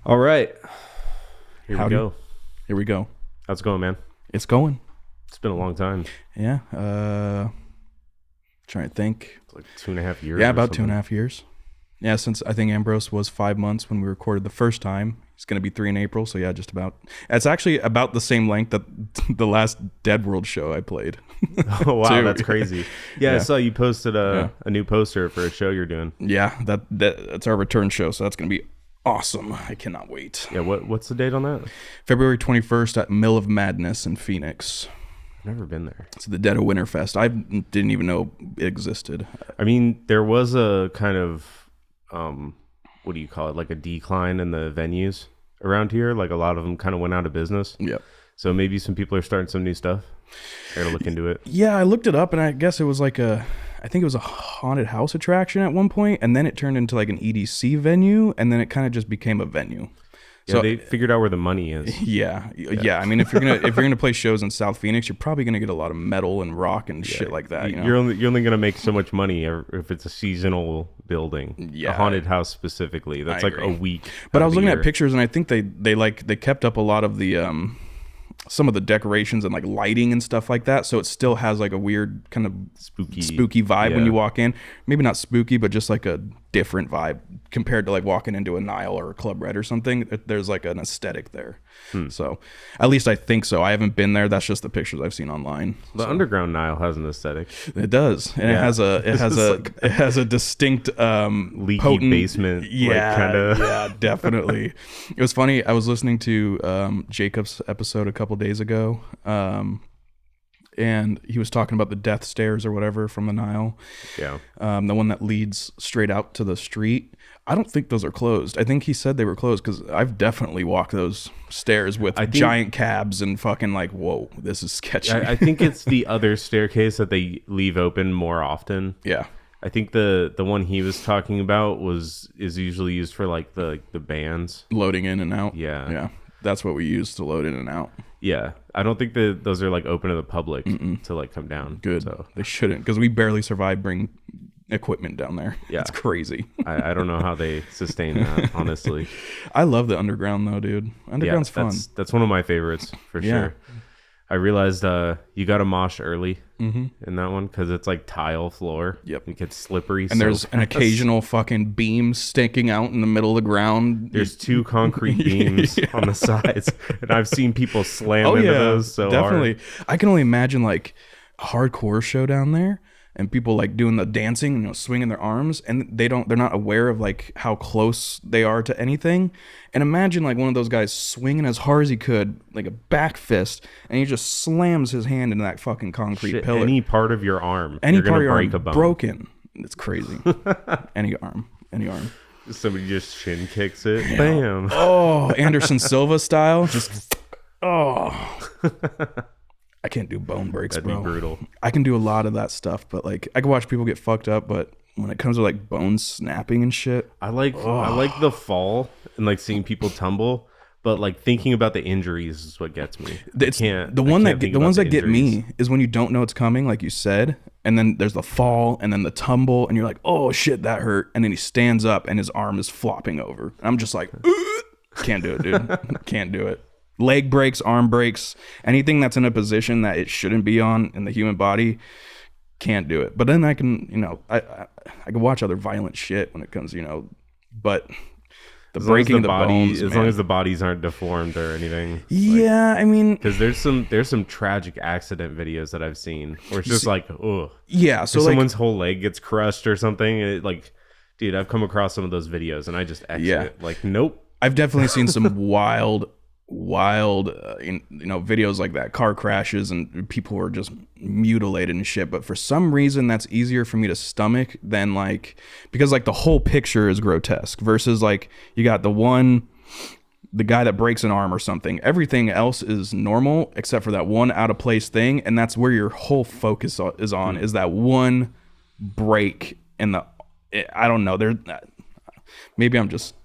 All right. Here we go. Here we go. How's it going, man? It's going. It's been a long time. Yeah. Trying to think. It's like 2.5 years. Yeah, about 2.5 years. Yeah, since I think Ambrose was 5 months when we recorded the first time. He's going to be 3 in April. So yeah, just about. It's actually about the same length that the last Dead World show I played. Oh, wow. too. That's crazy. Yeah, I saw you posted a new poster for a show you're doing. Yeah, that's our return show. So that's going to be awesome. I cannot wait. Yeah, what's the date on that? February 21st at Mill of Madness in Phoenix. Never been there. It's the Dead of Winter Fest. I didn't even know it existed. I mean, there was a kind of, what do you call it? Like a decline in the venues around here. Like a lot of them kind of went out of business. Yep. So maybe some people are starting some new stuff. I gotta look into it. Yeah, I looked it up and I guess it was like I think it was a haunted house attraction at one point, and then it turned into like an EDC venue, and then it kind of just became a venue. Yeah, So they figured out where the money is. yeah. I mean, if you're gonna play shows in South Phoenix, you're probably gonna get a lot of metal and rock and shit like that. You know? You're only gonna make so much money if it's a seasonal building. Yeah. A haunted house specifically. That's I like agree. a week. But I was looking at pictures, and I think they kept up a lot of the some of the decorations and like lighting and stuff like that. So it still has like a weird kind of spooky vibe when you walk in. Maybe not spooky, but just like a different vibe compared to like walking into a Nile or a Club Red or something. There's like an aesthetic there. So at least I think so. I haven't been there. That's just the pictures I've seen online. The underground Nile has an aesthetic. It does, and it has a distinct Leaky potent basement. Yeah, like, kinda. yeah, definitely. It was funny. I was listening to Jacob's episode a couple days ago, and he was talking about the death stairs or whatever from the Nile. Yeah. The one that leads straight out to the street. I don't think those are closed. I think he said they were closed because I've definitely walked those stairs with giant cabs and fucking like, whoa, this is sketchy. I think it's the other staircase that they leave open more often. Yeah. I think the one he was talking about is usually used for like the bands Loading in and out. Yeah. Yeah. That's what we use to load in and out. Yeah, I don't think that those are like open to the public to like come down. Good. So They shouldn't, because we barely survive bringing equipment down there. Yeah. It's crazy. I don't know how they sustain that, honestly. I love the underground though, dude. Underground's fun. That's one of my favorites for sure. I realized you got to mosh early in that one because it's like tile floor. Yep. It gets slippery. And there's an occasional fucking beam sticking out in the middle of the ground. There's 2 concrete beams on the sides, and I've seen people slam into those so definitely. hard. I can only imagine like a hardcore show down there and people like doing the dancing, you know, swinging their arms, and they're not aware of like how close they are to anything. And imagine like one of those guys swinging as hard as he could, like a back fist, and he just slams his hand into that fucking concrete pillar. Any part of your arm, Any you're part of your break arm a bone. broken. It's crazy. Any arm. Somebody just shin kicks it. Yeah. Bam. Oh, Anderson Silva style. Just I can't do bone breaks, That'd bro. be brutal. I can do a lot of that stuff, but like I can watch people get fucked up, but when it comes to like bones snapping and shit, I like the fall and like seeing people tumble, but like thinking about the injuries is what gets me. The ones that get me is when you don't know it's coming, like you said, and then there's the fall and then the tumble, and you're like, oh shit, that hurt, and then he stands up and his arm is flopping over. And I'm just like, can't do it, dude. Can't do it. Leg breaks, arm breaks, anything that's in a position that it shouldn't be on in the human body, can't do it. But then I can, you know, I can watch other violent shit when it comes, you know, but the breaking of the bones, as long as the bodies aren't deformed or anything. Yeah, I mean, because there's some tragic accident videos that I've seen where it's just like, oh, yeah, so like, someone's whole leg gets crushed or something, and it, like, dude, I've come across some of those videos and I just exit it. Like, nope. I've definitely seen some wild you know, videos like that, car crashes and people who are just mutilated and shit, but for some reason that's easier for me to stomach than like, because like the whole picture is grotesque versus like you got the guy that breaks an arm or something. Everything else is normal except for that one out of place thing, and that's where your whole focus is on, is that one break in the, I don't know, maybe I'm just,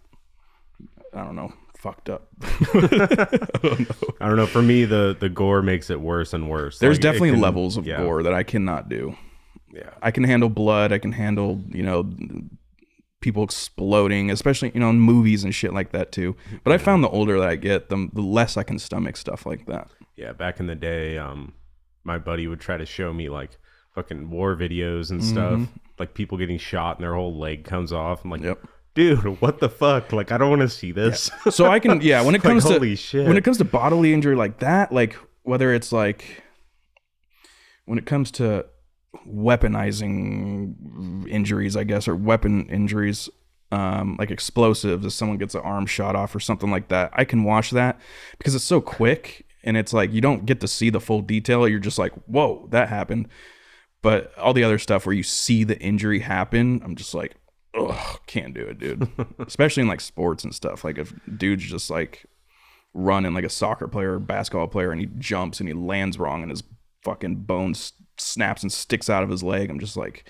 I don't know, fucked up. I don't know. For me, the gore makes it worse and worse. There's like, definitely levels of gore that I cannot do. Yeah, I can handle blood. I can handle, you know, people exploding, especially, you know, in movies and shit like that too. But I found the older that I get, the less I can stomach stuff like that. Yeah, back in the day, my buddy would try to show me like fucking war videos and stuff, like people getting shot and their whole leg comes off. I'm like, dude, what the fuck? Like, I don't want to see this. Yeah. So I can, when it comes like, to holy shit. When it comes to bodily injury like that, like whether it's like when it comes to weaponizing injuries, I guess, or weapon injuries, like explosives, if someone gets an arm shot off or something like that, I can watch that because it's so quick and it's like you don't get to see the full detail. You're just like, whoa, that happened. But all the other stuff where you see the injury happen, I'm just like, ugh, can't do it, dude. Especially in like sports and stuff. Like if dude's just like running like a soccer player or basketball player and he jumps and he lands wrong and his fucking bones snaps and sticks out of his leg, I'm just like,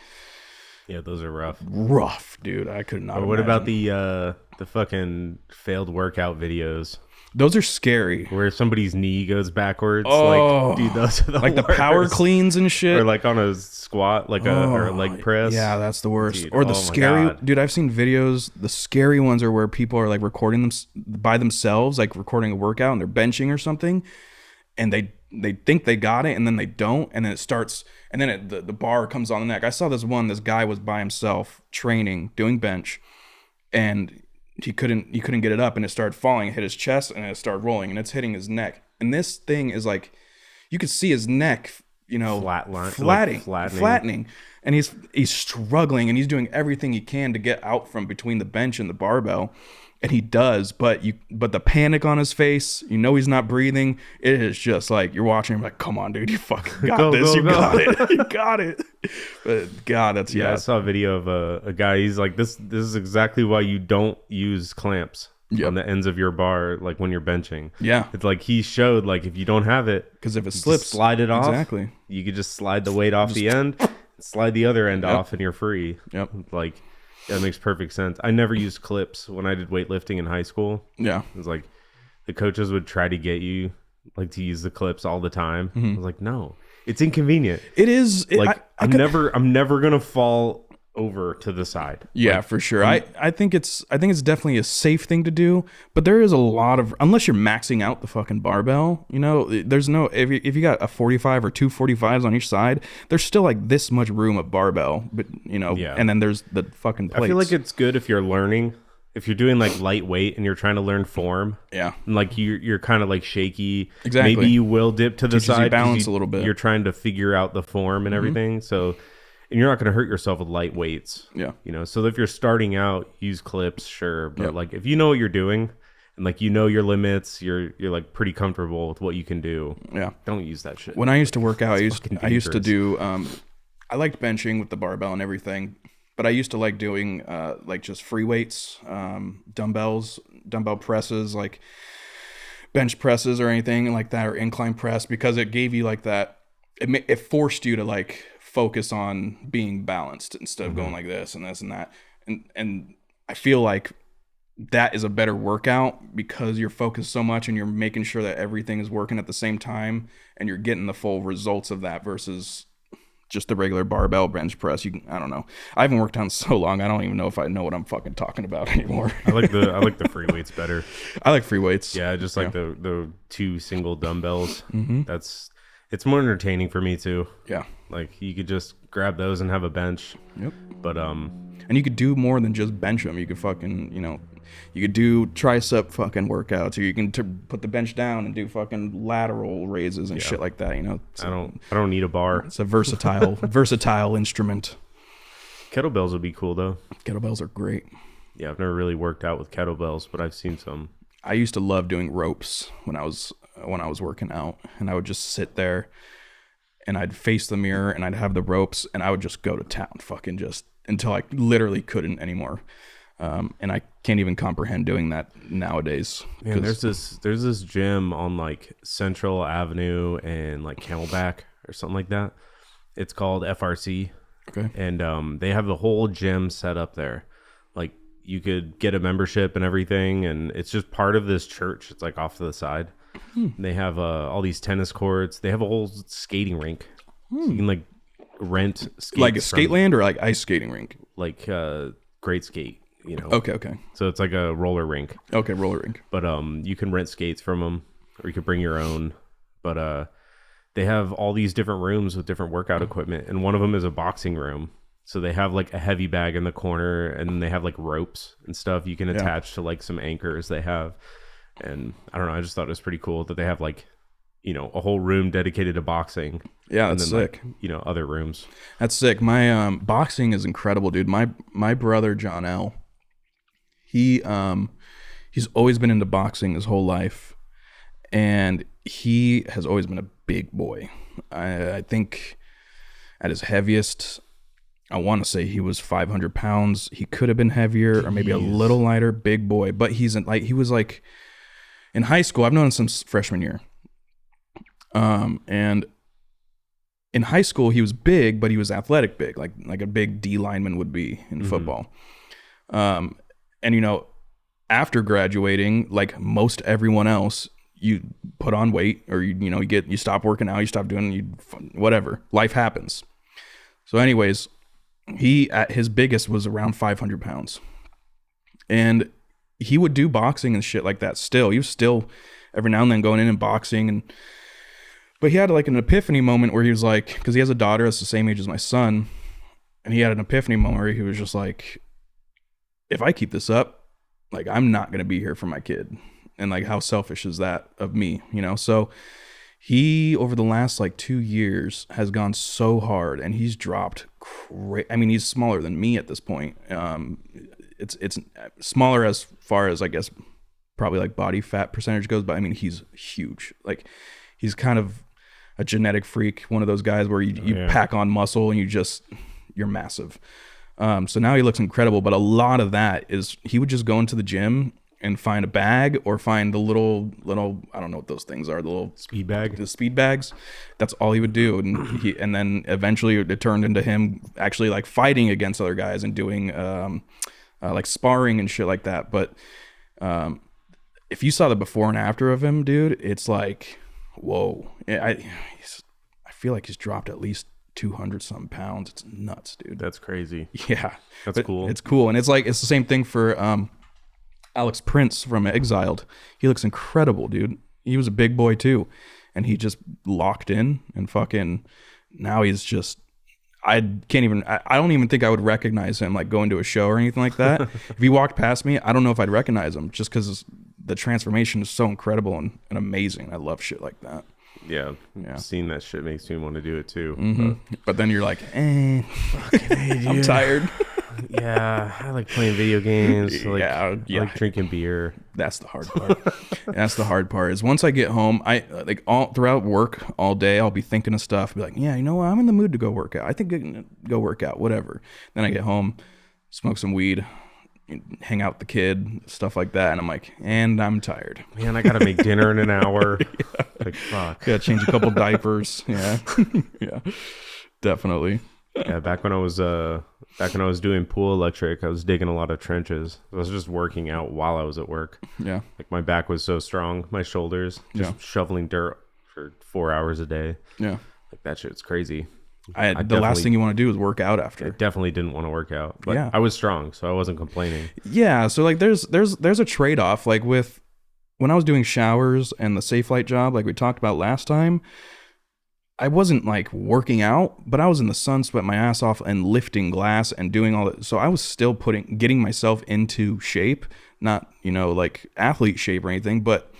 yeah, those are rough, dude. I could not. Or what about the fucking failed workout videos? Those are scary. Where somebody's knee goes backwards. Oh, like, dude, those are the like worst. The power cleans and shit. Or like on a squat, like or a leg press. Yeah, that's the worst. Dude, or the scary, dude, I've seen videos. The scary ones are where people are like recording them by themselves, like recording a workout and they're benching or something. And they think they got it and then they don't. And then it starts, and then the bar comes on the neck. I saw this guy was by himself training, doing bench, and he couldn't get it up, and it started falling. It hit his chest and it started rolling, and it's hitting his neck. And this thing is like, you could see his neck, you know, flattening. And he's struggling, and he's doing everything he can to get out from between the bench and the barbell. And he does, but the panic on his face, you know, he's not breathing. It is just like, you're watching him like, come on, dude, you fucking got this. You got it. You got it. But God, that's, I saw a video of a guy. He's like, this is exactly why you don't use clamps on the ends of your bar, like when you're benching. Yeah. It's like he showed, like, if you don't have it, because if it slips, slide it off. Exactly. You could just slide the weight off the end, slide the other end off, and you're free. Yep. Like, that makes perfect sense. I never used clips when I did weightlifting in high school. Yeah. It was like the coaches would try to get you like to use the clips all the time. I was like, no, it's inconvenient. It is. I'm never going to fall over to the side. Yeah, like, for sure. I think it's definitely a safe thing to do, but there is a lot of, unless you're maxing out the fucking barbell, you know, there's no, if you got a 45 or two 45s on each side, there's still like this much room of barbell, but you know, and then there's the fucking plates. I feel like it's good if you're learning, if you're doing like lightweight and you're trying to learn form. Yeah. And like you're kind of like shaky. Exactly. Maybe you will dip to the side. Balance a little bit. You're trying to figure out the form and everything. So, and you're not going to hurt yourself with light weights. Yeah. You know, so if you're starting out, use clips, sure. But like if you know what you're doing and like you know your limits, you're like pretty comfortable with what you can do. Yeah. Don't use that shit. When I used to work out, I used to do I liked benching with the barbell and everything, but I used to like doing like just free weights, dumbbell presses, like bench presses or anything like that, or incline press, because it gave you like that, it forced you to like focus on being balanced instead of going like this and this and that. And I feel like that is a better workout because you're focused so much and you're making sure that everything is working at the same time and you're getting the full results of that versus just the regular barbell bench press. I don't know. I haven't worked out in so long. I don't even know if I know what I'm fucking talking about anymore. I like the free weights better. I like free weights. Yeah, just like the two single dumbbells. It's more entertaining for me too. Yeah. Like you could just grab those and have a bench. Yep. But and you could do more than just bench them. You could fucking, you know, you could do tricep fucking workouts, or you can put the bench down and do fucking lateral raises and shit like that. You know, I don't need a bar. It's a versatile instrument. Kettlebells would be cool though. Kettlebells are great. Yeah, I've never really worked out with kettlebells, but I've seen some. I used to love doing ropes when I was working out, and I would just sit there and I'd face the mirror and I'd have the ropes and I would just go to town, fucking just until I literally couldn't anymore. And I can't even comprehend doing that nowadays. Man, there's this gym on like Central Avenue and like Camelback or something like that. It's called FRC. Okay. And they have the whole gym set up there. Like you could get a membership and everything, and it's just part of this church. It's like off to the side. They have all these tennis courts. They have a whole skating rink. So you can like rent skates, like a skate land or like ice skating rink, like Great Skate. you know. Okay. So it's like a roller rink. Okay, roller rink. But you can rent skates from them, or you could bring your own. But they have all these different rooms with different workout equipment, and one of them is a boxing room. So they have like a heavy bag in the corner, and they have like ropes and stuff you can attach to like some anchors they have. And I don't know, I just thought it was pretty cool that they have like, you know, a whole room dedicated to boxing. Yeah, that's and then, sick. Like, you know, other rooms. That's sick. My boxing is incredible, dude. My brother John L. He's always been into boxing his whole life, and he has always been a big boy. I think at his heaviest, I want to say he was 500 pounds. He could have been heavier or maybe a little lighter. Big boy, but he was like in high school. I've known him since freshman year. And in high school he was big, but he was athletic big, like a big D lineman would be in football. And you know, after graduating, like most everyone else, you put on weight, or you stop working out, you stop doing whatever. Life happens. So anyways, he at his biggest was around 500 pounds, and he would do boxing and shit like that. He was still every now and then going in and boxing, but he had like an epiphany moment where he was like, because he has a daughter that's the same age as my son, and he had an epiphany moment where he was just like, if I keep this up, like I'm not going to be here for my kid. And like, how selfish is that of me, you know? So he, over the last like 2 years, has gone so hard, and he's dropped I mean, he's smaller than me at this point. It's smaller as far as, I guess, probably like body fat percentage goes, but I mean, he's huge. Like, he's kind of a genetic freak, one of those guys where you pack on muscle and you're massive. So now he looks incredible, but a lot of that is he would just go into the gym and find a bag, or find the little I don't know what those things are, the little speed bag, the speed bags. That's all he would do, and then eventually it turned into him actually like fighting against other guys and doing like sparring and shit like that. But if you saw the before and after of him, dude, it's like, whoa. I feel like he's dropped at least 200 something pounds. It's nuts, dude. That's crazy. Yeah, that's cool. It's cool, and it's the same thing for Alex Prince from Exiled. He looks incredible, dude. He was a big boy too, and he just locked in, and fucking now he's just, I don't even think I would recognize him like going to a show or anything like that. If he walked past me, I don't know if I'd recognize him, just because the transformation is so incredible and amazing. I love shit like that. Yeah. Seeing that shit makes me want to do it too. Mm-hmm. But then you're like, I'm tired. Yeah, I like playing video games. I like drinking beer. That's the hard part. That's the hard part. Is once I get home, I like all throughout work all day, I'll be thinking of stuff. Be like, yeah, you know what? I'm in the mood to go work out. I think I can go work out, whatever. Then I get home, smoke some weed, hang out with the kid, stuff like that, and I'm like, and I'm tired. Man, I gotta make dinner in an hour. Yeah. Like, fuck. Yeah, change a couple diapers. Yeah, yeah, definitely. Yeah, back when I was doing pool electric, I was digging a lot of trenches. I was just working out while I was at work. Yeah, like my back was so strong, my shoulders, just shoveling dirt for 4 hours a day. Yeah, like that shit's crazy. The last thing you want to do is work out after. I definitely didn't want to work out, but I was strong, so I wasn't complaining. Yeah, so like there's a trade-off. Like with when I was doing showers and the Safe Light job, like we talked about last time, I wasn't like working out, but I was in the sun, sweat my ass off, and lifting glass and doing all that. So I was still getting myself into shape, not, like athlete shape or anything, but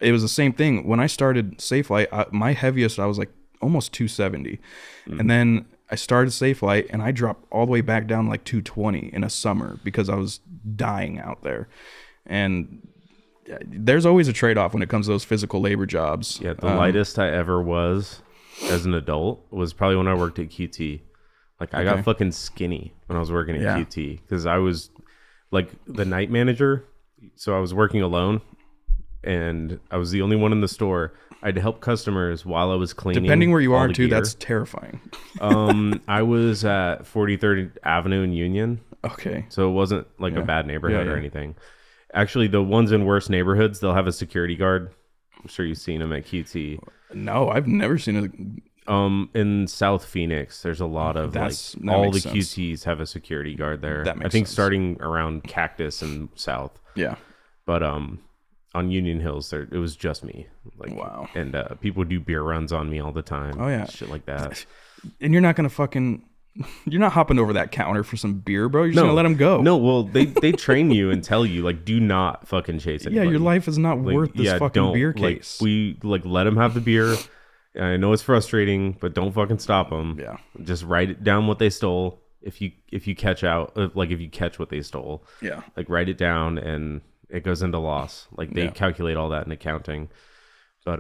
it was the same thing. When I started Safe Light, my heaviest, I was like almost 270. Mm-hmm. And then I started Safe Light and I dropped all the way back down like 220 in a summer because I was dying out there. And there's always a trade-off when it comes to those physical labor jobs. Yeah, the lightest I ever was as an adult was probably when I worked at QT. Like I got fucking skinny when I was working at QT because I was like the night manager. So I was working alone and I was the only one in the store. I had to help customers while I was cleaning. Depending where you are too, that's terrifying. I was at 43rd Avenue in Union. Okay. So it wasn't like a bad neighborhood or anything. Actually, the ones in worse neighborhoods, they'll have a security guard. I'm sure you've seen them at QT. No, I've never seen In South Phoenix, there's a lot of That all makes the sense. QTs have a security guard there. That makes I think sense. starting around Cactus and South. Yeah. But on Union Hills, it was just me. Like, wow. And people do beer runs on me all the time. Oh yeah, shit like that. And you're not gonna you're not hopping over that counter for some beer, bro. You're just gonna let them go. No, well, they train you and tell you, like, do not fucking chase anybody. Yeah, your life is not worth this fucking beer case. Let them have the beer. I know it's frustrating, but don't fucking stop them. Yeah. Just write it down what they stole. If you catch what they stole. Yeah. Like, write it down and it goes into loss. Like, they calculate all that in accounting. But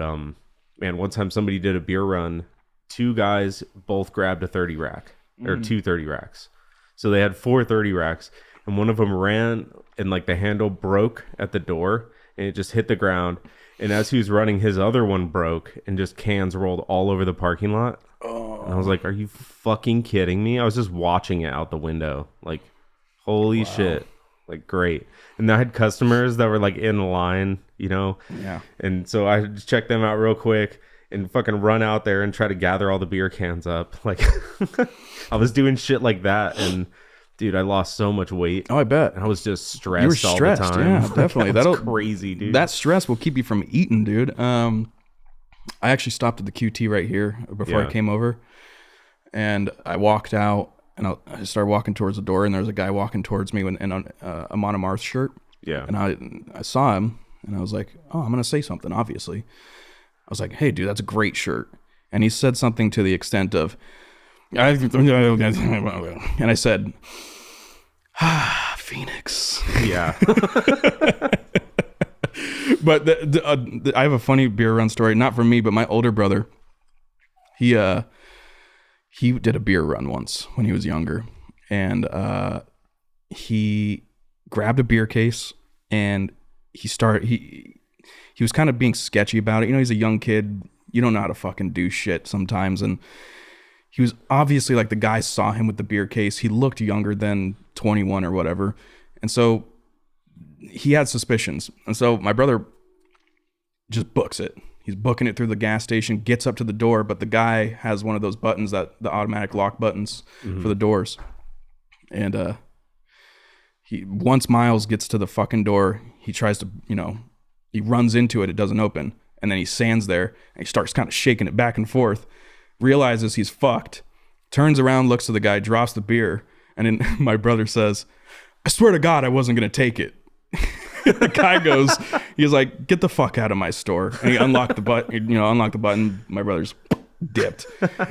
man, one time somebody did a beer run. 2 guys both grabbed a 30 rack or 2 30 racks. So they had 4 30 racks, and one of them ran and like the handle broke at the door and it just hit the ground. And as he was running, his other one broke and just cans rolled all over the parking lot. Oh. And I was like, are you fucking kidding me? I was just watching it out the window. Like, holy shit. Like, great. And I had customers that were like in line, you know? Yeah. And so I just checked them out real quick and fucking run out there and try to gather all the beer cans up. Like, I was doing shit like that. And dude, I lost so much weight. Oh, I bet. And I was just stressed, You were stressed all the time. Yeah, definitely. That's crazy, dude. That stress will keep you from eating, dude. I actually stopped at the QT right here before I came over. And I walked out and I started walking towards the door, and there was a guy walking towards me in a Monomarth shirt. Yeah. And I saw him and I was like, oh, I'm going to say something, obviously. I was like, hey, dude, that's a great shirt. And he said something to the extent of, and I said, Phoenix. Yeah. But I have a funny beer run story, not from me, but my older brother. He did a beer run once when he was younger, and he grabbed a beer case and he was kind of being sketchy about it. You know, he's a young kid. You don't know how to fucking do shit sometimes. And he was obviously, like, the guy saw him with the beer case. He looked younger than 21 or whatever. And so he had suspicions. And so my brother just books it. He's booking it through the gas station, gets up to the door, but the guy has one of those buttons, the automatic lock buttons for the doors. And once Miles gets to the fucking door, he tries to, he runs into it. It doesn't open. And then he stands there and he starts kind of shaking it back and forth, realizes he's fucked, turns around, looks at the guy, drops the beer. And then my brother says, I swear to God, I wasn't going to take it. The guy goes, he's like, get the fuck out of my store. And he unlocked the button. My brother's dipped.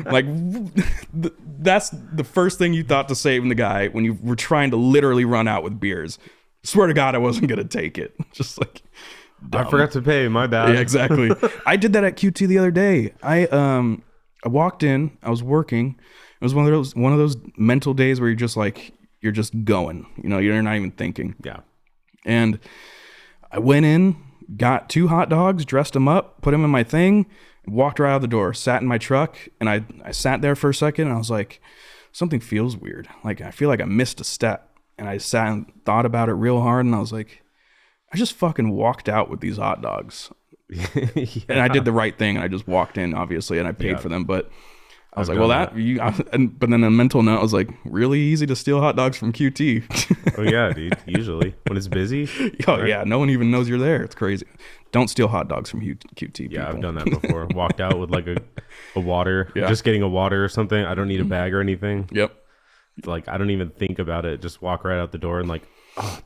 Like, that's the first thing you thought to say from the guy when you were trying to literally run out with beers. Swear to God, I wasn't going to take it. Just like, dumb. I forgot to pay. My bad. Yeah, exactly. I did that at QT the other day. I walked in. I was working. It was one of those mental days where you're just like, you're just going. You're not even thinking. Yeah. And I went in, got 2 hot dogs, dressed them up, put them in my thing, walked right out the door, sat in my truck, and I sat there for a second, and I was like, something feels weird. Like, I feel like I missed a step. And I sat and thought about it real hard, and I was like, I just fucking walked out with these hot dogs. Yeah. And I did the right thing, and I just walked in, obviously, and I paid for them, but I was like, well, but then a mental note, I was like, really easy to steal hot dogs from QT. Oh yeah, dude. Usually when it's busy. Oh right? Yeah, no one even knows you're there. It's crazy. Don't steal hot dogs from QT. Yeah, people. I've done that before. Walked out with like a water, yeah. Just getting a water or something. I don't need a bag or anything. Yep. Like, I don't even think about it. Just walk right out the door and like,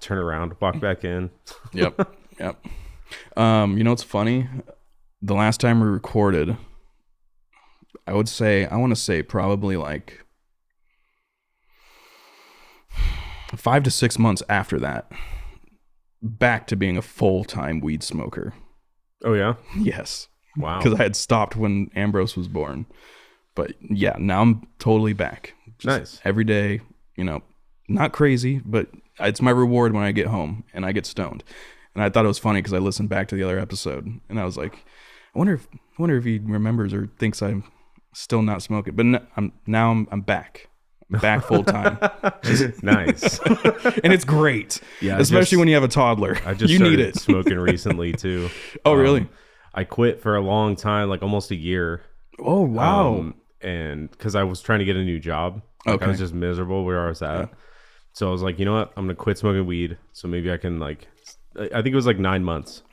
turn around, walk back in. Yep. What's funny? The last time we recorded, I want to say probably like 5 to 6 months after that, back to being a full-time weed smoker. Oh yeah? Yes. Wow. Because I had stopped when Ambrose was born. But yeah, now I'm totally back. Just nice. Every day, not crazy, but it's my reward when I get home and I get stoned. And I thought it was funny because I listened back to the other episode and I was like, I wonder if he remembers or thinks I'm still not smoking. But I'm back. I'm back full time. Nice. And it's great. Yeah. Especially when you have a toddler. I just need it. Smoking recently too. Oh, really? I quit for a long time, like almost a year. Oh, wow. and because I was trying to get a new job. Like, I was just miserable where I was at. So I was like, you know what? I'm gonna quit smoking weed. So maybe I can like, I think it was like 9 months.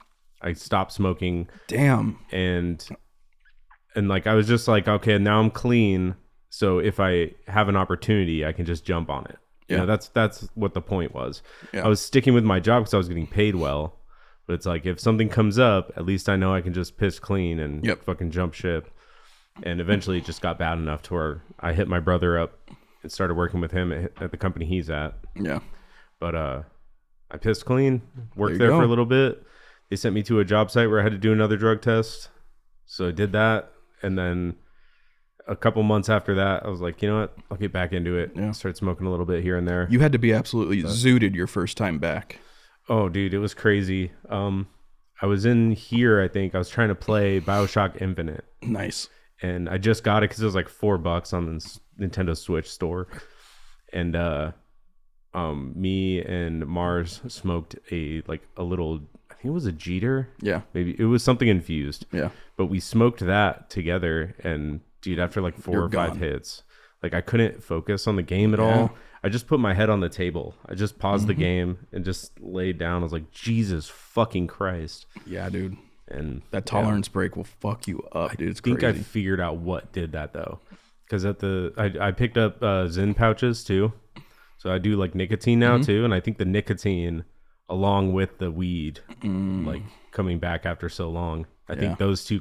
I stopped smoking. Damn. And like I was just like, okay, now I'm clean. So if I have an opportunity, I can just jump on it. You know, that's what the point was. I was sticking with my job because I was getting paid well. But it's like, if something comes up, at least I know I can just piss clean and fucking jump ship. And eventually it just got bad enough to where I hit my brother up and started working with him at the company he's at. Yeah. But I pissed clean, worked there for a little bit. They sent me to a job site where I had to do another drug test. So I did that. And then a couple months after that, I was like, you know what? I'll get back into it. Yeah. Started smoking a little bit here and there. You had to be absolutely zooted your first time back. Oh, dude, it was crazy. I was in here, I think. I was trying to play BioShock Infinite. Nice. And I just got it because it was like $4 on the Nintendo Switch store. And me and Mars smoked a little, I think it was a Jeter. Yeah. Maybe it was something infused. Yeah. But we smoked that together, and dude, after like 4 or 5 hits, like I couldn't focus on the game at all. I just put my head on the table. I just paused the game and just laid down. I was like, Jesus fucking Christ. Yeah, dude. And that tolerance break will fuck you up, dude. It's crazy. I think I figured out what did that though. Because I picked up Zyn pouches too. So I do like nicotine now too. And I think the nicotine along with the weed, like coming back after so long, I think those two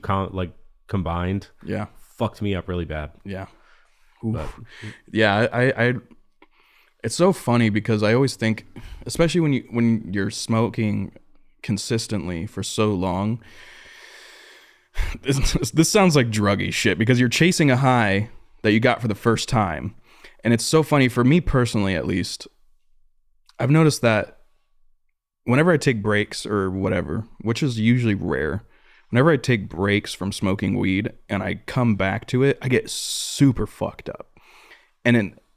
combined fucked me up really bad. Yeah. But, I it's so funny because I always think, especially when you're smoking consistently for so long, this sounds like druggy shit because you're chasing a high that you got for the first time. And it's so funny for me personally, at least, I've noticed that whenever I take breaks or whatever, which is usually rare, whenever I take breaks from smoking weed and I come back to it, I get super fucked up.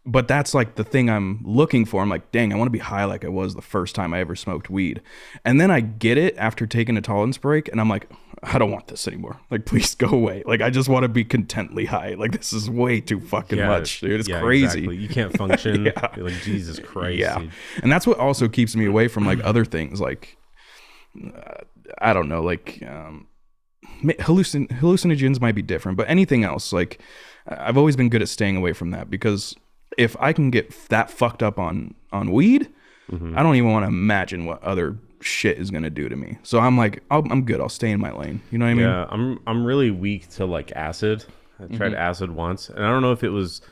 But that's like the thing I'm looking for. I'm like, dang, I want to be high like I was the first time I ever smoked weed. And then I get it after taking a tolerance break, and I'm like, I don't want this anymore. Like, please go away. Like, I just want to be contently high. Like, this is way too fucking much, dude. It's crazy. Exactly. You can't function. You're like, Jesus Christ. Yeah. Dude. And that's what also keeps me away from like other things. Like, I don't know, like hallucinogens might be different, but anything else, like I've always been good at staying away from that because if I can get that fucked up on weed, I don't even want to imagine what other shit is going to do to me. So I'm like, I'm good. I'll stay in my lane. You know what I mean? Yeah, I'm really weak to like acid. I tried acid once, and I don't know if it was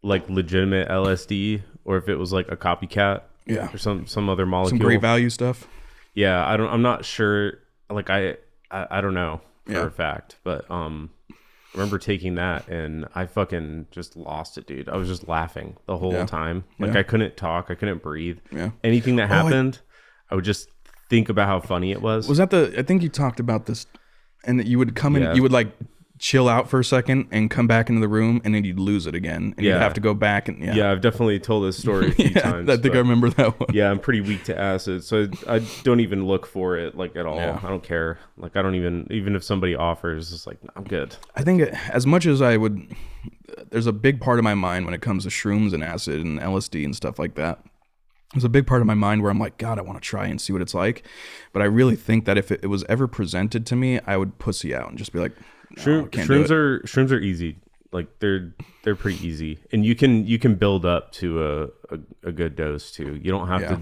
like legitimate LSD or if it was like a copycat or some other molecule. Some great value stuff. Yeah, I'm not sure. Like I don't know for a fact, but I remember taking that and I fucking just lost it, dude. I was just laughing the whole time. Like I couldn't talk, I couldn't breathe. Yeah. Anything that happened, I would just think about how funny it was. Was that I think you talked about this, and that you would come in, you would like chill out for a second and come back into the room, and then you'd lose it again, and you'd have to go back and I've definitely told this story a few times. I think I remember that one. Yeah, I'm pretty weak to acid, so I don't even look for it like at all. I don't care. Like I don't even if somebody offers, it's like I'm good. I think as much as I would, there's a big part of my mind when it comes to shrooms and acid and LSD and stuff like that. There's a big part of my mind where I'm like, God, I want to try and see what it's like, but I really think that if it was ever presented to me, I would pussy out and just be like, shrooms are easy. Like they're pretty easy, and you can build up to a good dose too. You don't have to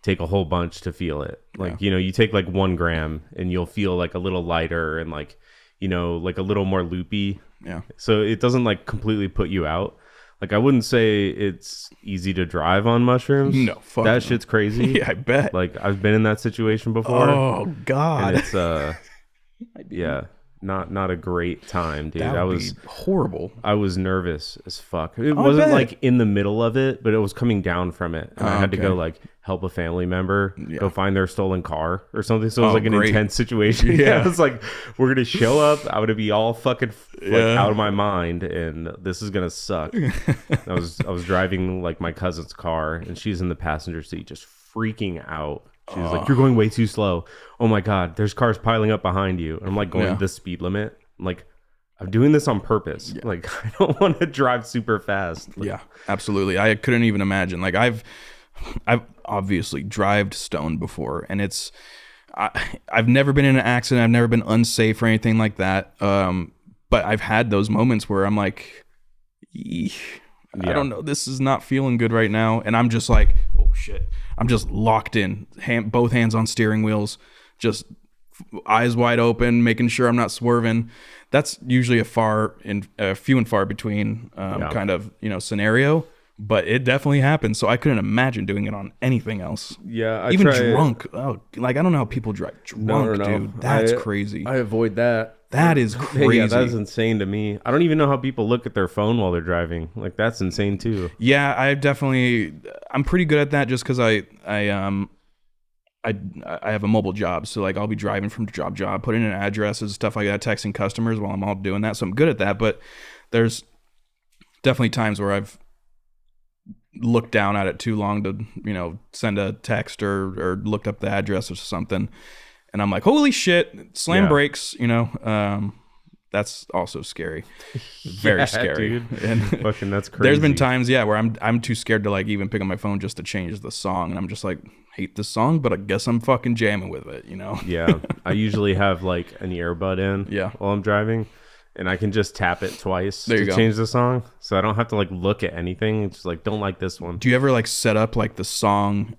take a whole bunch to feel it. Like you take like 1 gram and you'll feel like a little lighter and like like a little more loopy. Yeah. So it doesn't like completely put you out. Like I wouldn't say it's easy to drive on mushrooms. No, fuck that shit's crazy. Yeah, I bet. Like I've been in that situation before. Oh God. And it's Not a great time, dude. That would be horrible. I was nervous as fuck. It wasn't like in the middle of it, but it was coming down from it. And I had to go like help a family member go find their stolen car or something. So it was like an intense situation. Yeah. It was like, we're going to show up. I'm going to be all fucking out of my mind, and this is going to suck. I was driving like my cousin's car, and she's in the passenger seat just freaking out. She was like, you're going way too slow. Oh my God, there's cars piling up behind you. And I'm like going the speed limit. I'm like, I'm doing this on purpose. Yeah. Like, I don't want to drive super fast. Like, Yeah, absolutely. I couldn't even imagine. Like I've obviously drived stoned before, and I've never been in an accident. I've never been unsafe or anything like that. But I've had those moments where I'm like, "Eesh, I don't know, this is not feeling good right now. And I'm just like, oh shit. I'm just locked in, both hands on steering wheels, just eyes wide open, making sure I'm not swerving. That's usually a few and far between kind of, scenario, but it definitely happens. So I couldn't imagine doing it on anything else. Yeah. Even drunk. Oh, like, I don't know how people drive drunk, No. dude. That's crazy. I avoid that. That is crazy. Yeah, that is insane to me. I don't even know how people look at their phone while they're driving. Like, that's insane too. Yeah, I'm pretty good at that just because I have a mobile job. So like I'll be driving from job, putting in addresses, stuff like that, texting customers while I'm all doing that. So I'm good at that. But there's definitely times where I've looked down at it too long to, send a text or looked up the address or something. And I'm like, holy shit, slam brakes, that's also scary. Very scary. Dude. And fucking, that's crazy. There's been times, where I'm too scared to like even pick up my phone just to change the song. And I'm just like, hate this song, but I guess I'm fucking jamming with it, Yeah. I usually have like an earbud in while I'm driving. And I can just tap it twice to change the song. So I don't have to like look at anything. It's just like, don't like this one. Do you ever like set up like the song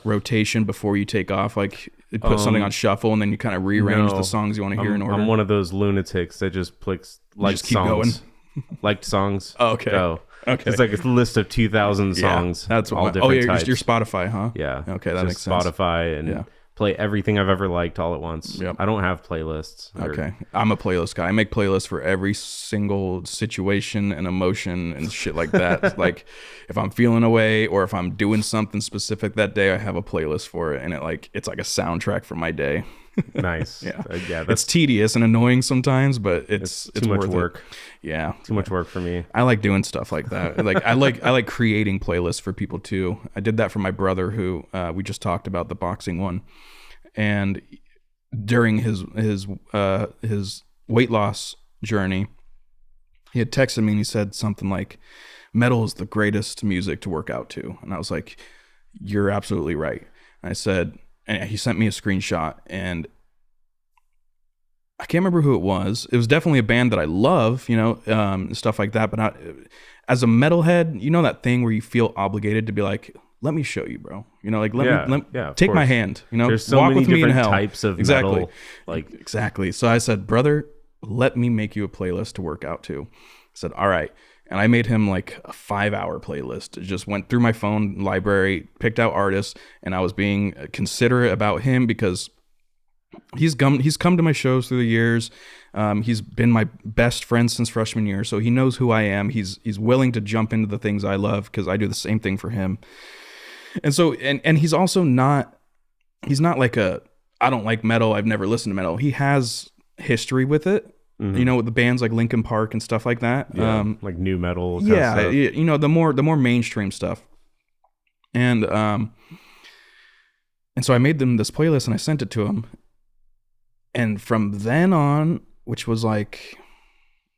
rotation before you take off? Like put something on shuffle and then you kind of rearrange the songs you want to hear in order? I'm one of those lunatics that just clicks like just keep songs. Going? Liked songs. Oh, okay. Go. Okay. It's like a list of 2,000 songs. That's all different types. Your Spotify, huh? Yeah. Okay, that makes sense. Spotify and play everything I've ever liked all at once. Yep. I don't have playlists. Okay. I'm a playlist guy. I make playlists for every single situation and emotion and shit like that. Like if I'm feeling away or if I'm doing something specific that day, I have a playlist for it, and it's like a soundtrack for my day. Nice. Yeah. That's tedious and annoying sometimes, but it's too much worth work. It. Yeah. Too much work for me. I like doing stuff like that. Like I like creating playlists for people too. I did that for my brother who we just talked about, the boxing one. And during his weight loss journey, he had texted me and he said something like, metal is the greatest music to work out to. And I was like, you're absolutely right. And I said, and he sent me a screenshot, and I can't remember who it was. It was definitely a band that I love, stuff like that. But not, as a metalhead, that thing where you feel obligated to be like, let me show you, bro. Let me take my hand. There's so walk many with me in different hell. types of exactly. metal. Like exactly. So I said, brother, let me make you a playlist to work out to. I said, all right. And I made him like a 5-hour playlist. It just went through my phone library, picked out artists, and I was being considerate about him because he's come to my shows through the years. He's been my best friend since freshman year, so he knows who I am. He's willing to jump into the things I love because I do the same thing for him. And so, and he's also he's not like I don't like metal, I've never listened to metal. He has history with it. Mm-hmm. With the bands like Linkin Park and stuff like that. Yeah, like new metal. Yeah, the more mainstream stuff. And so I made them this playlist and I sent it to him. And from then on, which was like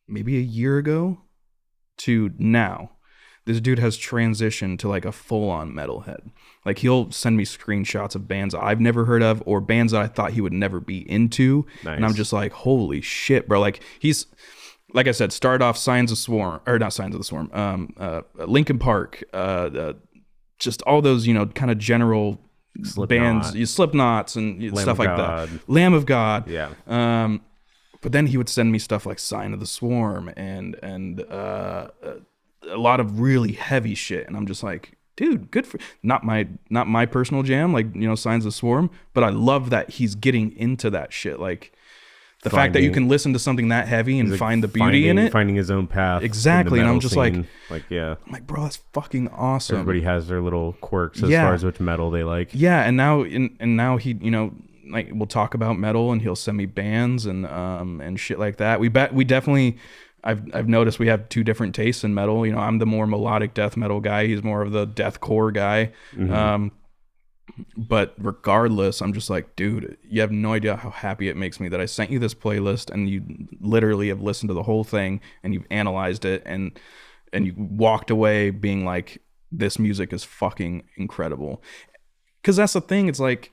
maybe a year ago to now, this dude has transitioned to like a full-on metalhead. Like he'll send me screenshots of bands I've never heard of or bands that I thought he would never be into. Nice. And I'm just like, holy shit, bro. Like he's, like I said, started off Linkin Park, just all those, kind of general bands, Slipknots and stuff like that. Lamb of God. Yeah. But then he would send me stuff like Sign of the Swarm and a lot of really heavy shit, and I'm just like, dude, good for not my personal jam, like Signs of the Swarm, but I love that he's getting into that shit, like the fact that you can listen to something that heavy and find the beauty in it, finding his own path, exactly. And I'm just scene. like, I'm like, bro, that's fucking awesome. Everybody has their little quirks as far as which metal they like. Yeah, and now he, like we'll talk about metal, and he'll send me bands and shit like that. We definitely. I've noticed we have two different tastes in metal. I'm the more melodic death metal guy. He's more of the deathcore guy. Mm-hmm. But regardless, I'm just like, dude, you have no idea how happy it makes me that I sent you this playlist and you literally have listened to the whole thing and you've analyzed it and you walked away being like, this music is fucking incredible. Because that's the thing. It's like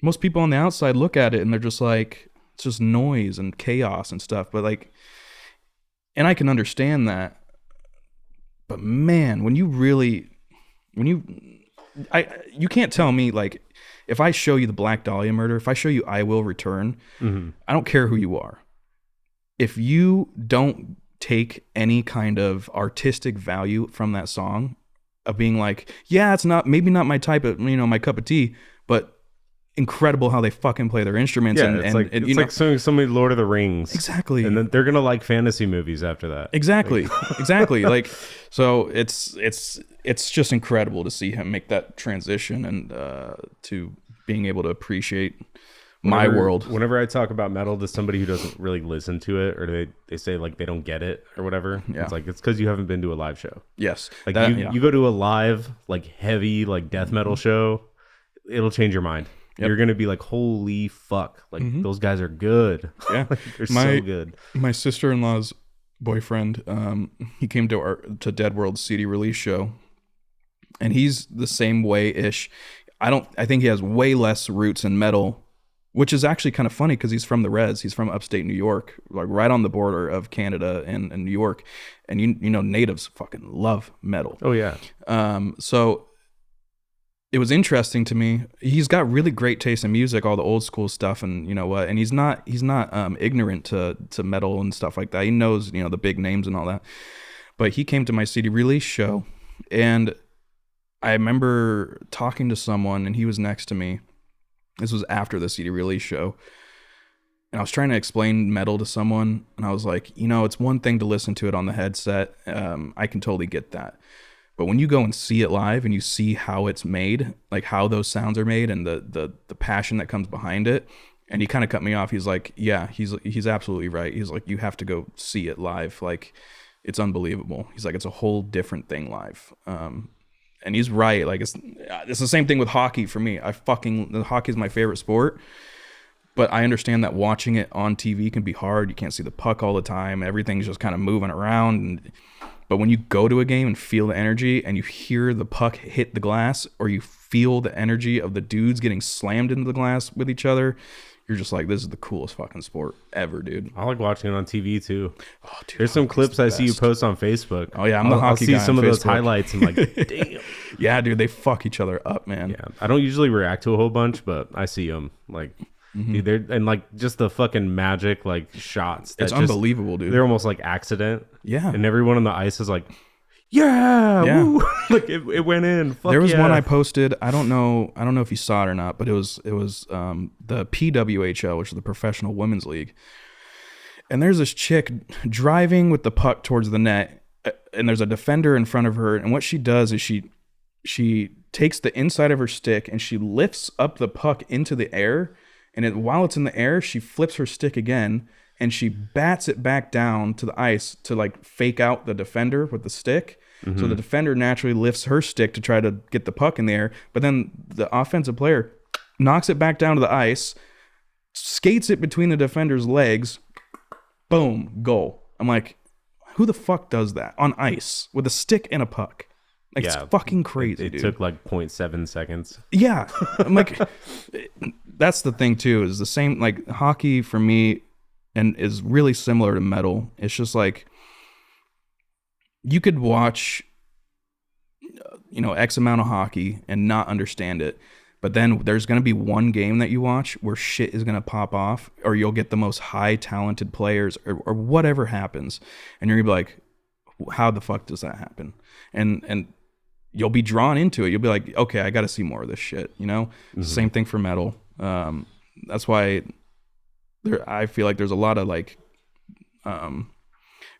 most people on the outside look at it and they're just like, it's just noise and chaos and stuff. But like, and I can understand that. But man, you can't tell me, like, if I show you the Black Dahlia Murder, if I show you I Will Return, I don't care who you are. If you don't take any kind of artistic value from that song of being like, yeah, it's maybe not my type of, my cup of tea, but incredible how they fucking play their instruments. Yeah, it's like showing somebody Lord of the Rings. Exactly. And then they're going to like fantasy movies after that. Exactly. Exactly. Like, so it's just incredible to see him make that transition and to being able to appreciate my world. Whenever I talk about metal to somebody who doesn't really listen to it, or they say like they don't get it or whatever, it's like, it's because you haven't been to a live show. Yes. Like you go to a live, like heavy, like death metal show, it'll change your mind. Yep. You're gonna be like, holy fuck, like those guys are good. Yeah. Like, they're so good. My sister-in-law's boyfriend, he came to Dead World's CD release show, and he's the same way-ish. I think he has way less roots in metal, which is actually kind of funny because he's from the res. He's from upstate New York, like right on the border of Canada and New York. And you know, natives fucking love metal. Oh yeah. So it was interesting to me. He's got really great taste in music, all the old school stuff, and you know what? And he's not ignorant to metal and stuff like that. He knows, the big names and all that. But he came to my CD release show, and I remember talking to someone, and he was next to me. This was after the CD release show. And I was trying to explain metal to someone, and I was like, it's one thing to listen to it on the headset. I can totally get that. But when you go and see it live and you see how it's made, like how those sounds are made and the passion that comes behind it, and he kind of cut me off. He's like, yeah, he's absolutely right. He's like, you have to go see it live. Like, it's unbelievable. He's like, it's a whole different thing live. And he's right. Like, it's the same thing with hockey for me. Hockey is my favorite sport, but I understand that watching it on TV can be hard. You can't see the puck all the time. Everything's just kind of moving around. But when you go to a game and feel the energy and you hear the puck hit the glass, or you feel the energy of the dudes getting slammed into the glass with each other, you're just like, this is the coolest fucking sport ever, dude. I like watching it on TV too. Oh, dude, there's some clips I see you post on Facebook. Oh yeah, I'm the hockey guy. I'll see some of those Facebook. highlights and like, damn. Yeah, dude, they fuck each other up, man. Yeah, I don't usually react to a whole bunch, but I see them like. Dude, they're and like just the fucking magic like shots. It's unbelievable, dude. They're almost like accident. Yeah, and everyone on the ice is like, yeah. Woo. Like it went in. Fuck there was yeah. one I posted. I don't know if you saw it or not, but it was the PWHL, which is the Professional Women's League. And there's this chick driving with the puck towards the net, and there's a defender in front of her. And what she does is she takes the inside of her stick and she lifts up the puck into the air. And while it's in the air, she flips her stick again and she bats it back down to the ice to like fake out the defender with the stick. So the defender naturally lifts her stick to try to get the puck in the air. But then the offensive player knocks it back down to the ice, skates it between the defender's legs, boom, goal. I'm like, who the fuck does that on ice with a stick and a puck? Like, it's fucking crazy, it dude. took like 0.7 seconds. Yeah. I'm like, that's the thing too, is the same, like hockey for me and is really similar to metal. It's just like, you could watch, X amount of hockey and not understand it. But then there's going to be one game that you watch where shit is going to pop off, or you'll get the most high talented players or whatever happens. And you're going to be like, how the fuck does that happen? And you'll be drawn into it. You'll be like, okay, I got to see more of this shit. Same thing for metal. That's why I feel like there's a lot of like, I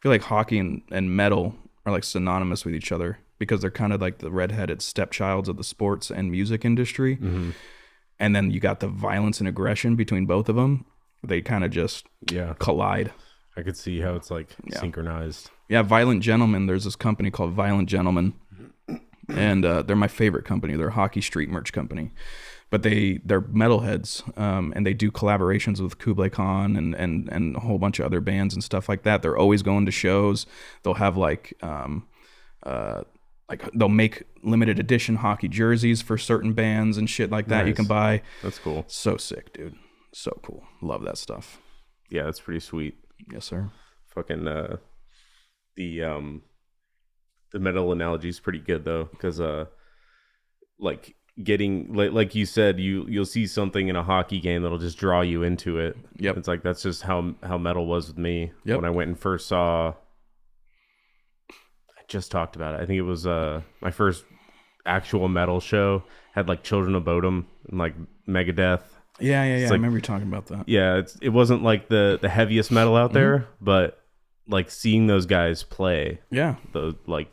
feel like hockey and metal are like synonymous with each other because they're kind of like the redheaded stepchilds of the sports and music industry. And then you got the violence and aggression between both of them. They kind of just collide. I could see how it's like synchronized. Yeah, Violent Gentlemen. There's this company called Violent Gentlemen. and they're my favorite company. They're a Hockey Street merch company, but they're metalheads, and they do collaborations with Kublai Khan and a whole bunch of other bands and stuff like that. They're always going to shows. They'll have like they'll make limited edition hockey jerseys for certain bands and shit like that. Nice. You can buy. That's cool. So sick, dude. So cool. Love that stuff. Yeah, that's pretty sweet. Yes, sir. Fucking the metal analogy is pretty good though, because like getting like you said, you'll see something in a hockey game that'll just draw you into it. Yep. It's like that's just how metal was with me. Yep. When I went and first saw, I just talked about it. I think it was my first actual metal show had like Children of Bodom and like Megadeth. Yeah. Like, I remember you talking about that. Yeah, it wasn't like the heaviest metal out there, but like seeing those guys play, like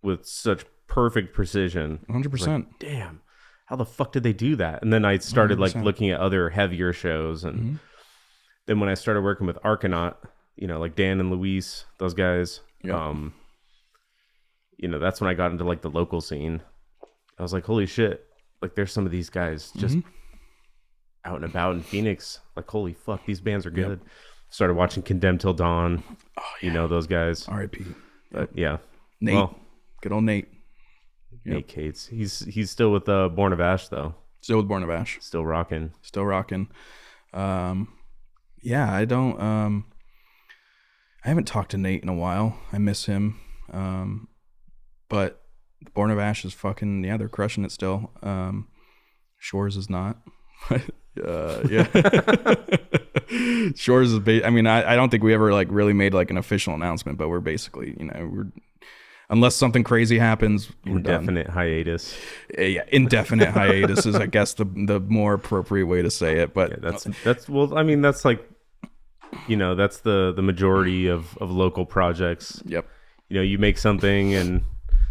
with such perfect precision, 100%. Like, damn, how the fuck did they do that? And then I started 100%. like looking at other heavier shows, and then when I started working with Arcanaut, like Dan and Luis, those guys, that's when I got into like the local scene. I was like, holy shit, like there's some of these guys just out and about in Phoenix. Like, holy fuck, these bands are good. Started watching Condemned Till Dawn. Oh, yeah. Those guys. R.I.P. But yeah, Nate, good old Nate. Nate Cates. He's still with Born of Ash though. Still with Born of Ash. Still rocking. Yeah, I don't. I haven't talked to Nate in a while. I miss him. But Born of Ash is fucking, they're crushing it still. Shores is not. Shores is I don't think we ever like really made like an official announcement, but we're basically, we're, unless something crazy happens, we're indefinite done. Hiatus. Yeah, indefinite hiatus is I guess the more appropriate way to say it. But that's like, that's the majority of local projects. Yep. You make something and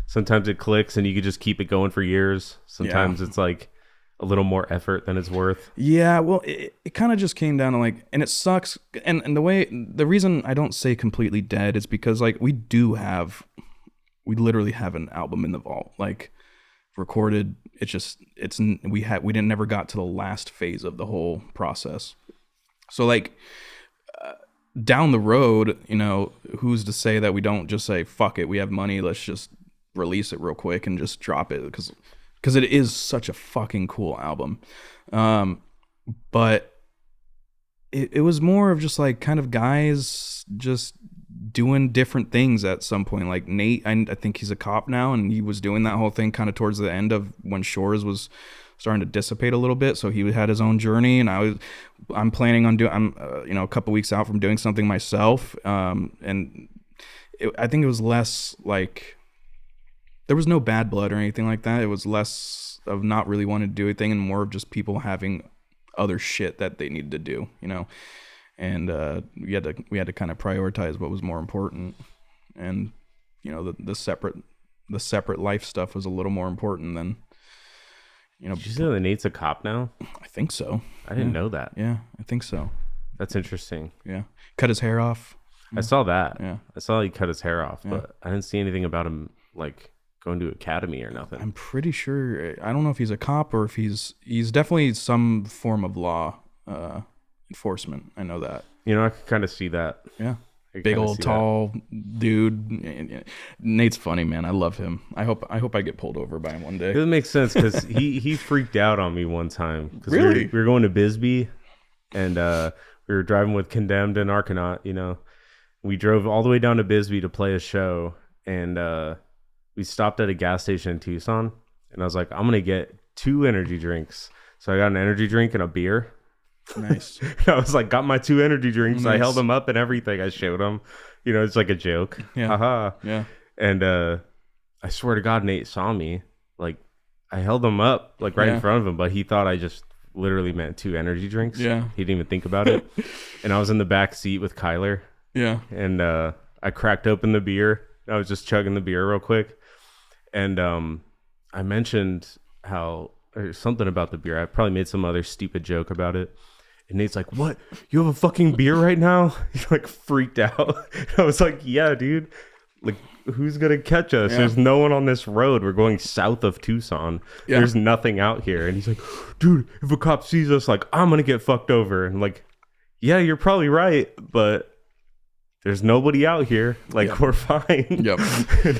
sometimes it clicks and you could just keep it going for years. Sometimes it's like a little more effort than it's worth. Yeah, well, it kind of just came down to like, and it sucks. And the reason I don't say completely dead is because like we literally have an album in the vault, like recorded. We didn't never got to the last phase of the whole process. So like down the road, who's to say that we don't just say, fuck it, we have money, let's just release it real quick and just drop it, because it is such a fucking cool album. But it was more of just like kind of guys just doing different things at some point. Like Nate, I think he's a cop now, and he was doing that whole thing kind of towards the end of when Shores was starting to dissipate a little bit. So he had his own journey, and I'm planning on doing, a couple weeks out from doing something myself. And I think it was less like, there was no bad blood or anything like that. It was less of not really wanting to do anything and more of just people having other shit that they needed to do, and we had to kind of prioritize what was more important, and the separate life stuff was a little more important than Did you say that Nate's a cop now? I think so. I didn't know that. Yeah, I think so. That's interesting. Yeah, cut his hair off. I saw that. Yeah, I saw he cut his hair off, but I didn't see anything about him like going to academy or nothing. I'm pretty sure, I don't know if he's a cop or if he's definitely some form of law enforcement. I know that. I could kind of see that. Yeah. Big old tall dude. Nate's funny, man. I love him. I hope I get pulled over by him one day. It makes sense because he freaked out on me one time. Really? We were going to Bisbee, and we were driving with Condemned and Arcanaut. We drove all the way down to Bisbee to play a show, and we stopped at a gas station in Tucson, and I was like, I'm going to get 2 energy drinks. So I got an energy drink and a beer. Nice. I was like, got my 2 energy drinks. Nice. I held them up and everything. I showed them. It's like a joke. Yeah. Haha. Yeah. And I swear to God, Nate saw me. Like, I held them up like right in front of him, but he thought I just literally meant 2 energy drinks. Yeah. He didn't even think about it. And I was in the back seat with Kyler. Yeah. And I cracked open the beer. I was just chugging the beer real quick. And I mentioned or something about the beer. I probably made some other stupid joke about it. And Nate's like, what? You have a fucking beer right now? He like freaked out. I was like, yeah, dude. Like, who's gonna catch us? Yeah. There's no one on this road. We're going south of Tucson. Yeah. There's nothing out here. And he's like, dude, if a cop sees us, like, I'm gonna get fucked over. And like, yeah, you're probably right, but there's nobody out here. Like, we're fine. Yep.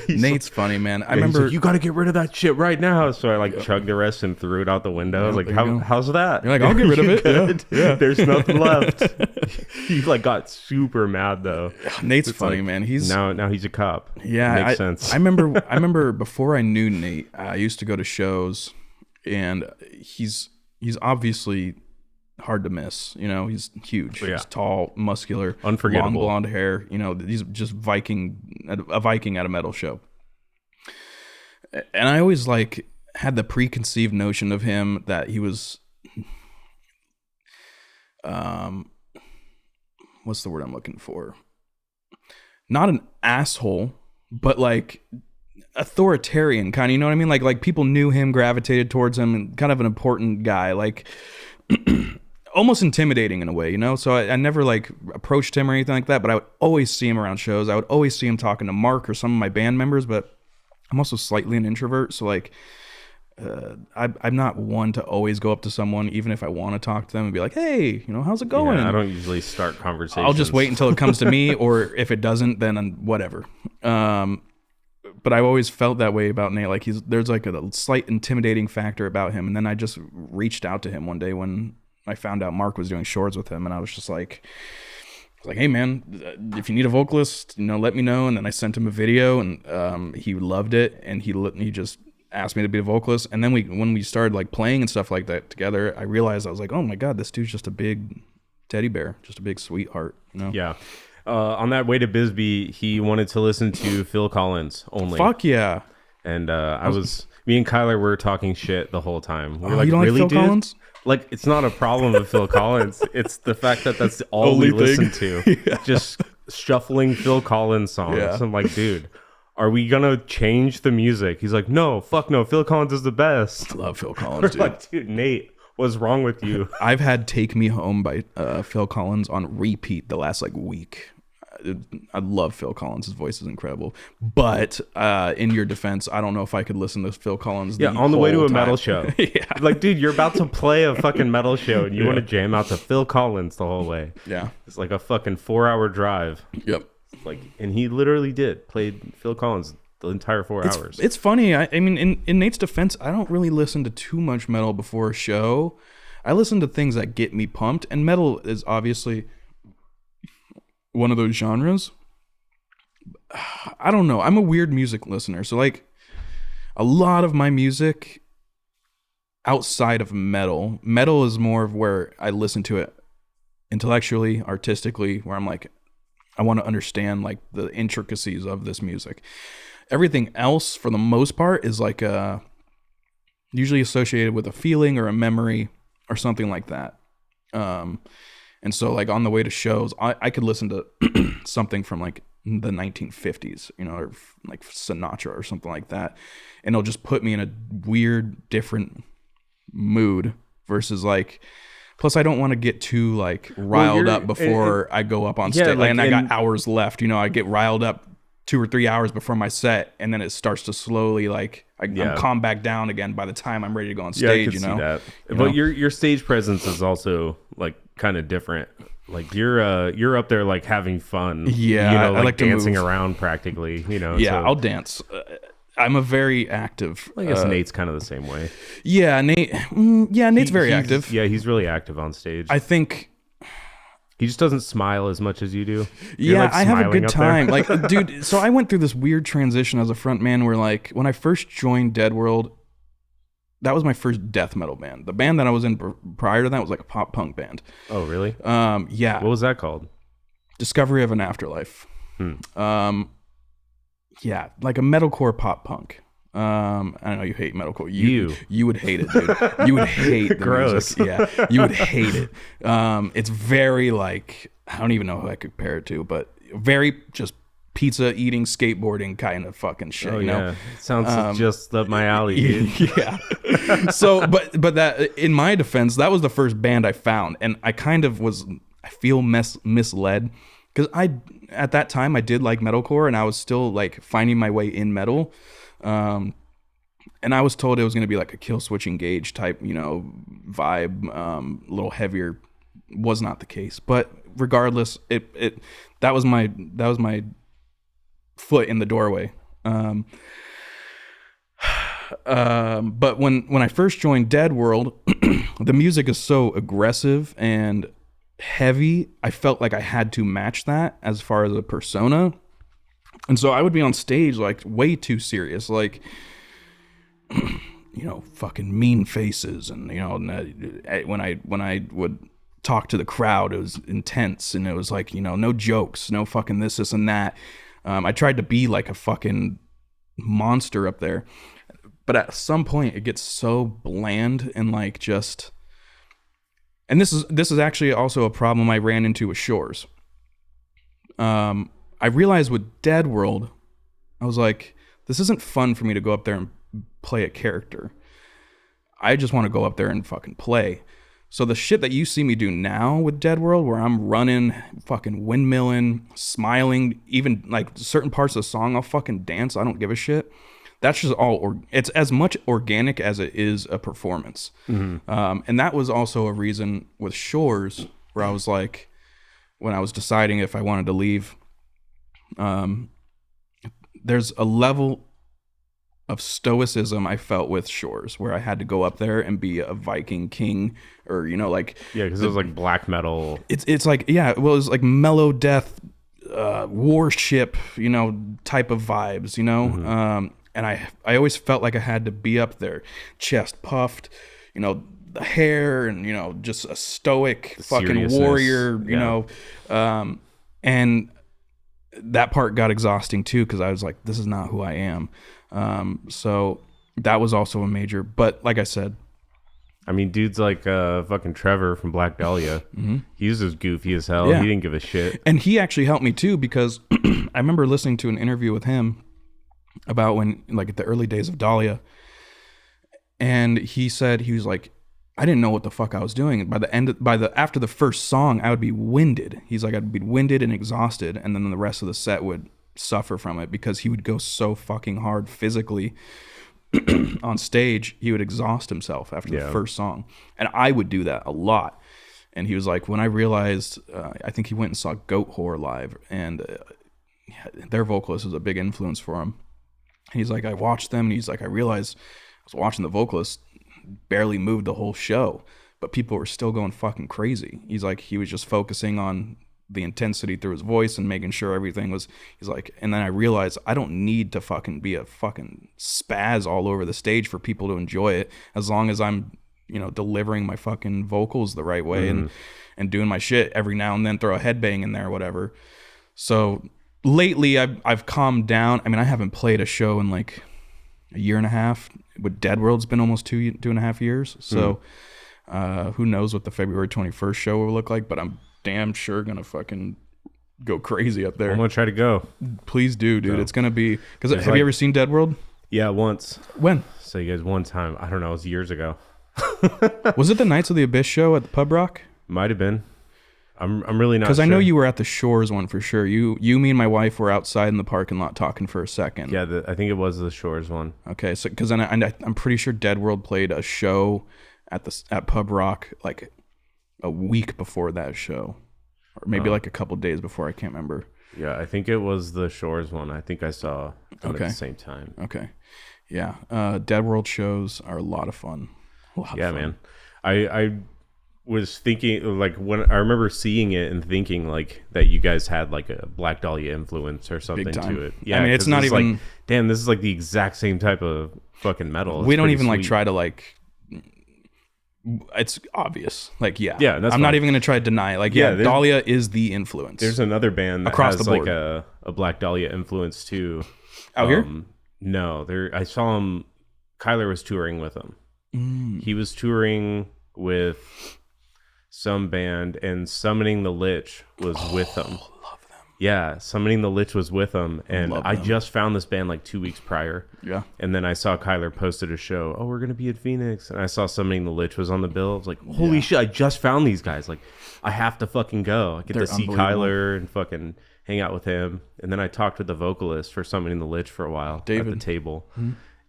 Nate's funny, man. I He's remember like, you got to get rid of that shit right now. So I like chugged the rest and threw it out the window. I was like, there you go. how's that? You're like, I'll get rid of it. Good? Yeah. There's nothing left. He like got super mad though. Nate's It's funny, like, man. He's now he's a cop. yeah, Makes sense. I remember before I knew Nate, I used to go to shows, and he's obviously hard to miss. You know, he's huge. Yeah. He's tall, muscular, Unforgettable. long blonde hair. You know, he's just a Viking at a metal show. And I always like had the preconceived notion of him that he was, what's the word I'm looking for? Not an asshole, but like authoritarian kind of, you know what I mean? Like people knew him, gravitated towards him, and kind of an important guy, like almost intimidating in a way, you know? So I never like approached him or anything like that, but I would always see him around shows. I would always see him talking to Mark or some of my band members, but I'm also slightly an introvert. So like, I'm not one to always go up to someone, even if I want to talk to them and be like, hey, you know, how's it going? Yeah, I don't usually start conversations. I'll just wait until it comes to me, or if it doesn't, then whatever. But I always felt that way about Nate. Like there's like a slight intimidating factor about him. And then I just reached out to him one day when I found out Mark was doing shorts with him, and I was just like, hey man, if you need a vocalist, you know, let me know. And then I sent him a video, and he loved it, and he just asked me to be the vocalist. And then when we started like playing and stuff like that together, I realized I was like, oh my god, this dude's just a big teddy bear, just a big sweetheart, you know? Yeah. On that way to Bisbee, he wanted to listen to Phil Collins only. Fuck yeah. And me and Kyler were talking shit the whole time. We were like, you don't really, like Phil dude? Collins? Like, it's not a problem with Phil Collins. It's the fact that that's all Only we thing. listen to. Yeah. Just shuffling Phil Collins songs. Yeah. I'm like, dude, are we going to change the music? He's like, no, fuck no. Phil Collins is the best. I love Phil Collins, dude. Like, dude, Nate, what's wrong with you? I've had Take Me Home by Phil Collins on repeat the last like week. I love Phil Collins. His voice is incredible. But in your defense, I don't know if I could listen to Phil Collins. Yeah, on the way to a whole metal time. show. Yeah. Like, dude, you're about to play a fucking metal show and you want to jam out to Phil Collins the whole way. Yeah. It's like a fucking 4-hour drive. Yep. Like, and he literally played Phil Collins the entire 4 hours. It's funny. I mean, in Nate's defense, I don't really listen to too much metal before a show. I listen to things that get me pumped, and metal is obviously one of those genres. I don't know. I'm a weird music listener. So like a lot of my music outside of metal is more of where I listen to it intellectually, artistically, where I'm like, I want to understand like the intricacies of this music. Everything else for the most part is like usually associated with a feeling or a memory or something like that. And so like on the way to shows, I could listen to something from like the 1950s, you know, or like Sinatra or something like that. And it'll just put me in a weird, different mood versus like, plus I don't want to get too like riled up before I go up on stage. like, and I got hours left, you know, I get riled up 2 or 3 hours before my set. And then it starts to slowly like, I'm calmed back down again by the time I'm ready to go on stage, I could you know? see that. You But know? your stage presence is also like kind of different. Like you're up there like having fun. Yeah, you know, I like to dancing move. around practically. You know. Yeah, so, I'll dance. I'm a very active. I guess Nate's kind of the same way. Yeah, Nate. Nate's very He's- active. Yeah, he's really active on stage. I think. He just doesn't smile as much as you do. You're, Yeah, like, I have a smiling good up there. time. Like, dude, so I went through this weird transition as a front man where, like, when I first joined Dead World, that was my first death metal band. The band that I was in prior to that was like a pop punk band. Oh, really? Yeah. What was that called? Discovery of an Afterlife. Yeah, like a metalcore pop punk. I know you hate metalcore. You would hate it, dude. You would hate the Gross. music. Yeah, you would hate it. It's very like, I don't even know who I could compare it to, but very just pizza eating, skateboarding kind of fucking shit. Oh, you know? yeah. Sounds just up my alley, dude. Yeah. So, but that, in my defense, that was the first band I found, and I kind of was, I feel misled because at that time I did like metalcore, and I was still like finding my way in metal. And I was told it was going to be like a Kill Switch Engage type, vibe, a little heavier. Was not the case, but regardless, that was my foot in the doorway. But when I first joined Dead World, the music is so aggressive and heavy. I felt like I had to match that as far as a persona, and so I would be on stage like way too serious, like fucking mean faces, and when I would talk to the crowd, it was intense, and it was like no jokes, no fucking this and that. I tried to be like a fucking monster up there. But at some point, it gets so bland and like just, and this is actually also a problem I ran into with Shores. I realized with Dead World, I was like, this isn't fun for me to go up there and play a character. I just want to go up there and fucking play. So the shit that you see me do now with Dead World, where I'm running, fucking windmilling, smiling, even like certain parts of the song, I'll fucking dance. I don't give a shit. That's just all, it's as much organic as it is a performance. Mm-hmm. And that was also a reason with Shores, where I was like, when I was deciding if I wanted to leave, there's a level of stoicism I felt with Shores, where I had to go up there and be a Viking king, or, like... Yeah, because it was like black metal. It's like, yeah, well, it was like mellow death, warship, type of vibes, Mm-hmm. And I always felt like I had to be up there, chest puffed, the hair, and just a stoic fucking warrior, and that part got exhausting too, because I was like, this is not who I am. So that was also a major, but like I said, I mean, dudes like fucking Trevor from Black Dahlia, mm-hmm. He was just goofy as hell. Yeah. He didn't give a shit. And he actually helped me too, because I remember listening to an interview with him about when, like, at the early days of Dahlia, and he said, he was like, I didn't know what the fuck I was doing. After the first song, I would be winded. He's like, I'd be winded and exhausted, and then the rest of the set would suffer from it, because he would go so fucking hard physically on stage. He would exhaust himself after the first song, and I would do that a lot. And he was like, when I realized, I think he went and saw Goat Whore live, and their vocalist was a big influence for him. And he's like, I watched them, and he's like, I realized I was watching the vocalist barely moved the whole show, but people were still going fucking crazy. He's like, he was just focusing on the intensity through his voice and making sure everything was, he's like, and then I realized I don't need to fucking be a fucking spaz all over the stage for people to enjoy it, as long as I'm, delivering my fucking vocals the right way, mm-hmm. and doing my shit every now and then, throw a headbang in there or whatever. So lately I've calmed down. I mean, I haven't played a show in like a year and a half. With Dead World's been almost 2.5 years. So who knows what the February 21st show will look like, but I'm damn sure gonna fucking go crazy up there. I'm gonna try to go. Please do, dude. So, it's gonna be, because have you ever seen Dead World? Yeah, once. When? So you guys, one time, I don't know, it was years ago. Was it the Knights of the Abyss show at the Pub Rock? Might have been. I'm really not sure. Because I know you were at the Shores one for sure. You, me, and my wife were outside in the parking lot talking for a second. Yeah, I think it was the Shores one. Okay, so because I'm pretty sure Dead World played a show at Pub Rock like a week before that show, or maybe like a couple days before. I can't remember. Yeah, I think it was the Shores one. I think I saw them at the same time. Okay, yeah. Dead World shows are a lot of fun. Yeah, man. I was thinking, like, when I remember seeing it and thinking like that you guys had like a Black Dahlia influence or something to it. Yeah, I mean, it's not even like, damn, this is like the exact same type of fucking metal. We don't even sweet. Like try to like, it's obvious. Like, yeah, that's I'm not even gonna try to deny. Like, yeah, Dahlia is the influence. There's another band that across has the board. Like a Black Dahlia influence too. Out here? No, I saw him. Kyler was touring with him. He was touring with some band, and Summoning the Lich was with them. Love them. Yeah, Summoning the Lich was with them, and Love I them. just found this band like 2 weeks prior. Yeah. And then I saw Kyler posted a show. Oh, we're gonna be at Phoenix, and I saw Summoning the Lich was on the bill. I was like, holy shit! I just found these guys. Like, I have to fucking go. I get They're to see Kyler and fucking hang out with him. And then I talked with the vocalist for Summoning the Lich for a while David. at the table.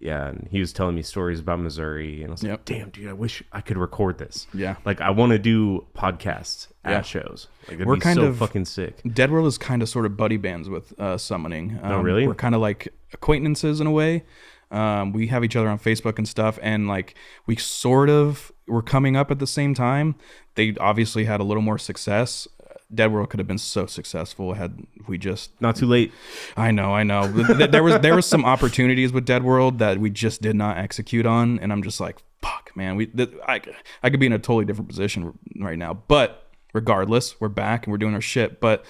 Yeah, and he was telling me stories about Missouri, and I was like, damn, dude, I wish I could record this. Yeah. Like, I want to do podcasts at shows. Like, We're be kind so of fucking sick. Dead World is kind of sort of buddy bands with Summoning. Oh, really? We're kind of like acquaintances in a way. We have each other on Facebook and stuff, and like we sort of were coming up at the same time. They obviously had a little more success. Dead World could have been so successful had we just Not too late. I know. There was some opportunities with Dead World that we just did not execute on, and I'm just like, fuck, man. I could be in a totally different position right now, but regardless, we're back and we're doing our shit. But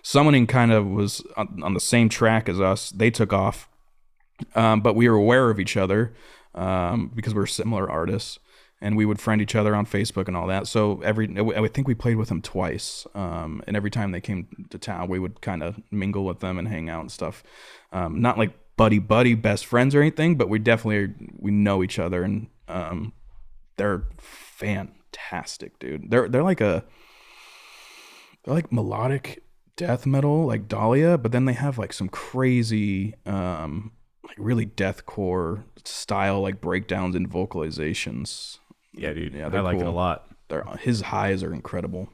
Summoning kind of was on the same track as us. They took off, but we were aware of each other because we were similar artists. And we would friend each other on Facebook and all that. So I think we played with them twice. And every time they came to town, we would kind of mingle with them and hang out and stuff. Not like buddy best friends or anything, but we know each other, and they're fantastic, dude. They're like melodic death metal, like Dahlia, but then they have like some crazy like really deathcore style, like breakdowns and vocalizations. Yeah, dude. Yeah, I like it a lot. His highs are incredible.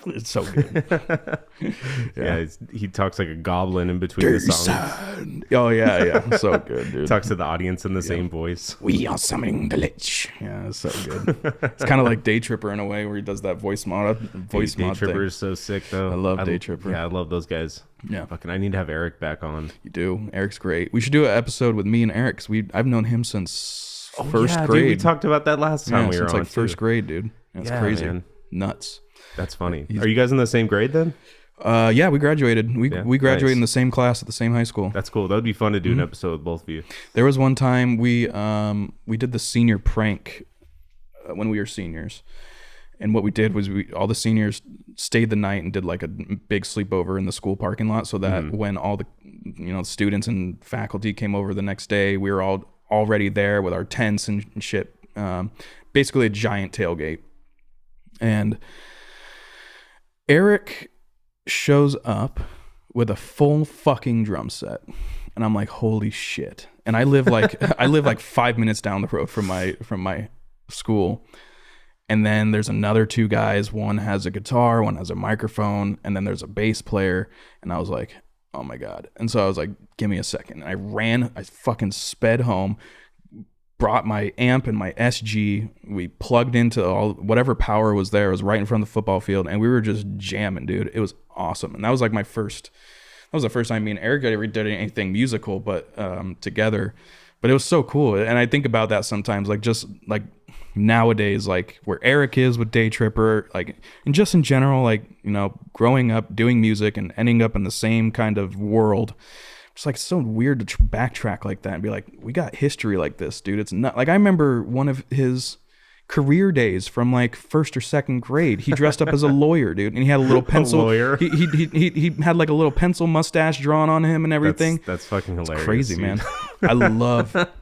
It's so good. Yeah, he talks like a goblin in between the songs. Oh yeah, so good, dude. Talks to the audience in the same voice. We are summoning the Lich. Yeah, it's so good. It's kind of like Day Tripper in a way, where he does that voice mod Day thing. Tripper is so sick, though. I love Day Tripper. Yeah, I love those guys. Yeah, Fucking, I need to have Eric back on. you do. Eric's great. We should do an episode with me and Eric, because I've known him since first grade. Dude, we talked about that last time we were since on. like first grade, dude. That's crazy. Man. Nuts. That's funny. Are you guys in the same grade then? Yeah, we graduated. We graduated in the same class at the same high school. That's cool. That would be fun to do an episode with both of you. There was one time we did the senior prank when we were seniors, and what we did was all the seniors stayed the night and did like a big sleepover in the school parking lot, so that when all the students and faculty came over the next day, we were all already there with our tents and shit. Basically a giant tailgate. And Eric shows up with a full fucking drum set, and I'm like, holy shit. And I live like 5 minutes down the road from my school, and then there's another two guys. One has a guitar, one has a microphone, and then there's a bass player. And I was like, oh my god. And so I was like, give me a second. And I fucking sped home, brought my amp and my SG. We plugged into whatever power was there. It was right in front of the football field, and we were just jamming, dude. It was awesome. And that was like the first time me and Eric ever did anything musical, but together. But it was so cool. And I think about that sometimes, like just like nowadays, like where Eric is with Day Tripper, like, and just in general, like, growing up doing music and ending up in the same kind of world. It's like so weird to backtrack like that and be like, we got history like this, dude. It's not like I remember one of his career days from like first or second grade. He dressed up as a lawyer, dude, and he had a little pencil. Lawyer. He had like a little pencil mustache drawn on him and everything. That's fucking hilarious. It's crazy, dude. man. I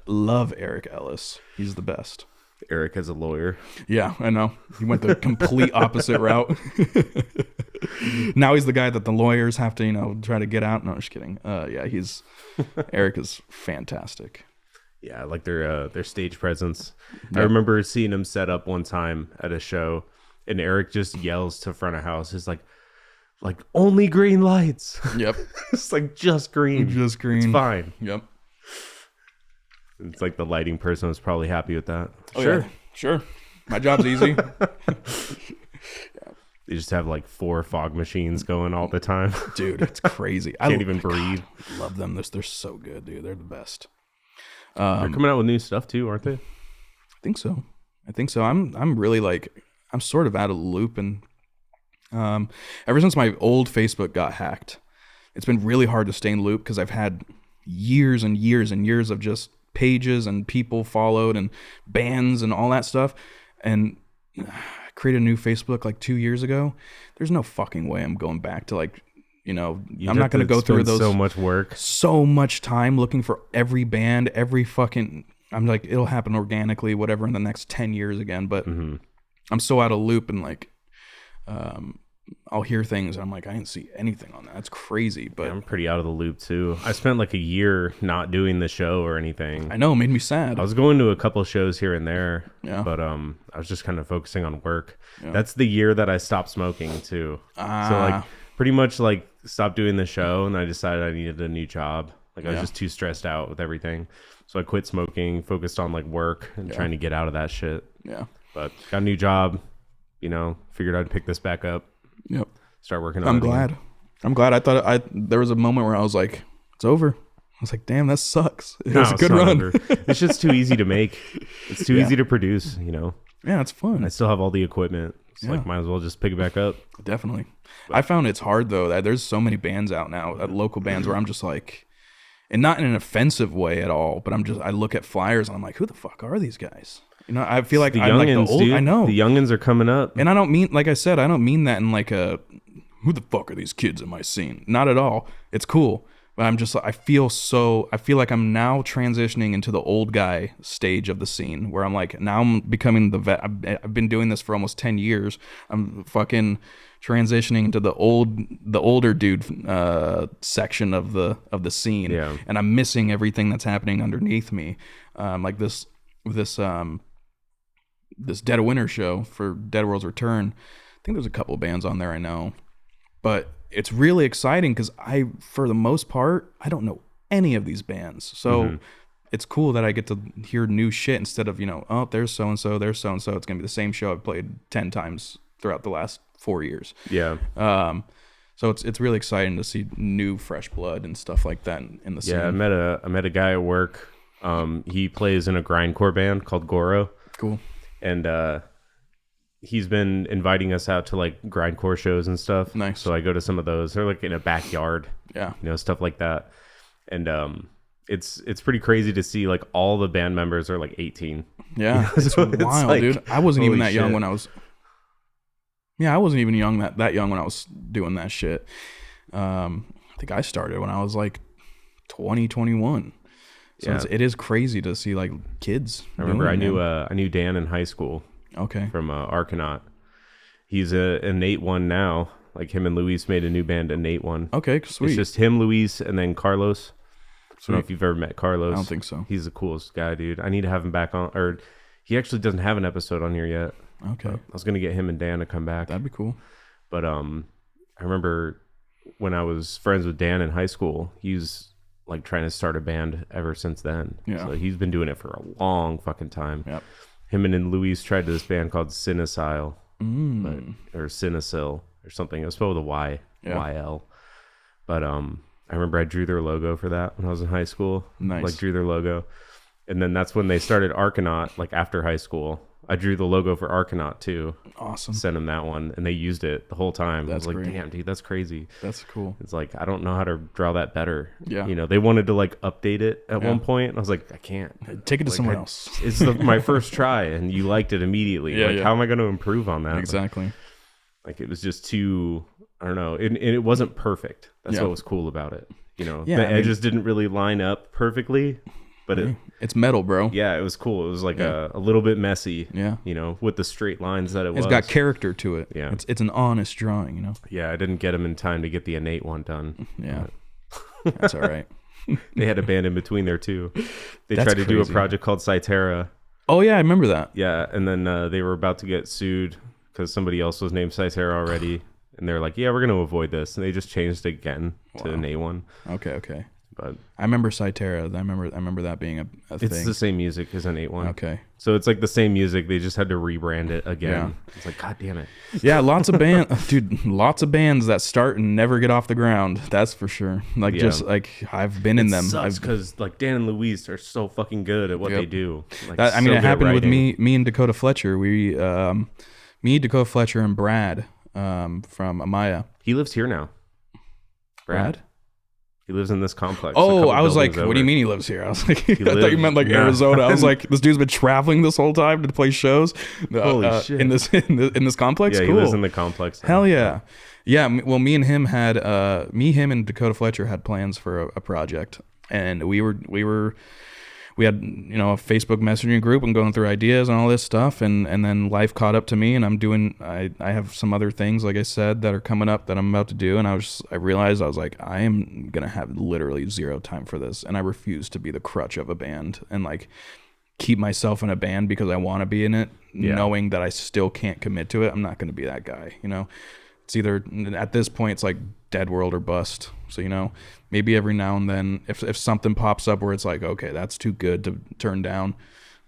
love Eric Ellis. He's the best. Eric as a lawyer. Yeah, I know. He went the complete opposite route. Now he's the guy that the lawyers have to, try to get out. No, just kidding. Yeah, Eric is fantastic. Yeah, I like their stage presence. Yeah. I remember seeing him set up one time at a show, and Eric just yells to front of house. He's like only green lights. Yep. It's like just green. Just green. It's fine. Yep. It's like the lighting person was probably happy with that. Oh, sure. Yeah. Sure. My job's easy. They just have like 4 fog machines going all the time. Dude, it's crazy. Can't even breathe. God, love them. They're so good, dude. They're the best. They're coming out with new stuff too, aren't they? I think so. I'm really I'm sort of out of the loop, and ever since my old Facebook got hacked, it's been really hard to stay in the loop because I've had years and years and years of just pages and people followed and bands and all that stuff. And I created a new Facebook like 2 years ago. There's no fucking way I'm going back to like I'm not going to go through those. So much work. So much time looking for every band, every fucking... I'm like, it'll happen organically, whatever, in the next 10 years again. But I'm so out of loop, and like, I'll hear things, and I'm like, I didn't see anything on that. That's crazy. But I'm pretty out of the loop too. I spent like a year not doing the show or anything. I know, it made me sad. I was going to a couple of shows here and there, Yeah. but I was just kind of focusing on work. Yeah. That's the year that I stopped smoking too. So like pretty much like stopped doing the show, and I decided I needed a new job. Like I was just too stressed out with everything. So I quit smoking, focused on like work and trying to get out of that shit. Yeah. But got a new job, figured I'd pick this back up. Yep. Start working on it. I'm glad. I thought there was a moment where I was like, it's over. I was like, damn, that sucks. It was a good run. It's just too easy to make. It's too easy to produce, Yeah, it's fun. I still have all the equipment. It's like, might as well just pick it back up. Definitely. But I found it's hard though, that there's so many bands out now, local bands, where I'm just like, and not in an offensive way at all, but I look at flyers and I'm like, who the fuck are these guys? I feel like I'm like the old. Dude. I know the youngins are coming up, and I don't mean, like I said, I don't mean that in like a, who the fuck are these kids in my scene? Not at all. It's cool, but I'm just, I feel like I'm now transitioning into the old guy stage of the scene, where I'm like, now I'm becoming the vet. I've been doing this for almost 10 years. I'm fucking transitioning into the older dude section of the scene, and I'm missing everything that's happening underneath me, like this Dead of Winter show for Dead World's Return. I think there's a couple bands on there I know, but it's really exciting because for the most part, I don't know any of these bands, so it's cool that I get to hear new shit instead of oh, there's so and so, there's so and so. It's gonna be the same show I've played 10 times throughout the last 4 years. Yeah. So it's really exciting to see new fresh blood and stuff like that in the scene. Yeah, I met a guy at work. He plays in a grindcore band called Goro. Cool. And he's been inviting us out to like grindcore shows and stuff. Nice. So I go to some of those. They're like in a backyard. Yeah. Stuff like that. And it's pretty crazy to see like all the band members are like 18. Yeah. It's wild, like, dude. I wasn't even that young when I was. Yeah, I wasn't even that young when I was doing that shit. I think I started when I was like 20, 21. So it is crazy to see like kids. I remember I knew Dan in high school. Okay. From Arcanaut. He's an 8-1 now. Like him and Luis made a new band, an 8-1. Okay, sweet. It's just him, Luis, and then Carlos. I don't know if you've ever met Carlos. I don't think so. He's the coolest guy, dude. I need to have him back on, or he actually doesn't have an episode on here yet. Okay. I was gonna get him and Dan to come back. That'd be cool. But I remember when I was friends with Dan in high school, he's like trying to start a band ever since then. Yeah. So he's been doing it for a long fucking time. Yep. Him and then Luis tried this band called Cinecile, or Cinecil or something. It was spelled with a Y, YL. But I remember I drew their logo for that when I was in high school. Nice. Like drew their logo. And then that's when they started Arcanaut, like after high school. I drew the logo for Arcanaut too. Awesome. Sent them that one, and they used it the whole time. That's I was like, great. damn, dude, that's crazy. That's cool. It's like, I don't know how to draw that better. Yeah. They wanted to like update it at one point. And I was like, I can't. Take it to someone else. It's my first try, and you liked it immediately. Yeah, how am I going to improve on that? Exactly. Like it was just too, I don't know. And it wasn't perfect. That's what was cool about it. The edges didn't really line up perfectly. But it's metal, bro. Yeah, it was cool. It was like a little bit messy. Yeah. With the straight lines that it was. It's got character to it. Yeah. It's an honest drawing, Yeah, I didn't get them in time to get the innate one done. Yeah. That's all right. They had a band in between there too. They That's tried to do a crazy. project called Cytera. Oh yeah, I remember that. Yeah, and then they were about to get sued because somebody else was named Cytera already. And they're like, yeah, we're going to avoid this. And they just changed again to an A1. Okay. But I remember Cytera. I remember that being a thing. it's the same music as an 8-1. Okay. So it's like the same music. They just had to rebrand it again. Yeah. It's like, God damn it. Yeah, lots of bands that start and never get off the ground. That's for sure. Like just like I've been in them. Sucks because like Dan and Luis are so fucking good at what they do. Like, it happened with me and Dakota Fletcher. Me, Dakota Fletcher, and Brad from Amaya. He lives here now. Brad? He lives in this complex. Oh, I was like, what do you mean he lives here? I was like, I thought you meant like Arizona. I was like, this dude's been traveling this whole time to play shows. Holy shit! In this complex. Yeah, cool. He lives in the complex now. Hell yeah, yeah. Well, me, him, and Dakota Fletcher had plans for a project, and we had a Facebook messaging group and going through ideas and all this stuff, and then life caught up to me, and I have some other things, like I said, that are coming up that I'm about to do, and I realized I was like, I am gonna have literally zero time for this, and I refuse to be the crutch of a band and like keep myself in a band because I want to be in it, knowing that I still can't commit to it. I'm not gonna be that guy, It's either, at this point, it's like Dead World or bust. So, maybe every now and then, if something pops up where it's like, okay, that's too good to turn down.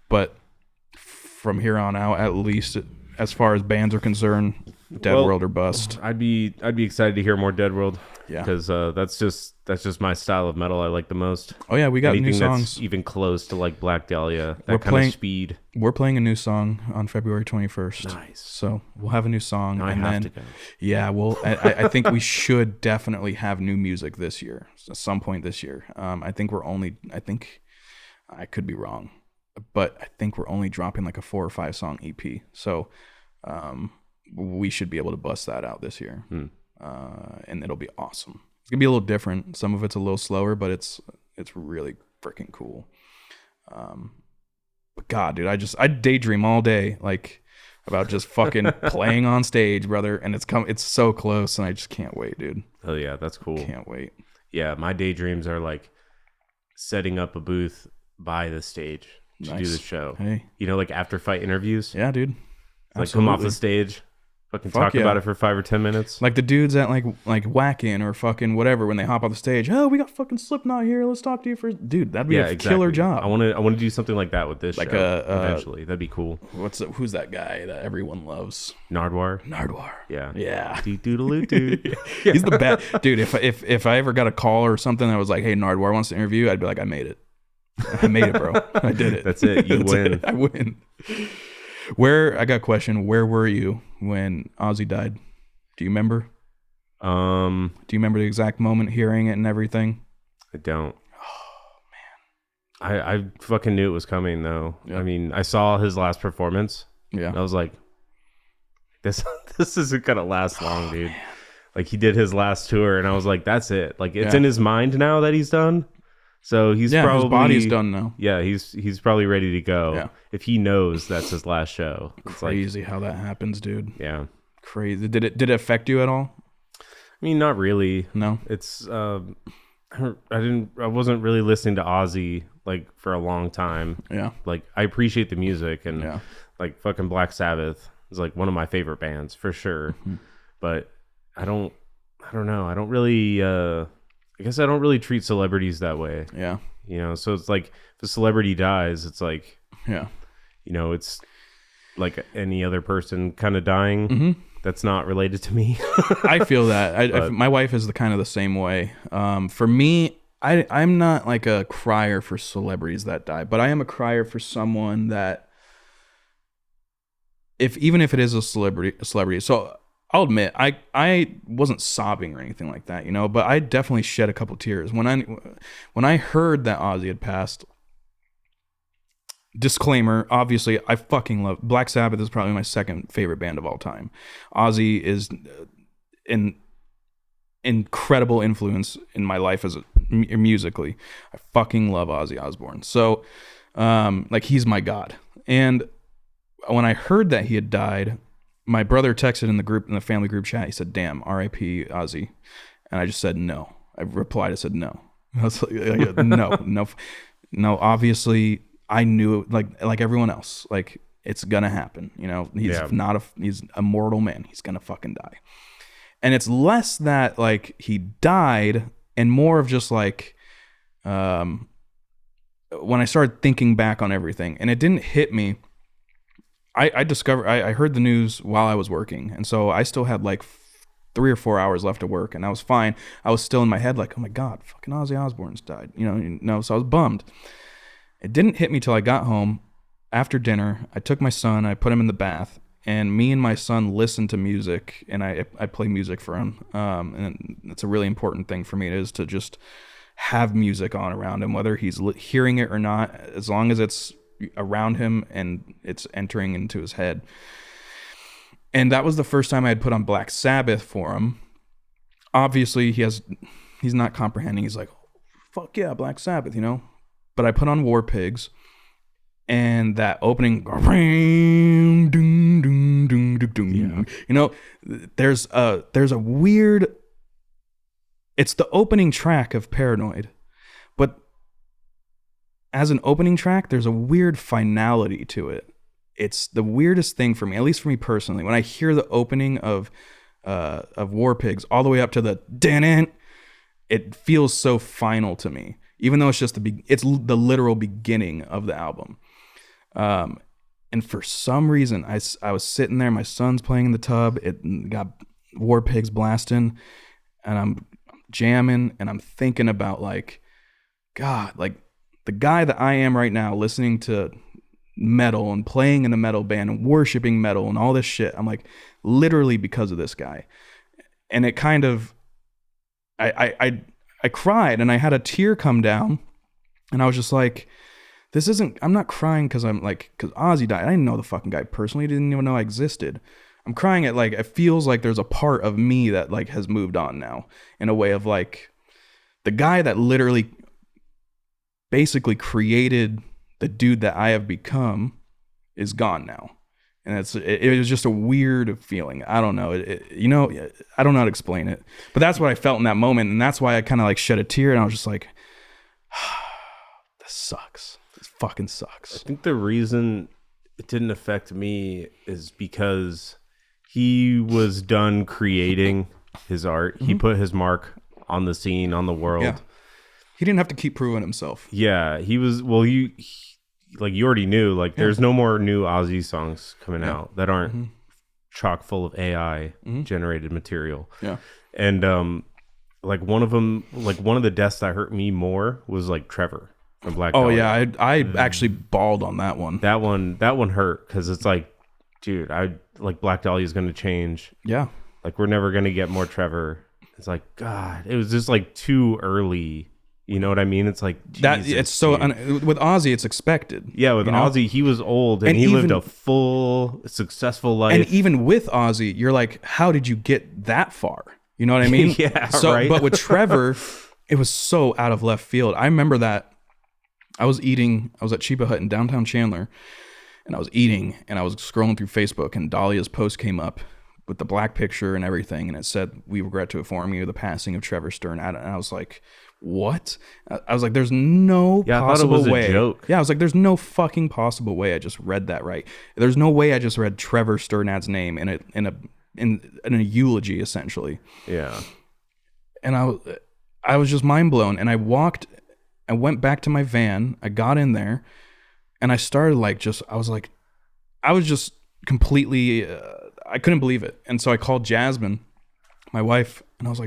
But from here on out, at least as far as bands are concerned, Dead World or bust. I'd be excited to hear more Dead World. Yeah, because that's just my style of metal I like the most. Oh yeah, we got anything new songs that's even close to like Black Dahlia. That kind of speed. We're playing a new song on February 21st. Nice. So we'll have a new song, Now and I have then to go. yeah, well, I think we should definitely have new music this year, at some point this year. I think I could be wrong, but I think we're only dropping like a 4 or 5 song EP. So we should be able to bust that out this year. And it'll be awesome. It's gonna be a little different. Some of it's a little slower, but it's really freaking cool. But God, dude, I daydream all day, like about just fucking playing on stage, brother. And it's so close, and I just can't wait, dude. Oh yeah, that's cool. Can't wait. Yeah, my daydreams are like setting up a booth by the stage to do the show. Hey, like after fight interviews. yeah, dude. Like come off the stage. Fucking talk about it for 5 or 10 minutes. Like the dudes at like Whack-In or fucking whatever, when they hop on the stage, oh, we got fucking Slipknot here, let's talk to you for, dude, that'd be killer job. I want to do something like that with this like show eventually. That'd be cool. Who's that guy that everyone loves? Nardwar. Yeah. Dude. He's the best. Dude, if I ever got a call or something that was like, hey, Nardwar wants to interview, I'd be like, I made it. I made it, bro. I did it. That's it. You win. I win. I got a question. Where were you when Ozzy died? Do you remember? Do you remember the exact moment, hearing it and everything? I don't. Oh man. I fucking knew it was coming though. Yeah. I mean, I saw his last performance. Yeah. And I was like, this isn't gonna last long, dude. Man. Like he did his last tour, and I was like, that's it. Like it's in his mind now that he's done. So he's probably his body's done now. Yeah, he's probably ready to go. Yeah. If he knows that's his last show. It's crazy how that happens, dude. Yeah. Crazy. Did it affect you at all? I mean, not really. No. It's I wasn't really listening to Ozzy like for a long time. Yeah. Like I appreciate the music, and like fucking Black Sabbath is like one of my favorite bands for sure. Mm-hmm. But I don't know. I don't really I guess I don't really treat celebrities that way. Yeah. So it's like if a celebrity dies, it's like, it's like any other person kind of dying that's not related to me. I feel that. My wife is the same way. For me, I'm not like a crier for celebrities that die, but I am a crier for someone that, even if it is a celebrity. So I'll admit, I wasn't sobbing or anything like that, but I definitely shed a couple tears when I heard that Ozzy had passed. Disclaimer, obviously, I fucking love Black Sabbath is probably my second favorite band of all time. Ozzy is an incredible influence in my life musically. I fucking love Ozzy Osbourne. So, he's my god. And when I heard that he had died, my brother texted in the family group chat. He said, "Damn, R.I.P. Ozzy," and I just said no. I replied. I said no. I was like, no. Obviously, I knew it, like everyone else. Like it's gonna happen. He's a mortal man. He's gonna fucking die. And it's less that like he died, and more of just like, when I started thinking back on everything, and it didn't hit me. I discovered, I heard the news while I was working. And so I still had like 3 or 4 hours left of work, and I was fine. I was still in my head like, oh my God, fucking Ozzy Osbourne's died. So I was bummed. It didn't hit me till I got home after dinner. I took my son, I put him in the bath, and me and my son listen to music, and I play music for him. And it's a really important thing for me, is to just have music on around him, whether he's hearing it or not, as long as it's around him and it's entering into his head. And that was the first time I had put on Black Sabbath for him. Obviously, he's not comprehending. He's like, fuck yeah, Black Sabbath, you know? But I put on War Pigs, and that opening, you know, there's a weird, it's the opening track of Paranoid, but as an opening track, there's a weird finality to it. It's the weirdest thing for me, at least for me personally. When I hear the opening of War Pigs all the way up to the dan, it feels so final to me, even though it's just it's the literal beginning of the album. And for some reason, I was sitting there, my son's playing in the tub, it got War Pigs blasting, and I'm jamming, and I'm thinking about like, God, like the guy that I am right now, listening to metal and playing in a metal band and worshiping metal and all this shit. I'm like, literally because of this guy. And it kind of, I cried, and I had a tear come down, and I was just like, I'm not crying because Ozzy died. I didn't know the fucking guy personally. Didn't even know I existed. I'm crying at like, it feels like there's a part of me that like has moved on now, in a way of like, the guy that literally basically created the dude that I have become is gone now. And it was just a weird feeling. I don't know. You know, I don't know how to explain it, but that's what I felt in that moment. And that's why I kind of like shed a tear, and I was just like, this sucks. This fucking sucks. I think the reason it didn't affect me is because he was done creating his art. Mm-hmm. He put his mark on the scene, on the world. Yeah. He didn't have to keep proving himself. Yeah, he was, well, like you already knew, like there's no more new Ozzy songs coming out that aren't chock full of AI generated material. Yeah. And like one of them, like one of the deaths that hurt me more was like Trevor from Black Dahlia. Yeah, I actually bawled on that one. That one hurt, because it's like, dude, like Black Dahlia is going to change. Yeah. Like we're never going to get more Trevor. It's like, God, it was just like too early. You know what I mean? It's like, Jesus, that it's so with Ozzy, it's expected. Yeah, with Ozzy, he was old, and he lived a full, successful life. And even with Ozzy, you're like, how did you get that far? You know what I mean? Yeah, so, right. But with Trevor, it was so out of left field. I remember that I was at Chiba Hut in downtown Chandler, and I was eating, and I was scrolling through Facebook, and Dahlia's post came up with the black picture and everything, and it said, "We regret to inform you of the passing of Trevor Stern." And I was like, what? I was like, there's no possible way. A joke. Yeah, I was like, there's no fucking possible way I just read that right. There's no way I just read Trevor Sternad's name in a eulogy, essentially. Yeah. And I was just mind blown. And I went back to my van. I got in there, and I started like I was just completely, I couldn't believe it. And so I called Jasmine, my wife, and I was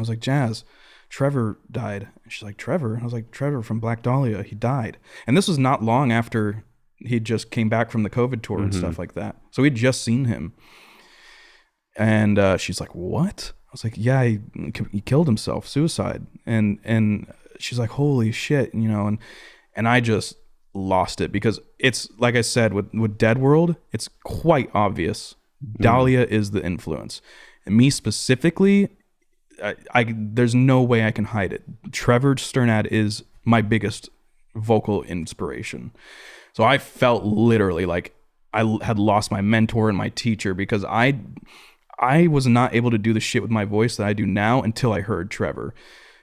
like, Jazz, Trevor died. And she's like, Trevor? I was like, Trevor from Black Dahlia, he died. And this was not long after he just came back from the COVID tour and stuff like that. So we'd just seen him. And she's like, what? I was like, yeah, he killed himself, suicide. And she's like, holy shit, you know, and I just lost it, because it's, like I said, with Dead World, it's quite obvious. Dahlia is the influence. And me specifically, there's no way I can hide it. Trevor Sternad is my biggest vocal inspiration. So I felt literally like I had lost my mentor and my teacher, because I was not able to do the shit with my voice that I do now until I heard Trevor.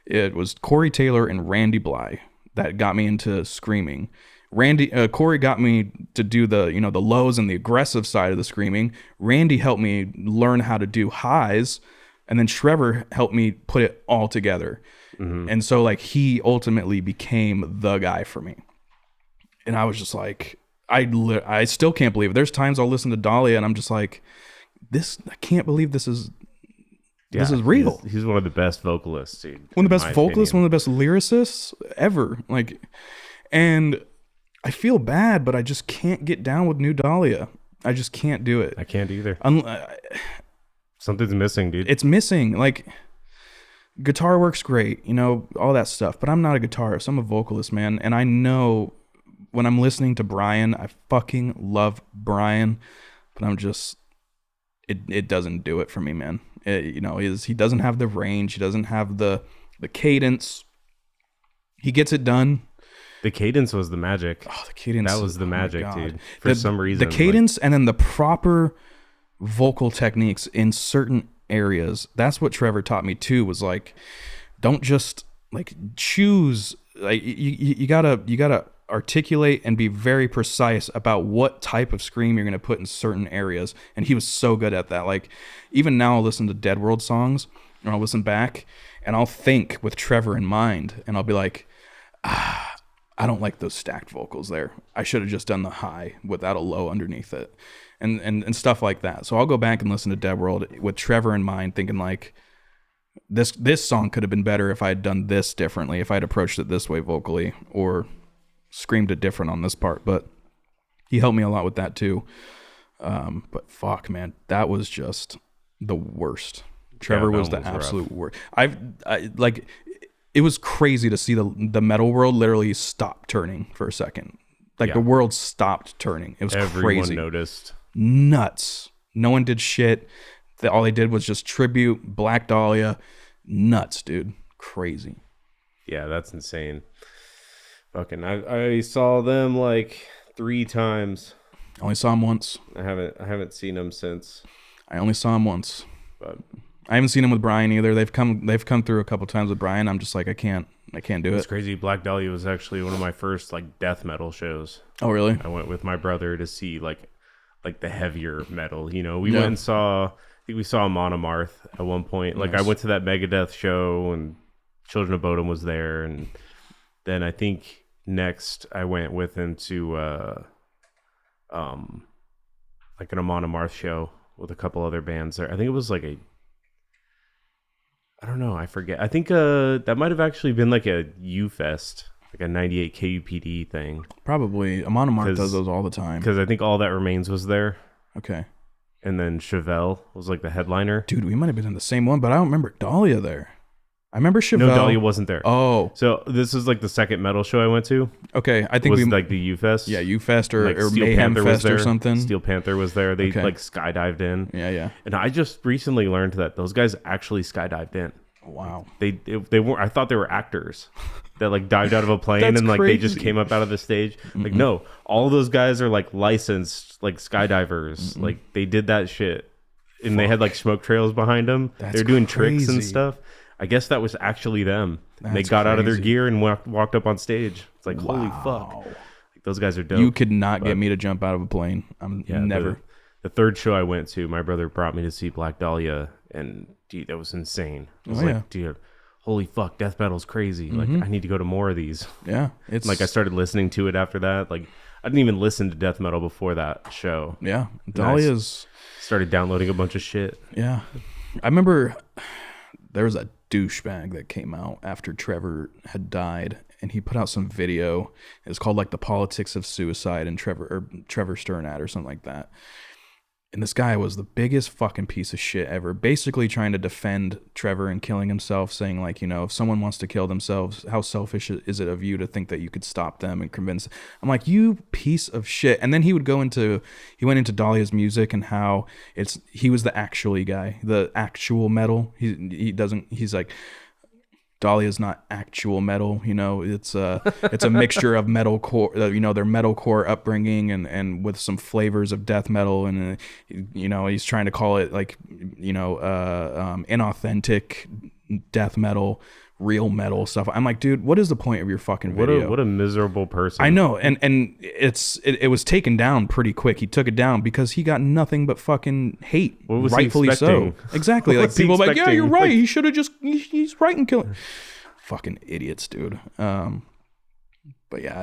It was Corey Taylor and Randy Bly that got me into screaming. Corey got me to do the lows and the aggressive side of the screaming. Randy helped me learn how to do highs. And then Trevor helped me put it all together. Mm-hmm. And so like he ultimately became the guy for me. And I was just like, I still can't believe it. There's times I'll listen to Dahlia and I'm just like, I can't believe this is real. He's one of the best vocalists, dude. One of the best vocalists, one of the best lyricists ever. Like, and I feel bad, but I just can't get down with New Dahlia. I just can't do it. I can't either. Something's missing, dude. It's missing. Like, guitar work's great, you know, all that stuff. But I'm not a guitarist. I'm a vocalist, man. And I know when I'm listening to Brian, I fucking love Brian. But I'm just, it doesn't do it for me, man. You know, he doesn't have the range. He doesn't have the cadence. He gets it done. The cadence was the magic. Oh, the cadence. That was the magic, dude. For some reason. The cadence and then the proper vocal techniques in certain areas. That's what Trevor taught me too, was like, don't just like choose. Like you gotta articulate and be very precise about what type of scream you're going to put in certain areas. And he was so good at that. Like, even now I'll listen to Dead World songs and I'll listen back and I'll think with Trevor in mind and I'll be like, I don't like those stacked vocals there. I should have just done the high without a low underneath it and stuff like that. So I'll go back and listen to Dead World with Trevor in mind, thinking like, this song could have been better if I had done this differently, if I had approached it this way vocally or screamed it different on this part. But he helped me a lot with that too. But fuck, man, that was just the worst. Trevor was the absolute worst. I like, it was crazy to see the metal world literally stop turning for a second. Like, the world stopped turning. It was Everyone crazy. Noticed. Nuts. No one did shit. All they did was just tribute Black Dahlia. Nuts, dude. Crazy. Yeah, that's insane. Fucking, I saw them like 3 times. I only saw him once. I haven't seen them since. I only saw him once. But I haven't seen him with Brian either. They've come through a couple times with Brian. I'm just like, I can't do it. It's crazy. Black Dahlia was actually one of my first like death metal shows. Oh, really? I went with my brother to see like the heavier metal. You know, we went and saw. I think we saw Monomarth at one point. Like, Nice. I went to that Megadeth show and Children of Bodom was there, and then I think next I went with him to like an Monomarth show with a couple other bands there. I think it was like I don't know, I forget. I think that might have actually been like a U-Fest, like a 98 KUPD thing. Probably. Monomarth does those all the time. Because I think All That Remains was there. Okay. And then Chevelle was like the headliner. Dude, we might have been in the same one, but I don't remember Dahlia there. I remember Chevelle. No, Dahlia wasn't there. Oh. So this is like the second metal show I went to. Okay, I think was like the U-Fest. Yeah, U-Fest or, like or Steel Mayhem Panther Fest was there. or something. Steel Panther was there. They Okay. like skydived in. Yeah. And I just recently learned that those guys actually skydived in. Wow. They weren't. I thought they were actors that like dived out of a plane That's and like they just crazy. came up out of the stage. Like, no, all those guys are like licensed like skydivers. Like, they did that shit, and they had like smoke trails behind them. That's They're doing tricks and crazy. stuff. I guess that was actually them. And they That's got out of their crazy. gear and walked up on stage. It's like, holy fuck, like, those guys are dope. You could not get me to jump out of a plane. I'm never. The third show I went to, my brother brought me to see Black Dahlia, and dude, that was insane. I was like, dude, holy fuck, death metal's crazy. Like, I need to go to more of these. Yeah. It's Like, I started listening to it after that. Like, I didn't even listen to death metal before that show. Yeah. Dahlia's. Started downloading a bunch of shit. Yeah. I remember there was a douchebag that came out after Trevor had died, and he put out some video. It's called like The Politics of Suicide and Trevor Sternad or something like that. And this guy was the biggest fucking piece of shit ever, basically trying to defend Trevor and killing himself, saying like, you know, if someone wants to kill themselves, how selfish is it of you to think that you could stop them and convince. I'm like, you piece of shit. And then he went into Dahlia's music and how he was the actually guy, the actual metal. He's like, Dahlia's not actual metal, you know. It's a mixture of metalcore, you know, their metalcore upbringing and with some flavors of death metal, and you know, he's trying to call it like, you know, inauthentic death metal, real metal stuff. I'm like, dude, what is the point of your fucking video? What a miserable person. I know, and it was taken down pretty quick. He took it down because he got nothing but fucking hate. What was rightfully he so. expecting? Exactly. What Like was he people are like, yeah, you're expecting? right. Like- He should have just he's right and killing. Fucking idiots, dude. But yeah,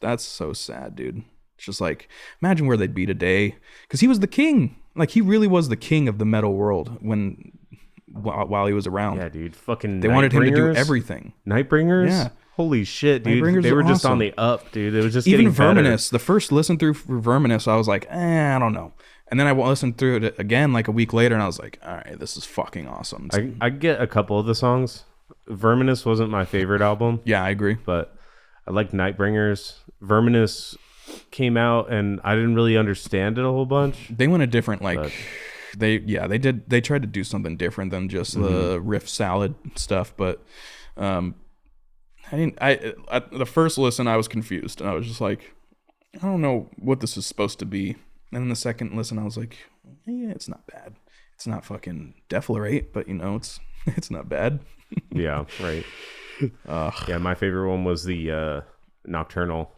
that's so sad, dude. It's just like, imagine where they'd be today, because he was the king. Like, he really was the king of the metal world while he was around. Yeah, dude. Fucking They wanted him to do Nightbringers? everything. Nightbringers? Yeah. Holy shit, dude. Nightbringer's They were just awesome. on the up, dude. It was just Even getting better. Verminous, the first listen through for Verminous, I was like, I don't know. And then I listened through it again like a week later, and I was like, all right, this is fucking awesome. I get a couple of the songs. Verminous wasn't my favorite album, Yeah, I agree. but I like Nightbringers. Verminous came out, and I didn't really understand it a whole bunch. They went a different they tried to do something different than just the riff salad stuff, but the first listen I was confused, and I was just like, I don't know what this is supposed to be. And then the second listen I was like, yeah, it's not bad. It's not fucking Deflorate, but it's not bad. Yeah, right. Yeah, my favorite one was the Nocturnal.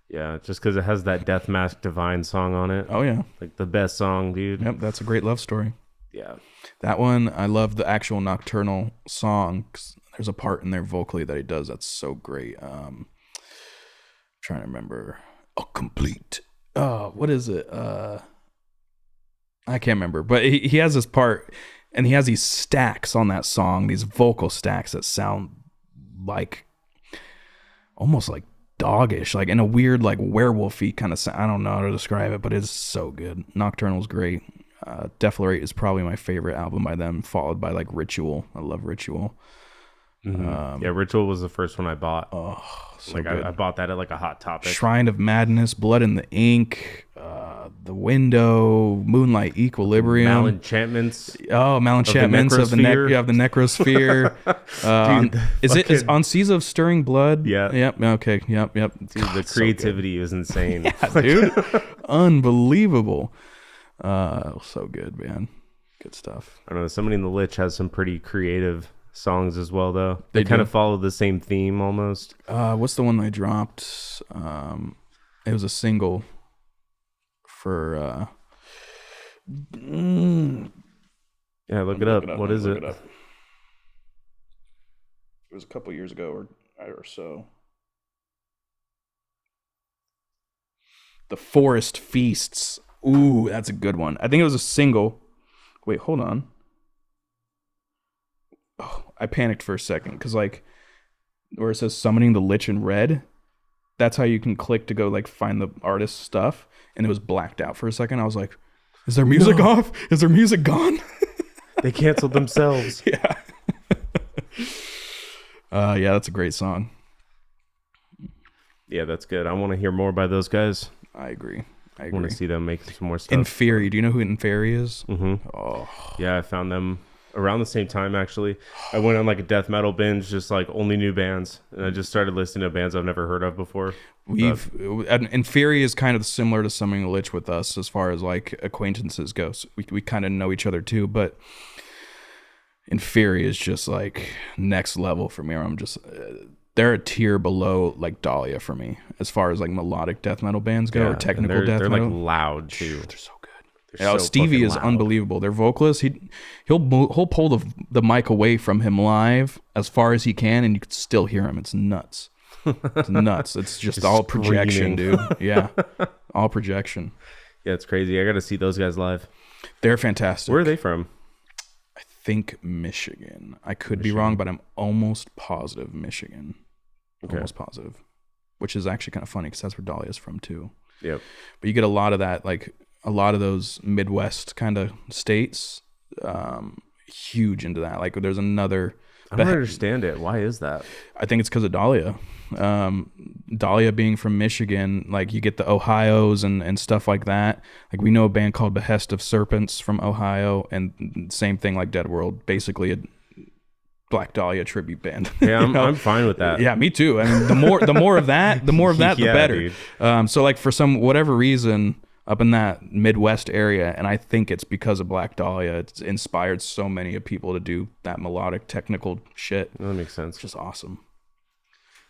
Yeah, just because it has that Death Mask Divine song on it. Oh yeah. Like the best song, dude. Yep, that's a great love story. Yeah. That one, I love the actual Nocturnal song, 'cause there's a part in there vocally that he does that's so great. Trying to remember. Complete. Oh, what is it? I can't remember, but he has this part, and he has these stacks on that song, these vocal stacks that sound like almost like doggish, like in a weird like werewolfy kind of sound. I don't know how to describe it, but it's so good. Nocturnal's great. Deflorate is probably my favorite album by them, followed by like Ritual. I love Ritual. Yeah, Ritual was the first one I bought. Oh, so like good. I bought that at like a Hot Topic. Shrine of Madness, Blood in the Ink, The Window, Moonlight Equilibrium. Malenchantments. Oh, Malenchantments of the Necrosphere. Is it On Seas of Stirring Blood? Yeah. Yep. Okay. Yep. Dude, the creativity is insane. Yeah, dude. Unbelievable. So good, man. Good stuff. I don't know. Somebody in the Lich has some pretty creative songs as well, though. They kind do. of follow the same theme almost. What's the one they dropped? It was a single for Yeah, look it up. What is it? It was a couple years ago or so. The Forest Feasts. Ooh, that's a good one. I think it was a single. Wait, hold on. Oh, I panicked for a second because like where it says Summoning the Lich in red, that's how you can click to go like find the artist's stuff, and it was blacked out for a second. I was like, is their music off? Is their music gone? They canceled themselves. Yeah. Yeah, that's a great song. Yeah, that's good. I want to hear more by those guys. I agree. I want to see them make some more stuff. Inferi. Do you know who Inferi is? Mm-hmm. Oh. Yeah, I found them around the same time, actually. I went on like a death metal binge, just like only new bands. And I just started listening to bands I've never heard of before. Inferi is kind of similar to Summoning the Lich with us as far as like acquaintances go. So we kind of know each other too, but Inferi is just like next level for me. I'm just... they're a tier below like Dahlia for me as far as like melodic death metal bands go, or technical death metal. They're like loud too. They're so good. Stevie is unbelievable. Their vocalist, he'll pull the mic away from him live as far as he can, and you can still hear him. It's nuts. It's nuts. It's just all projection, dude. Yeah, all projection. Yeah, it's crazy. I got to see those guys live. They're fantastic. Where are they from? I think Michigan. I could be wrong, but I'm almost positive Michigan. Okay. Almost positive, which is actually kind of funny because that's where Dahlia's from too. Yep. But you get a lot of that, like a lot of those Midwest kind of states, huge into that. Like there's another. I don't understand it. Why is that? I think it's because of Dahlia. Dahlia being from Michigan, like you get the Ohios and stuff like that. Like we know a band called Behest of Serpents from Ohio, and same thing like Dead World, basically a Black Dahlia tribute band. Yeah, I'm fine with that. Yeah, me too. I mean, the more of that, the better. So like for some whatever reason up in that Midwest area, and I think it's because of Black Dahlia, it's inspired so many of people to do that melodic technical shit. That makes sense. It's just awesome.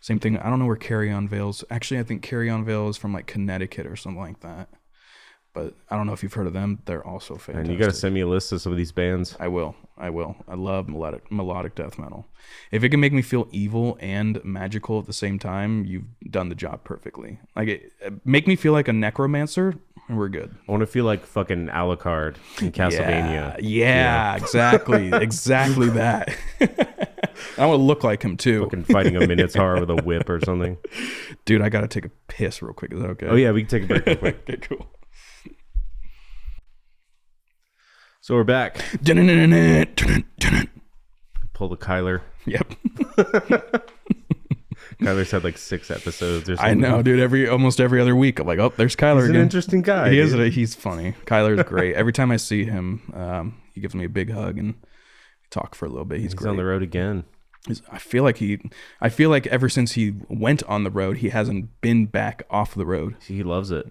Same thing. I don't know where Carry On Veils. Actually, I think Carry On Veil is from like Connecticut or something like that. But I don't know if you've heard of them. They're also fantastic. And you got to send me a list of some of these bands. I will. I love melodic death metal. If it can make me feel evil and magical at the same time, you've done the job perfectly. Like make me feel like a necromancer, and we're good. I want to feel like fucking Alucard in Castlevania. Yeah. Exactly. Exactly that. I want to look like him too. Fucking fighting a Minotaur with a whip or something. Dude, I gotta take a piss real quick. Is that okay? Oh yeah, we can take a break real quick. Okay, cool. So we're back. Pull the Kyler. Yep. Kyler's had like 6 episodes or something. I know, dude. Almost every other week, I'm like, oh, there's Kyler He's again. an interesting guy. He is. He's funny. Kyler's great. Every time I see him, he gives me a big hug and we talk for a little bit. He's great. On the road again. I feel like ever since he went on the road, he hasn't been back off the road. He loves it.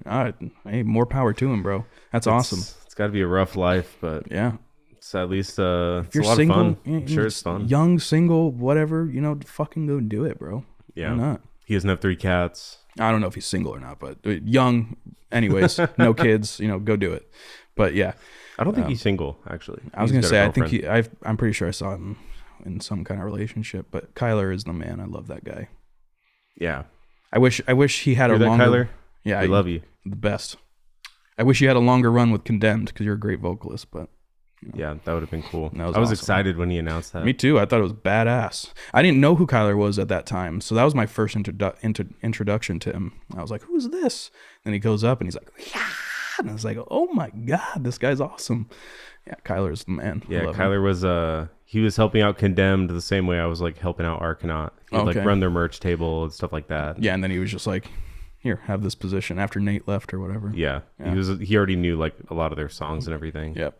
Hey, more power to him, bro. That's awesome. It's got to be a rough life, but yeah, it's at least it's you're a lot single, of fun. I'm sure it's fun. Young, single, whatever, fucking go do it, bro. Yeah. Why not? He doesn't have 3 cats. I don't know if he's single or not, but young, anyways, no kids, go do it. But yeah, I don't think he's single, actually. I was gonna say, I think I'm pretty sure I saw him in some kind of relationship. But Kyler is the man. I love that guy. Yeah. I wish he had a longer. Kyler? Yeah, I love you. The best. I wish you had a longer run with Condemned because you're a great vocalist, but yeah, that would have been cool. I was awesome. Excited when he announced that. Me too. I thought it was badass. I didn't know who Kyler was at that time, so that was my first introduction to him. I was like, "Who's this?" And he goes up and he's like, "Yeah," and I was like, "Oh my god, this guy's awesome." Yeah, Kyler's the man. Yeah, Kyler was he was helping out Condemned the same way I was like helping out Arcanaut. He'd like run their merch table and stuff like that. Yeah, and then he was just like, "Here, have this position," after Nate left or whatever. Yeah. He already knew like a lot of their songs and everything. Yep.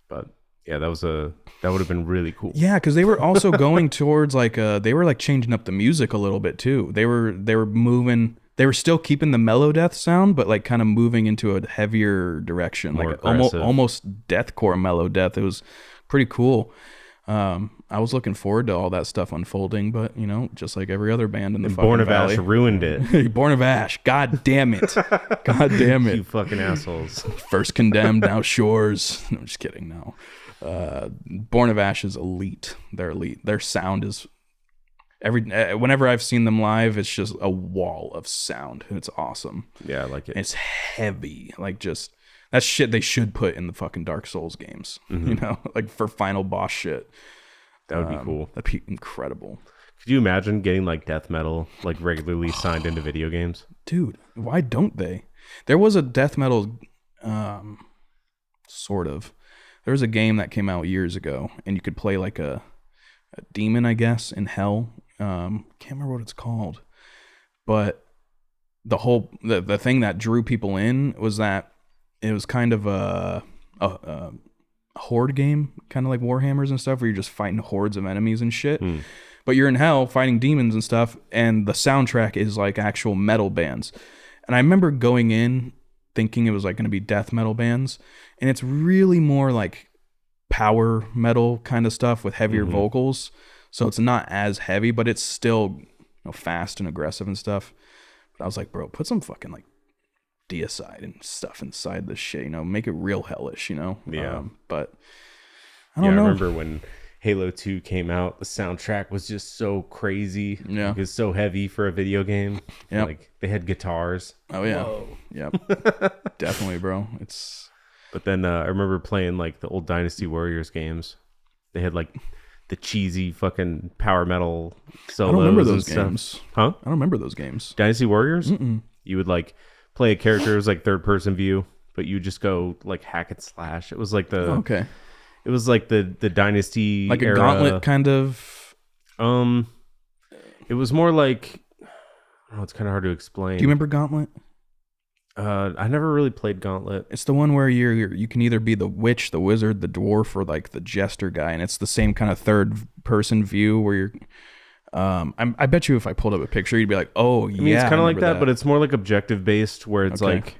But yeah, that would have been really cool. Yeah, because they were also going towards like they were like changing up the music a little bit too. They were moving. They were still keeping the mellow death sound, but like kind of moving into a heavier direction, More like aggressive. almost deathcore mellow death. It was pretty cool. I was looking forward to all that stuff unfolding, but just like every other band in the fucking Born of Valley. Ash ruined it. Born of Ash. God damn it. God damn it. You fucking assholes. First Condemned, now Shores. No, I'm just kidding. No. Born of Ash is elite. They're elite. Their sound is whenever I've seen them live, it's just a wall of sound. It's awesome. Yeah, I like it. It's heavy. Like just that's shit they should put in the fucking Dark Souls games. Like for final boss shit. That would be cool. That'd be incredible. Could you imagine getting like death metal like regularly signed into video games? Dude, why don't they? There was a death metal sort of. There was a game that came out years ago and you could play like a demon, I guess, in hell. Can't remember what it's called. But the thing that drew people in was that it was kind of a horde game, kind of like Warhammers and stuff, where you're just fighting hordes of enemies and shit. But you're in hell fighting demons and stuff, and the soundtrack is like actual metal bands. And I remember going in thinking it was like going to be death metal bands, and it's really more like power metal kind of stuff with heavier vocals. So it's not as heavy, but it's still fast and aggressive and stuff. But I was like, bro, put some fucking like deicide and stuff inside this shit, make it real hellish, Yeah. But I don't know. I remember when Halo 2 came out, the soundtrack was just so crazy. Yeah. It was so heavy for a video game. Yep. Like they had guitars. Oh yeah. Whoa. Yep. Definitely, bro. But then I remember playing like the old Dynasty Warriors games. They had like the cheesy fucking power metal solos. I don't remember those and games. Stuff. Huh? I don't remember those games. Dynasty Warriors? Mm-mm. You would like play a character as like third person view, but you just go like hack and slash. It was like the okay. It was like the Dynasty like a era. Gauntlet kind of. It was more like, oh, it's kind of hard to explain. Do you remember Gauntlet? I never really played Gauntlet. It's the one where you can either be the witch, the wizard, the dwarf, or like the jester guy, and it's the same kind of third person view where you're. I bet you if I pulled up a picture, you'd be like, "Oh, yeah." I mean, it's kind of like that, but it's more like objective based, where it's Okay. like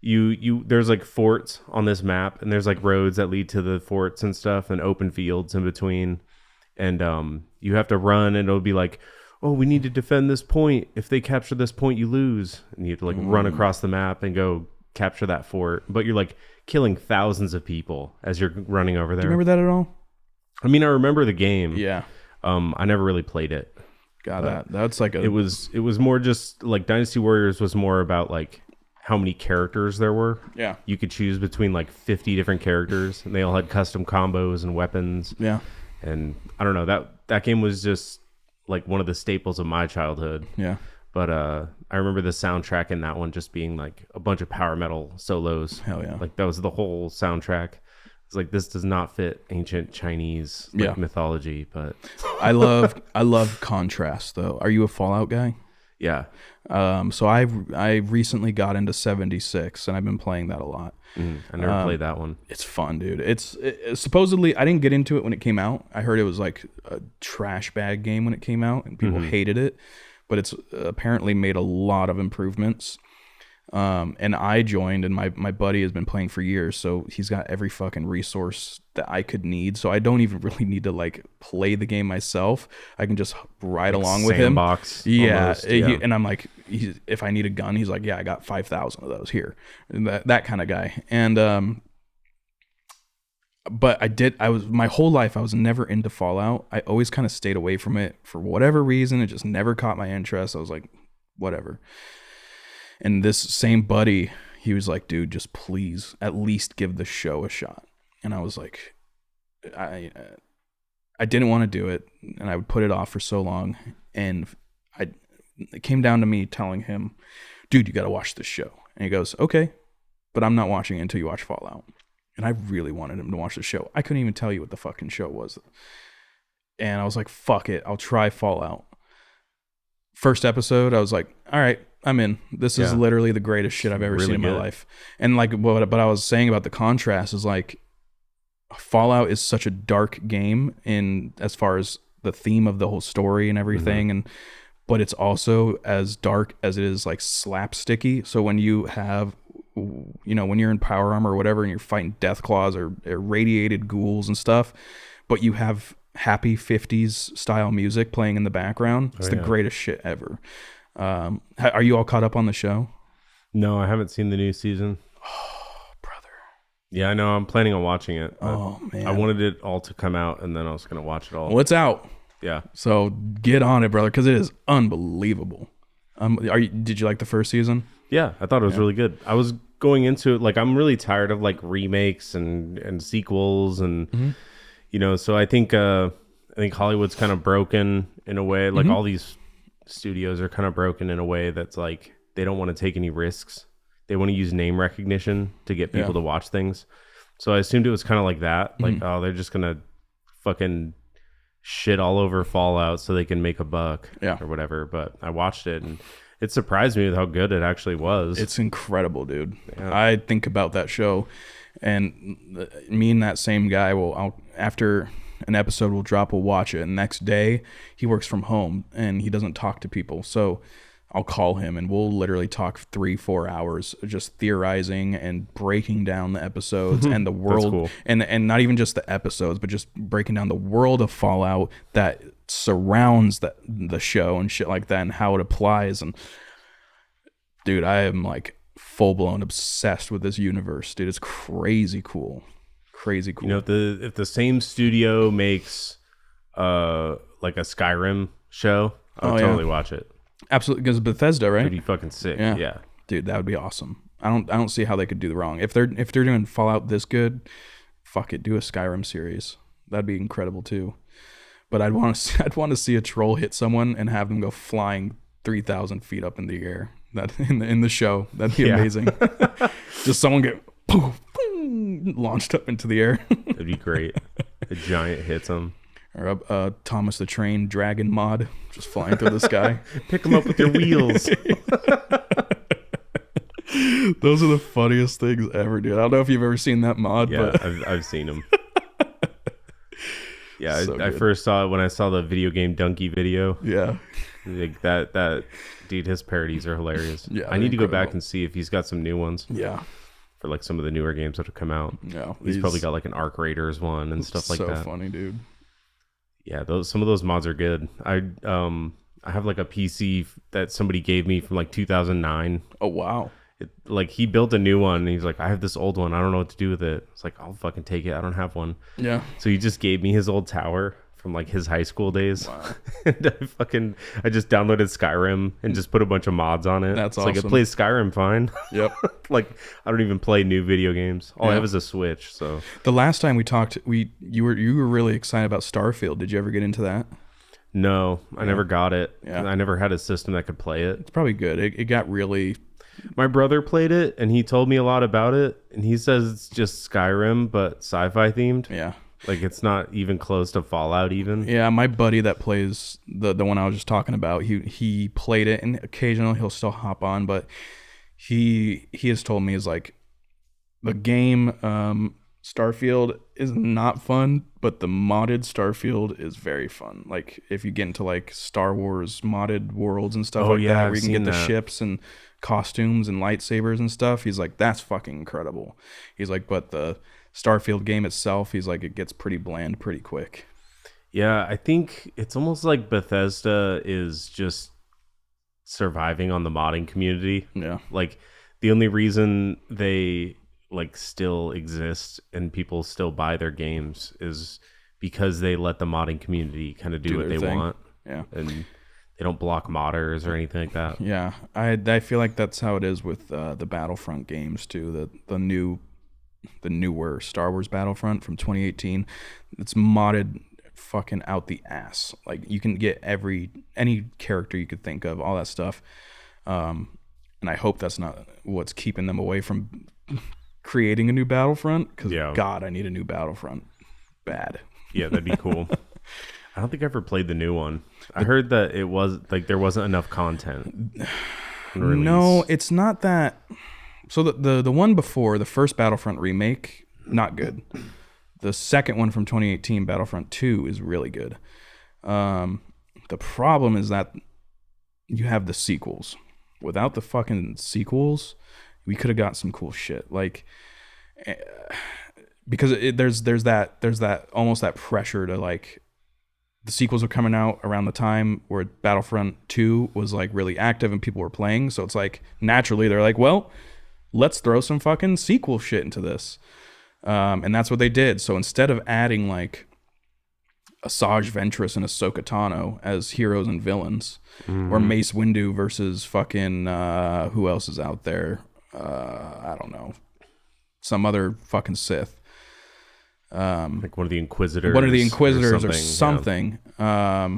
you there's like forts on this map, and there's like roads that lead to the forts and stuff, and open fields in between, and you have to run, and it'll be like, oh, we need to defend this point. If they capture this point, you lose. And you have to like run across the map and go capture that fort. But you're like killing thousands of people as you're running over there. Do you remember that at all? I mean, I remember the game. Yeah. I never really played it. Got that. That's like It was more just like Dynasty Warriors was more about like how many characters there were. Yeah. You could choose between like 50 different characters, and they all had custom combos and weapons. Yeah. And I don't know, that that game was just like one of the staples of my childhood. Yeah. But I remember the soundtrack in that one just being like a bunch of power metal solos. Hell yeah. Like that was the whole soundtrack. It's like, this does not fit ancient Chinese mythology, but I love contrast though. Are you a Fallout guy? yeah. So I recently got into 76 and I've been playing that a lot. I never played that one. It's fun, dude. It's supposedly, I didn't get into it when it came out. I heard it was like a trash bag game when it came out and people hated it, but it's apparently made a lot of improvements. And I joined, and my buddy has been playing for years, so he's got every fucking resource that I could need. So I don't even really need to like play the game myself. I can just ride like along with him. Yeah, and I'm like, if I need a gun, he's like, yeah, I got 5,000 of those here. And that kind of guy. And but I was my whole life I was never into Fallout. I always kind of stayed away from it for whatever reason. It just never caught my interest. I was like, whatever. And this same buddy, he was like, dude, just please at least give the show a shot. And I was like, I didn't want to do it, and I would put it off for so long. And it came down to me telling him, dude, you got to watch this show. And he goes, okay, but I'm not watching it until you watch Fallout. And I really wanted him to watch the show. I couldn't even tell you what the fucking show was. And I was like, fuck it, I'll try Fallout. First episode, I was like, all right, I'm in. This is literally the greatest shit I've ever seen in my life. And like what I was saying about the contrast is like, Fallout is such a dark game in as far as the theme of the whole story and everything, but it's also as dark as it is like slapsticky. So when you have, when you're in power armor or whatever and you're fighting death claws or irradiated ghouls and stuff, but you have happy 50s style music playing in the background, it's the greatest shit ever. Are you all caught up on the show? No, I haven't seen the new season. Oh, brother. Yeah, I know. I'm planning on watching it. Oh, man. I wanted it all to come out, and then I was going to watch it all. Well, it's out. Yeah. So get on it, brother, because it is unbelievable. Did you like the first season? Yeah, I thought it was really good. I was going into it, like, I'm really tired of, like, remakes and sequels, and, so I think Hollywood's kind of broken in a way. Like, all these studios are kind of broken in a way that's like they don't want to take any risks. They want to use name recognition to get people to watch things. So I assumed it was kind of like that. Like, oh, they're just gonna fucking shit all over Fallout so they can make a buck or whatever. But I watched it and it surprised me with how good it actually was. It's incredible, dude. I think about that show, and me and that same guy after an episode will drop, we'll watch it, and next day he works from home and he doesn't talk to people, so I'll call him and we'll literally talk 3-4 hours just theorizing and breaking down the episodes and the world. Cool. and not even just the episodes, but just breaking down the world of Fallout that surrounds the show and shit like that and how it applies. And dude, I am like full-blown obsessed with this universe, dude. It's crazy cool. Crazy cool. If the same studio makes like a Skyrim show, I'll totally watch it. Absolutely, because Bethesda, right? It'd be fucking sick. Yeah, dude, that would be awesome. I don't see how they could do the wrong. If they're doing Fallout this good, fuck it, do a Skyrim series. That'd be incredible too. But I'd want to see a troll hit someone and have them go flying 3,000 feet up in the air. That in the show, that'd be amazing. Just someone get poof, launched up into the air. It'd be great. A giant hits them. Or Thomas the Train Dragon mod, just flying through the sky. Pick them up with your wheels. Those are the funniest things ever, dude. I don't know if you've ever seen that mod. Yeah, but I've seen them. Yeah, So I first saw it when I saw the video game Donkey video. Yeah. Like that dude, his parodies are hilarious. Yeah, I need to go back and see if he's got some new ones. Yeah. For like some of the newer games that have come out. Yeah. He's probably got like an Arc Raiders one and stuff like that. So funny, dude. Yeah, some of those mods are good. I have like a PC that somebody gave me from like 2009. Oh wow! Like he built a new one and he's like, I have this old one. I don't know what to do with it. It's like, I'll fucking take it. I don't have one. Yeah. So he just gave me his old tower from like his high school days. Wow. And I just downloaded Skyrim and just put a bunch of mods on it. That's awesome. Like it plays Skyrim fine. Yep. Like I don't even play new video games. All I have is a Switch. So the last time we talked, you were really excited about Starfield. Did you ever get into that? No, I never got it. Yeah. I never had a system that could play it. It's probably good. It got really... My brother played it, and he told me a lot about it, and he says it's just Skyrim, but sci-fi themed. Yeah. Like, it's not even close to Fallout even. Yeah, my buddy that plays the one I was just talking about, he played it, and occasionally he'll still hop on, but he has told me is like the game Starfield is not fun, but the modded Starfield is very fun. Like if you get into like Star Wars modded worlds and stuff that, where you can get the ships and costumes and lightsabers and stuff, he's like, that's fucking incredible. He's like, but the Starfield game itself, he's like, it gets pretty bland pretty quick. Yeah, I think it's almost like Bethesda is just surviving on the modding community. Yeah. Like the only reason they like still exist and people still buy their games is because they let the modding community kind of do what they want. Yeah. And they don't block modders or anything like that. Yeah. I feel like that's how it is with the Battlefront games too. The newer Star Wars Battlefront from 2018. It's modded fucking out the ass. Like you can get any character you could think of, all that stuff. And I hope that's not what's keeping them away from creating a new Battlefront, because God, I need a new Battlefront bad. Yeah, that'd be cool. I don't think I ever played the new one. I heard that it was like there wasn't enough content. No, it's not that. So the one before, the first Battlefront remake, not good. The second one from 2018, Battlefront 2, is really good. The problem is that you have the sequels. Without the fucking sequels, we could have got some cool shit. Like, because there's that almost that pressure to like, the sequels are coming out around the time where Battlefront 2 was like really active and people were playing. So it's like naturally they're like, well, let's throw some fucking sequel shit into this. And that's what they did. So instead of adding like Asajj Ventress and Ahsoka Tano as heroes and villains, or Mace Windu versus fucking who else is out there? I don't know, some other fucking Sith. Like one of the Inquisitors. Or something. Yeah.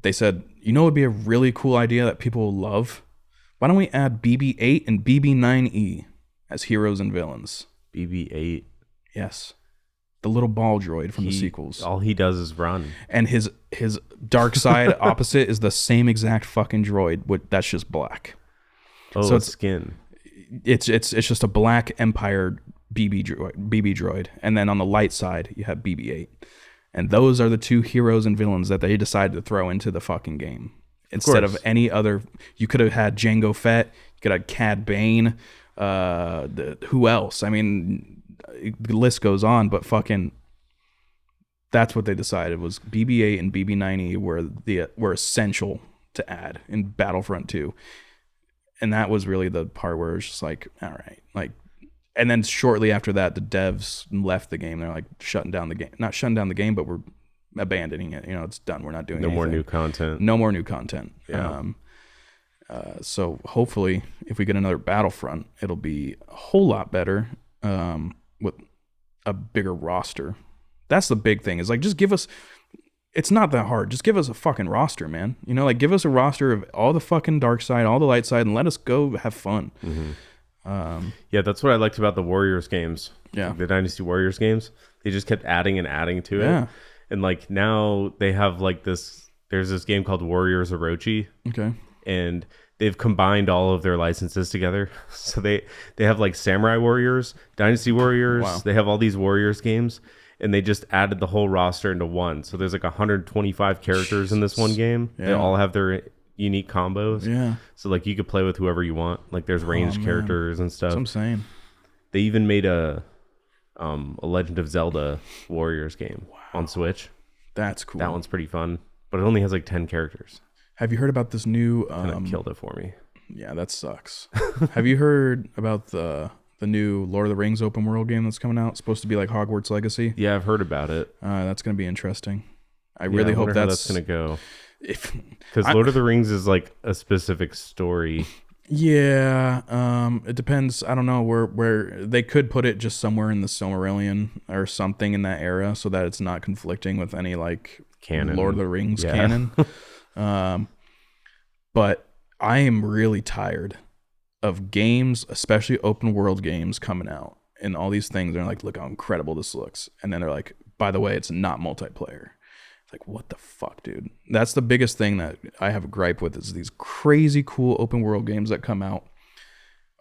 They said, you know, it would be a really cool idea that people will love. Why don't we add BB-8 and BB-9E as heroes and villains? BB-8. Yes. The little ball droid from the sequels. All he does is run. And his dark side opposite is the same exact fucking droid. That's just black. Oh, so it's skin. It's just a black Empire BB droid. And then on the light side, you have BB-8. And those are the two heroes and villains that they decided to throw into the fucking game. Instead of any other, you could have had Jango Fett, you could have Cad Bane, who else? I mean, the list goes on, but fucking, that's what they decided was BB-8 and BB-9E were essential to add in Battlefront 2. And that was really the part where it's just like, all right, like, and then shortly after that, the devs left the game. They're like shutting down the game, not shutting down the game, but we're abandoning it. You know, it's done. We're not doing anything. No more new content. No more new content. Yeah. So hopefully if we get another Battlefront, it'll be a whole lot better, with a bigger roster. That's the big thing, is like, just give us, it's not that hard. Just give us a fucking roster, man. You know, like give us a roster of all the fucking dark side, all the light side, and let us go have fun. Mm-hmm. Yeah, that's what I liked about the Warriors games. Yeah. Like the Dynasty Warriors games. They just kept adding and adding to it. And like now they have like there's this game called Warriors Orochi. Okay. And they've combined all of their licenses together. So they have like Samurai Warriors, Dynasty Warriors. Wow. They have all these Warriors games, and they just added the whole roster into one. So there's like 125 characters in this one game. Yeah. They all have their unique combos. Yeah. So like you could play with whoever you want. Like there's ranged characters and stuff. That's what I'm saying. They even made a Legend of Zelda Warriors game on Switch. That's cool. That one's pretty fun, but it only has like 10 characters. Have you heard about this new? Kind of killed it for me. Yeah, that sucks. Have you heard about the new Lord of the Rings open world game that's coming out? It's supposed to be like Hogwarts Legacy. Yeah, I've heard about it. That's going to be interesting. I really hope how that's going to go. Because Lord Lord of the Rings is like a specific story. Yeah, it depends. I don't know where they could put it, just somewhere in the Silmarillion or something in that era, so that it's not conflicting with any like canon, Lord of the Rings canon. But I am really tired of games, especially open world games, coming out and all these things. They're like, look how incredible this looks, and then they're like, by the way, it's not multiplayer. It's like, what the fuck, dude? That's the biggest thing that I have a gripe with, is these crazy cool open world games that come out,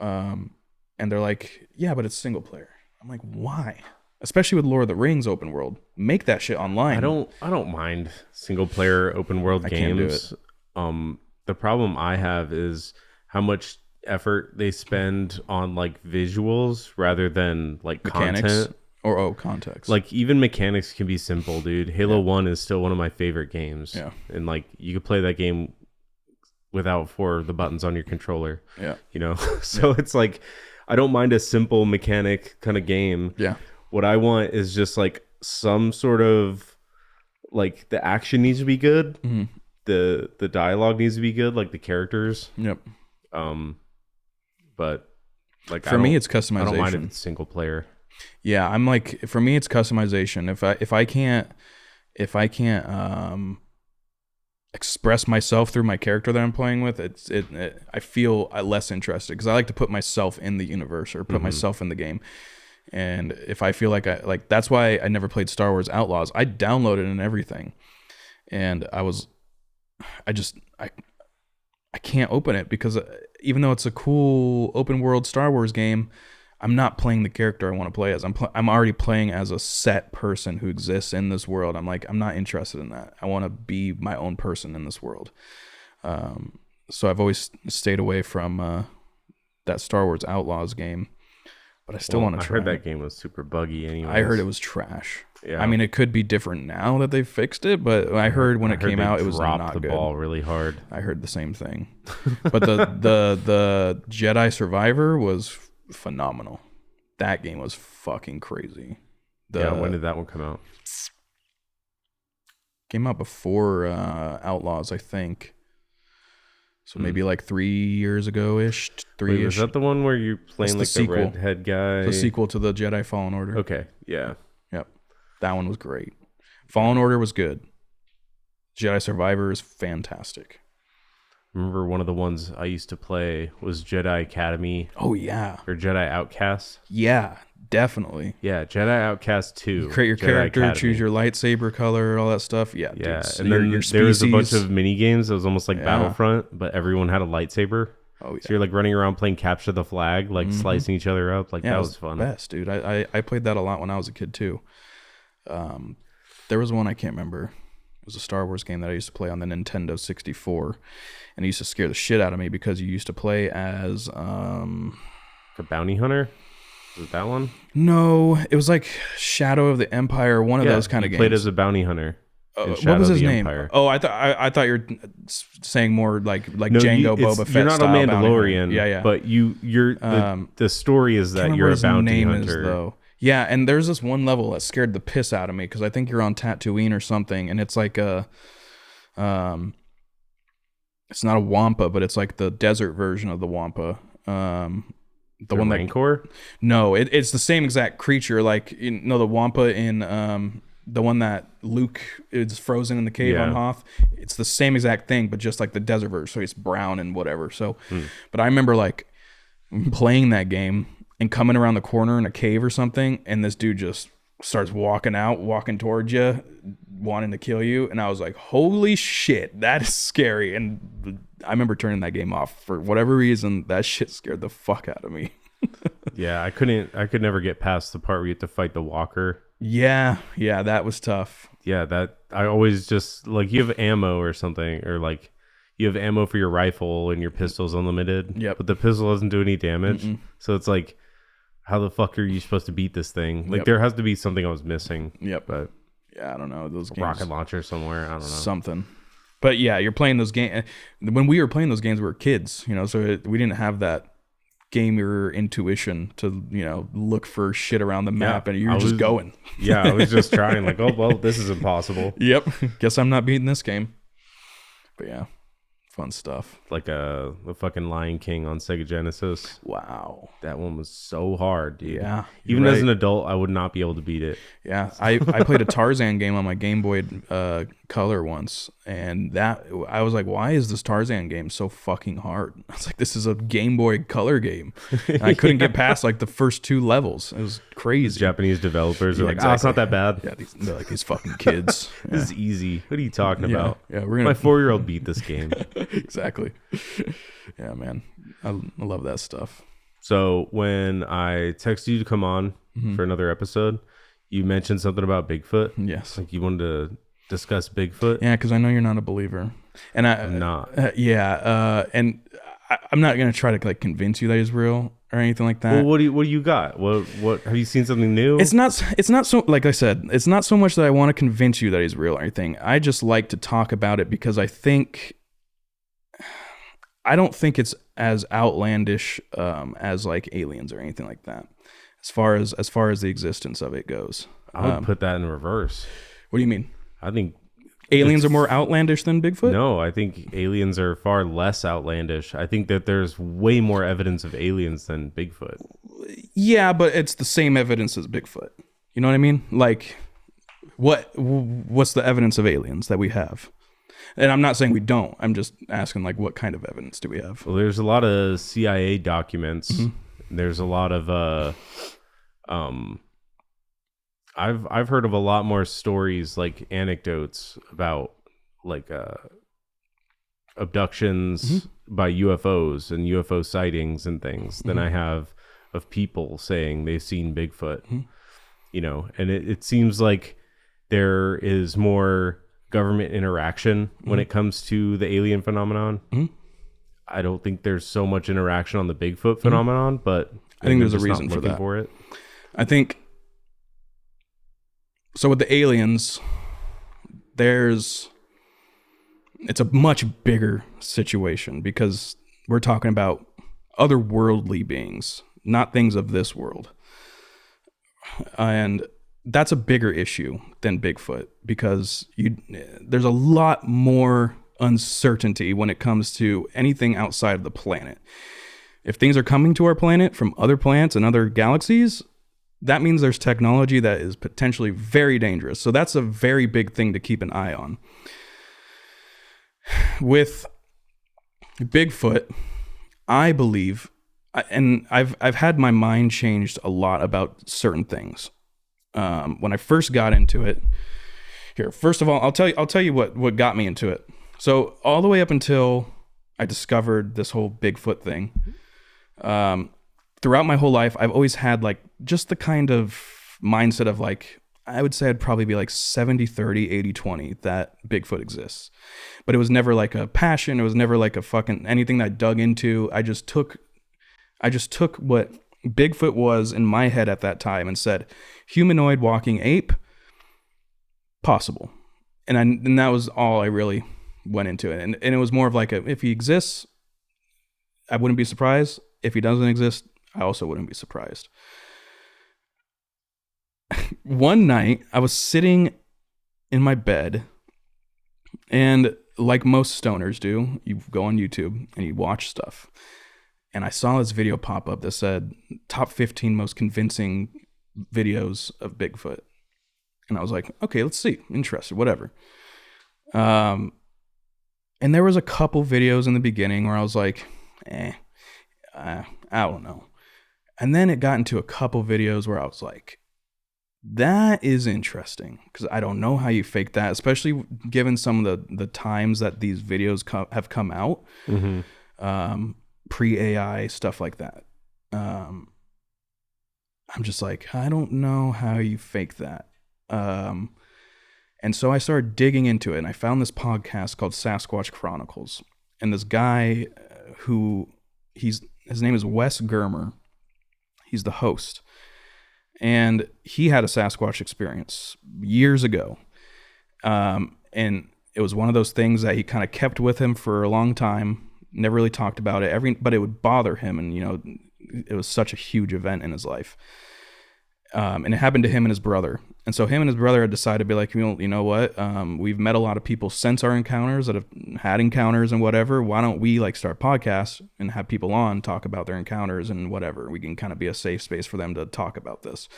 and they're like, yeah, but it's single player. I'm like, why? Especially with Lord of the Rings open world, make that shit online. I don't mind single player open world games. The problem I have is how much effort they spend on like visuals rather than like Mechanics content or context. Like even mechanics can be simple, dude. Halo 1 is still one of my favorite games. Yeah. And like you could play that game without 4 of the buttons on your controller. Yeah. You know? So it's like I don't mind a simple mechanic kind of game. Yeah. What I want is just like some sort of like the action needs to be good. Mm-hmm. The dialogue needs to be good, like the characters. Yep. But like for me, it's customization. I don't mind if it's single player. Yeah, I'm like, for me, it's customization. If I can't express myself through my character that I'm playing with, I feel less interested, because I like to put myself in the universe or put myself in the game. And if I feel like that's why I never played Star Wars Outlaws. I downloaded it and everything, and I can't open it, because even though it's a cool open world Star Wars game, I'm not playing the character I want to play as. I'm already playing as a set person who exists in this world. I'm like, I'm not interested in that. I want to be my own person in this world. So I've always stayed away from that Star Wars Outlaws game, but I still want to try. I heard that game was super buggy anyway. I heard it was trash. Yeah. I mean, it could be different now that they've fixed it, but I heard when it came out, it was not dropped the good. ball really hard. I heard the same thing. But the Jedi Survivor was phenomenal. That game was fucking crazy. When did that one come out? Came out before Outlaws, I think. So maybe like 3 years ago-ish, three-ish. Was that the one where you're playing like the redhead guy? The sequel to the Jedi Fallen Order. Okay, yeah. Yep. That one was great. Fallen Order was good. Jedi Survivor is fantastic. Remember one of the ones I used to play was Jedi Academy. Oh, yeah. Or Jedi Outcast. Yeah, definitely. Yeah, Jedi Outcast 2. You create your Jedi character, Academy. choose your lightsaber color, all that stuff. Yeah, yeah. Dude, And then there was a bunch of mini games that was almost like Battlefront, but everyone had a lightsaber. Oh, yeah. So you're like running around playing Capture the Flag, like slicing each other up. Like that was fun. Best, dude. I played that a lot when I was a kid too. There was one I can't remember. It was a Star Wars game that I used to play on the Nintendo 64, and it used to scare the shit out of me because you used to play as a bounty hunter. Was it that one? No, it was like Shadow of the Empire, one of those kind of games. Played as a bounty hunter. What was his name? Empire. Oh, I thought you were saying more like Django Boba Fett. You're not a Mandalorian. Yeah. But you're the story is that you're a bounty hunter. Though. Yeah, and there's this one level that scared the piss out of me because I think you're on Tatooine or something, and it's like it's not a Wampa, but it's like the desert version of the Wampa. The one Rancor? No, it's the same exact creature. Like the Wampa in the one that Luke is frozen in the cave on Hoth. It's the same exact thing, but just like the desert version, so it's brown and whatever. So, but I remember like playing that game and coming around the corner in a cave or something, and this dude just starts walking towards you, wanting to kill you, and I was like, holy shit, that is scary. And I remember turning that game off for whatever reason. That shit scared the fuck out of me. Yeah, I could never get past the part where you have to fight the walker. Yeah, that was tough. Yeah, that I always just like, you have ammo or something, or like you have ammo for your rifle and your pistol's unlimited. Yep. But the pistol doesn't do any damage. So it's like, how the fuck are you supposed to beat this thing? Like there has to be something I was missing. Yep. But yeah, I don't know. Those games, rocket launcher somewhere. I don't know. Something. But yeah, you're playing those games. When we were playing those games, we were kids, so we didn't have that gamer intuition to, look for shit around the map, and you're just going. Yeah, I was just trying like, oh, well, this is impossible. Yep. Guess I'm not beating this game. But yeah. Fun stuff. Like the fucking Lion King on Sega Genesis. Wow. That one was so hard, dude. Yeah. Even as an adult, I would not be able to beat it. Yeah. I played a Tarzan game on my Game Boy Color once, and that I was like, why is this Tarzan game so fucking hard? I was like, this is a Game Boy Color game. And I couldn't get past like the first 2 levels. It was crazy. Japanese developers are like, exactly. it's not that bad. Yeah, they're like these fucking kids. This is easy. What are you talking about? Yeah, we're gonna. My 4-year-old beat this game. Exactly. Yeah, man. I love that stuff. So when I texted you to come on for another episode, you mentioned something about Bigfoot. Yes. Like you wanted to discuss Bigfoot. Yeah, because I know you're not a believer, and I'm not. And I'm not gonna try to like convince you that he's real or anything like that. Well, what do you got? What have you seen something new? It's not so, like I said, it's not so much that I want to convince you that he's real or anything. I just like to talk about it because I don't think it's as outlandish as like aliens or anything like that. As far as the existence of it goes, I would put that in reverse. What do you mean? I think aliens are more outlandish than Bigfoot? No, I think aliens are far less outlandish. I think that there's way more evidence of aliens than Bigfoot. Yeah, but it's the same evidence as Bigfoot. You know what I mean? Like, what's the evidence of aliens that we have? And I'm not saying we don't. I'm just asking, like, what kind of evidence do we have? Well, there's a lot of CIA documents. Mm-hmm. There's a lot of I've heard of a lot more stories, like anecdotes about like abductions by UFOs and UFO sightings and things than I have of people saying they've seen Bigfoot. You know, and it seems like there is more government interaction when it comes to the alien phenomenon. I don't think there's so much interaction on the Bigfoot phenomenon, but I think there's a reason for that. I think so with the aliens, it's a much bigger situation because we're talking about otherworldly beings, not things of this world. And that's a bigger issue than Bigfoot because there's a lot more uncertainty when it comes to anything outside of the planet. If things are coming to our planet from other planets and other galaxies, that means there's technology that is potentially very dangerous. So that's a very big thing to keep an eye on. With Bigfoot, I believe, and I've had my mind changed a lot about certain things. When I first got into it, first of all, I'll tell you what got me into it. So all the way up until I discovered this whole Bigfoot thing, throughout my whole life, I've always had like just the kind of mindset of like, I would say I'd probably be like 70-30, 80-20 that Bigfoot exists. But it was never like a passion. It was never like a fucking anything that I dug into. I just took what Bigfoot was in my head at that time and said, humanoid walking ape, possible. And that was all I really went into it. And it was more of like if he exists, I wouldn't be surprised. If he doesn't exist, I also wouldn't be surprised. One night, I was sitting in my bed, and like most stoners do, you go on YouTube and you watch stuff. And I saw this video pop up that said, top 15 most convincing videos of Bigfoot. And I was like, okay, let's see. Interested, whatever. And there was a couple videos in the beginning where I was like, I don't know. And then it got into a couple videos where I was like, that is interesting, because I don't know how you fake that, especially given some of the times that these videos have come out, pre-AI, stuff like that. I'm just like, I don't know how you fake that. And so I started digging into it, and I found this podcast called Sasquatch Chronicles. And this guy his name is Wes Germer. He's the host. And he had a Sasquatch experience years ago. And it was one of those things that he kind of kept with him for a long time, never really talked about it, but it would bother him. And, you know, it was such a huge event in his life. And it happened to him and his brother. And so him and his brother had decided to be like, you know what? We've met a lot of people since our encounters that have had encounters and whatever. Why don't we like start podcasts and have people on talk about their encounters and whatever? We can kind of be a safe space for them to talk about this.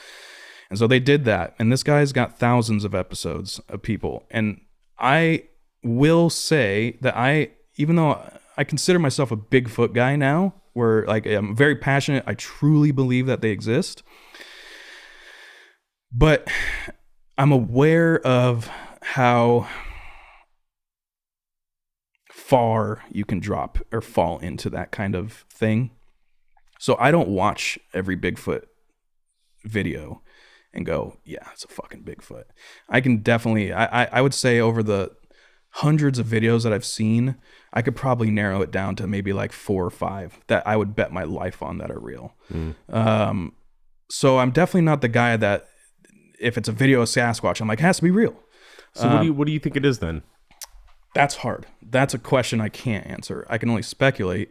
And so they did that. And this guy's got thousands of episodes of people. And I will say that even though I consider myself a Bigfoot guy now, where like I'm very passionate, I truly believe that they exist. But I'm aware of how far you can drop or fall into that kind of thing. So I don't watch every Bigfoot video and go, yeah, it's a fucking Bigfoot. I can definitely, I would say over the hundreds of videos that I've seen, I could probably narrow it down to maybe like 4 or 5 that I would bet my life on that are real. So I'm definitely not the guy that, if it's a video of Sasquatch, I'm like, it has to be real. So what do you think it is then? That's hard. That's a question I can't answer. I can only speculate.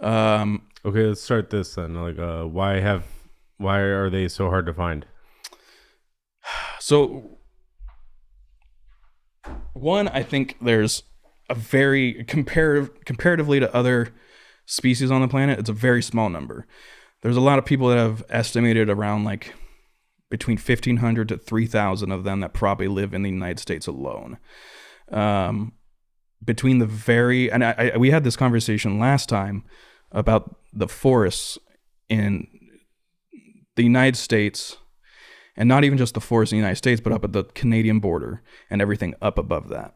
Okay, let's start this then. Like, why are they so hard to find? So, one, I think there's a very comparatively to other species on the planet, it's a very small number. There's a lot of people that have estimated around like between 1,500 to 3,000 of them that probably live in the United States alone. Between the we had this conversation last time about the forests in the United States, and not even just the forests in the United States, but up at the Canadian border and everything up above that.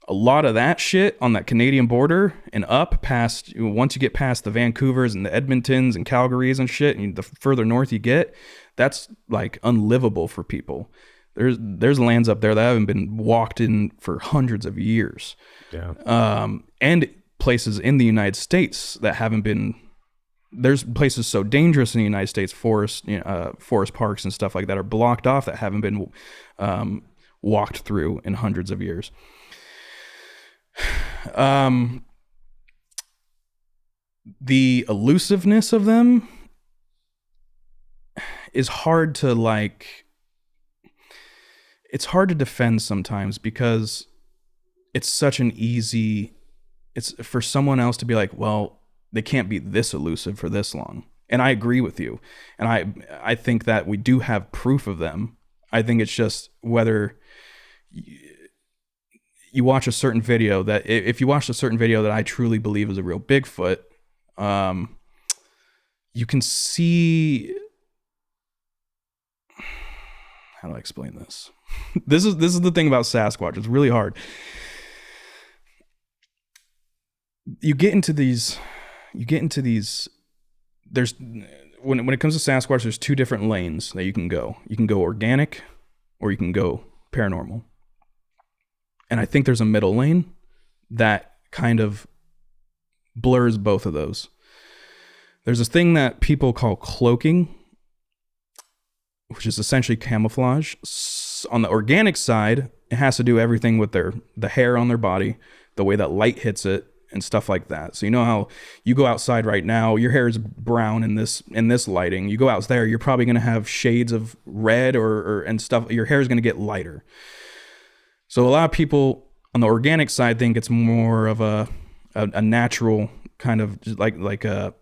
A lot of that shit on that Canadian border and up past, once you get past the Vancouvers and the Edmontons and Calgarys and shit, and the further north you get, that's like unlivable for people. There's lands up there that haven't been walked in for hundreds of years. Yeah. And places in the United States that haven't been, there's places so dangerous in the United States, forest parks and stuff like that are blocked off that haven't been walked through in hundreds of years. The elusiveness of them is hard to it's hard to defend sometimes, because it's such an easy, it's for someone else to be like, well, they can't be this elusive for this long. And I agree with you. And I think that we do have proof of them. I think it's just whether you watch a certain video that, if you watch a certain video that I truly believe is a real Bigfoot, you can see, how do I explain this? This is the thing about Sasquatch. It's really hard. You get into these, there's, when it comes to Sasquatch, there's 2 different lanes that you can go. You can go organic or you can go paranormal. And I think there's a middle lane that kind of blurs both of those. There's this thing that people call cloaking, which is essentially camouflage. On the organic side, it has to do everything with the hair on their body, the way that light hits it, and stuff like that. So you know how you go outside right now, your hair is brown in this lighting. You go out there, you're probably going to have shades of red and stuff. Your hair is going to get lighter. So a lot of people on the organic side think it's more of a natural kind of like a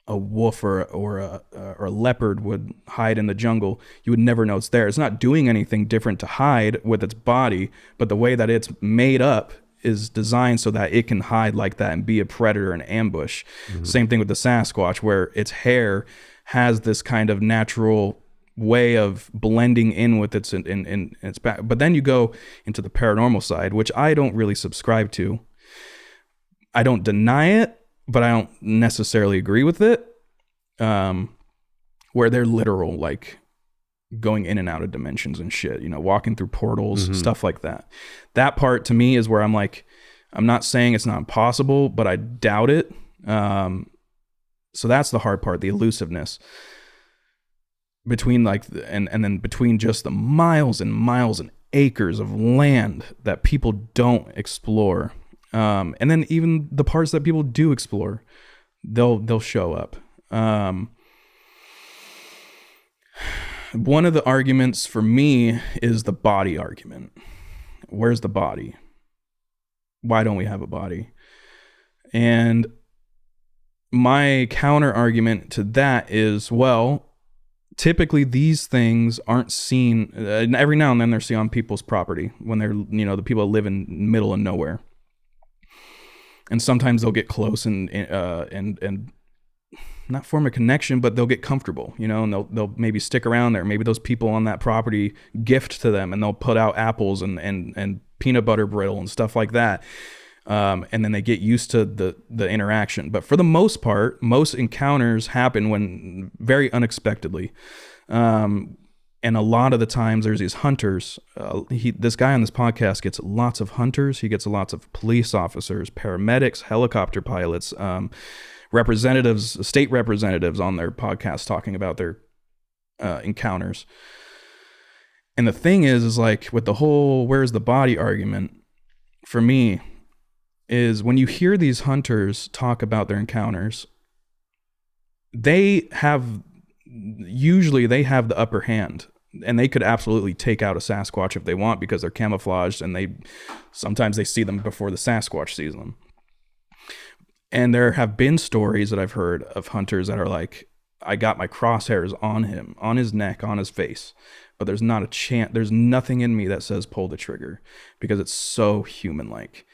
wolf or a leopard would hide in the jungle. You would never know it's there. It's not doing anything different to hide with its body, but the way that it's made up is designed so that it can hide like that and be a predator and ambush. Mm-hmm. Same thing with the Sasquatch, where its hair has this kind of natural way of blending in with its in its back. But then you go into the paranormal side, which I don't really subscribe to. I don't deny it, but I don't necessarily agree with it. Where they're literal, like going in and out of dimensions and shit, walking through portals, mm-hmm. stuff like that. That part to me is where I'm like, I'm not saying it's not impossible, but I doubt it. So that's the hard part, the elusiveness between and then between just the miles and miles and acres of land that people don't explore. And then even the parts that people do explore, they'll show up. one of the arguments for me is the body argument. Where's the body? Why don't we have a body? And my counter argument to that is, well, typically these things aren't seen. Every now and then they're seen on people's property when they're, the people that live in middle of nowhere. And sometimes they'll get close and not form a connection, but they'll get comfortable, and they'll maybe stick around there. Maybe those people on that property gift to them, and they'll put out apples and peanut butter brittle and stuff like that. And then they get used to the interaction. But for the most part, most encounters happen when very unexpectedly. And a lot of the times there's these hunters. This guy on this podcast gets lots of hunters. He gets lots of police officers, paramedics, helicopter pilots, representatives, state representatives on their podcast talking about their encounters. And the thing is like with the whole where's the body argument, for me, is when you hear these hunters talk about their encounters, usually they have the upper hand, and they could absolutely take out a Sasquatch if they want because they're camouflaged, and sometimes they see them before the Sasquatch sees them. And there have been stories that I've heard of hunters that are like, I got my crosshairs on him, on his neck, on his face, but there's not a chance, there's nothing in me that says pull the trigger because it's so human-like.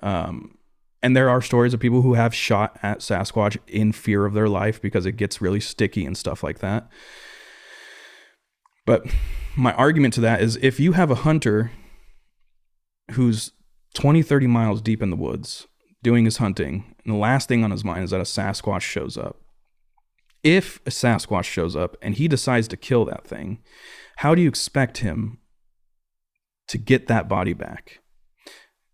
And there are stories of people who have shot at Sasquatch in fear of their life because it gets really sticky and stuff like that. But my argument to that is if you have a hunter who's 20, 30 miles deep in the woods doing his hunting, and the last thing on his mind is that a Sasquatch shows up. If a Sasquatch shows up and he decides to kill that thing, how do you expect him to get that body back?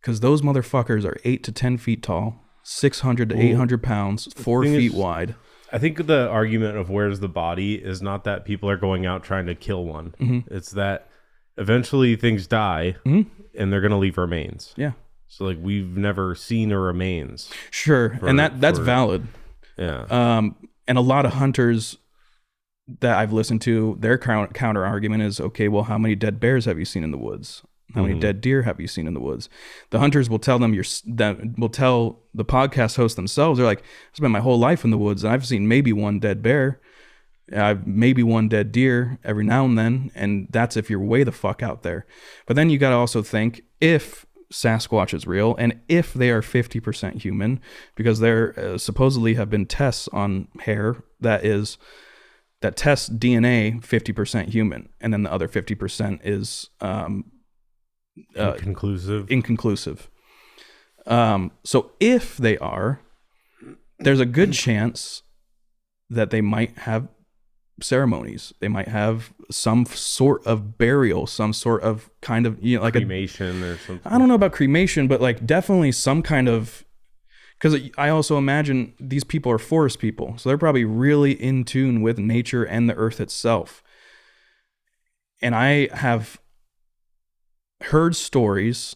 Because those motherfuckers are 8 to 10 feet tall, 600 to 800 pounds, 4 feet wide. I think the argument of where's the body is not that people are going out trying to kill one. Mm-hmm. It's that eventually things die and they're going to leave remains. Yeah. So like we've never seen a remains. Sure. And that's valid. Yeah. And a lot of hunters that I've listened to, their counter argument is, okay, well, how many dead bears have you seen in the woods? How many dead deer have you seen in the woods? The hunters will tell will tell the podcast hosts themselves. They're like, I spent my whole life in the woods and I've seen maybe one dead bear, maybe one dead deer every now and then. And that's if you're way the fuck out there. But then you got to also think if Sasquatch is real and if they are 50% human, because there supposedly have been tests on hair that tests DNA 50% human. And then the other 50% is, inconclusive. So if they are, there's a good chance that they might have ceremonies. They might have some sort of burial, some sort of kind of, like cremation or something. I don't know about cremation, but like definitely some kind of, because I also imagine these people are forest people. So they're probably really in tune with nature and the earth itself. And I have heard stories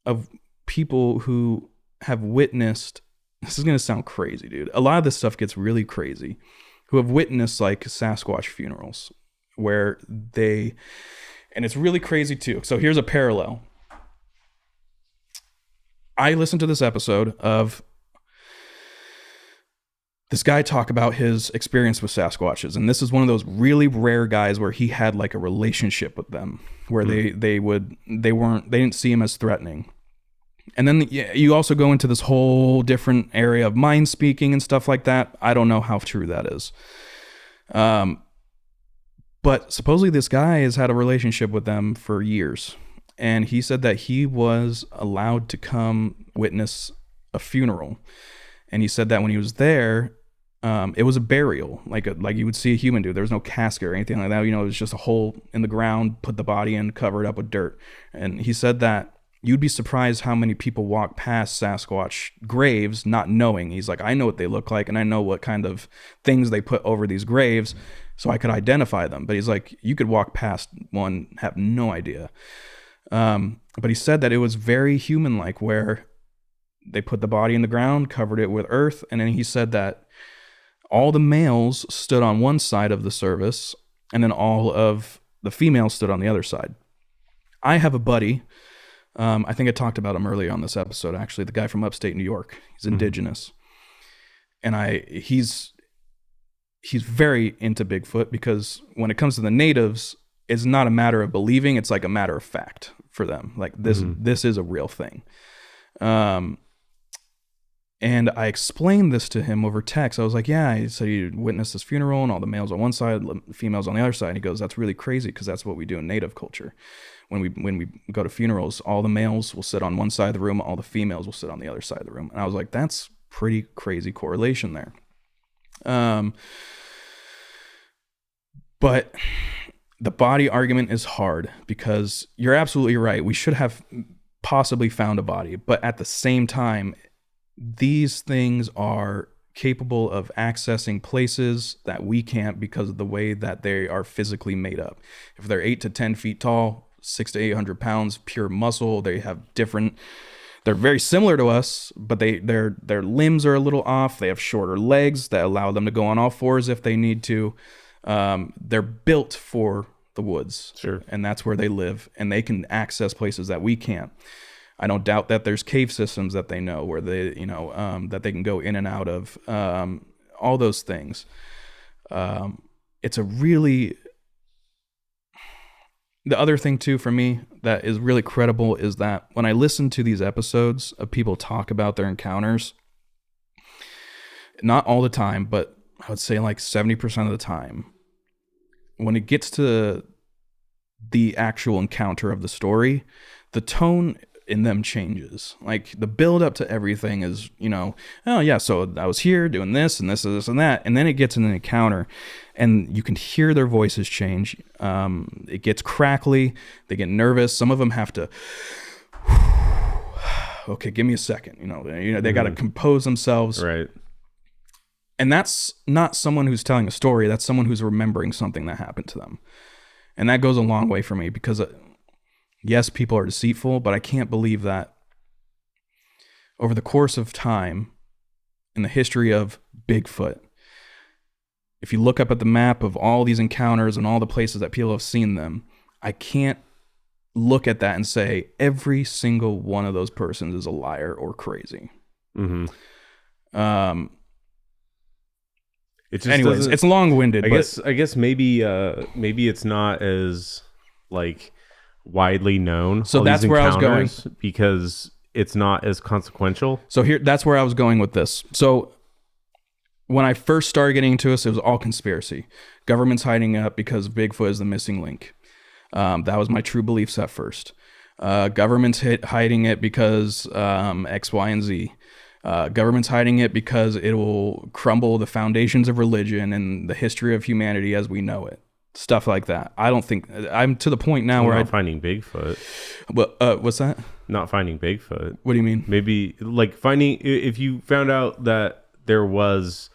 of people who have witnessed, this is going to sound crazy, dude. A lot of this stuff gets really crazy, who have witnessed like Sasquatch funerals where and it's really crazy too. So here's a parallel. I listened to this episode of this guy talk about his experience with Sasquatches. And this is one of those really rare guys where he had like a relationship with them where they didn't see him as threatening. And then you also go into this whole different area of mind speaking and stuff like that. I don't know how true that is. But supposedly this guy has had a relationship with them for years. And he said that he was allowed to come witness a funeral. And he said that when he was there, it was a burial, like you would see a human do. There was no casket or anything like that. It was just a hole in the ground, put the body in, cover it up with dirt. And he said that you'd be surprised how many people walk past Sasquatch graves not knowing. He's like, I know what they look like, and I know what kind of things they put over these graves, so I could identify them. But he's like, you could walk past one, have no idea. But he said that it was very human-like, where they put the body in the ground, covered it with earth, and then he said that all the males stood on one side of the service and then all of the females stood on the other side. I have a buddy. I think I talked about him earlier on this episode, actually, the guy from upstate New York. He's indigenous. And he's very into Bigfoot, because when it comes to the natives, it's not a matter of believing, it's like a matter of fact for them. Like this is a real thing. And I explained this to him over text. I was like, yeah, he said he witnessed this funeral and all the males on one side, females on the other side. And he goes, that's really crazy, because that's what we do in native culture. When we go to funerals, all the males will sit on one side of the room, all the females will sit on the other side of the room. And I was like, that's pretty crazy correlation there. But the body argument is hard, because you're absolutely right. We should have possibly found a body, but at the same time, these things are capable of accessing places that we can't, because of the way that they are physically made up. If they're 8 to 10 feet tall, 600 to 800 pounds, pure muscle, they have different, they're very similar to us, but their limbs are a little off. They have shorter legs that allow them to go on all fours if they need to. They're built for the woods. Sure. And that's where they live, and they can access places that we can't. I don't doubt that there's cave systems that they know where they, that they can go in and out of, all those things. It's a really, the other thing too for me that is really credible is that when I listen to these episodes of people talk about their encounters, not all the time, but I would say like 70% of the time, when it gets to the actual encounter of the story, the tone in them changes. Like the build up to everything is, oh yeah, so I was here doing this and this and this and that, and then it gets in an encounter and you can hear their voices change. It gets crackly, they get nervous, some of them have to okay, give me a second, they got to compose themselves, right? And that's not someone who's telling a story, that's someone who's remembering something that happened to them. And that goes a long way for me, because yes, people are deceitful, but I can't believe that over the course of time, in the history of Bigfoot, if you look up at the map of all these encounters and all the places that people have seen them, I can't look at that and say every single one of those persons is a liar or crazy. Anyways, it's long-winded. I guess maybe it's not as like widely known. So that's where I was going, because it's not as consequential. So that's where I was going with this. So when I first started getting into this, it was all conspiracy. Government's hiding up because Bigfoot is the missing link. That was my true beliefs at first. Government's hiding it because X, Y, and Z. Government's hiding it because it will crumble the foundations of religion and the history of humanity as we know it. Stuff like that. I don't think I'm to the point now where I'm finding Bigfoot. But what's that? Not finding Bigfoot. What do you mean? Maybe like finding, if you found out that there was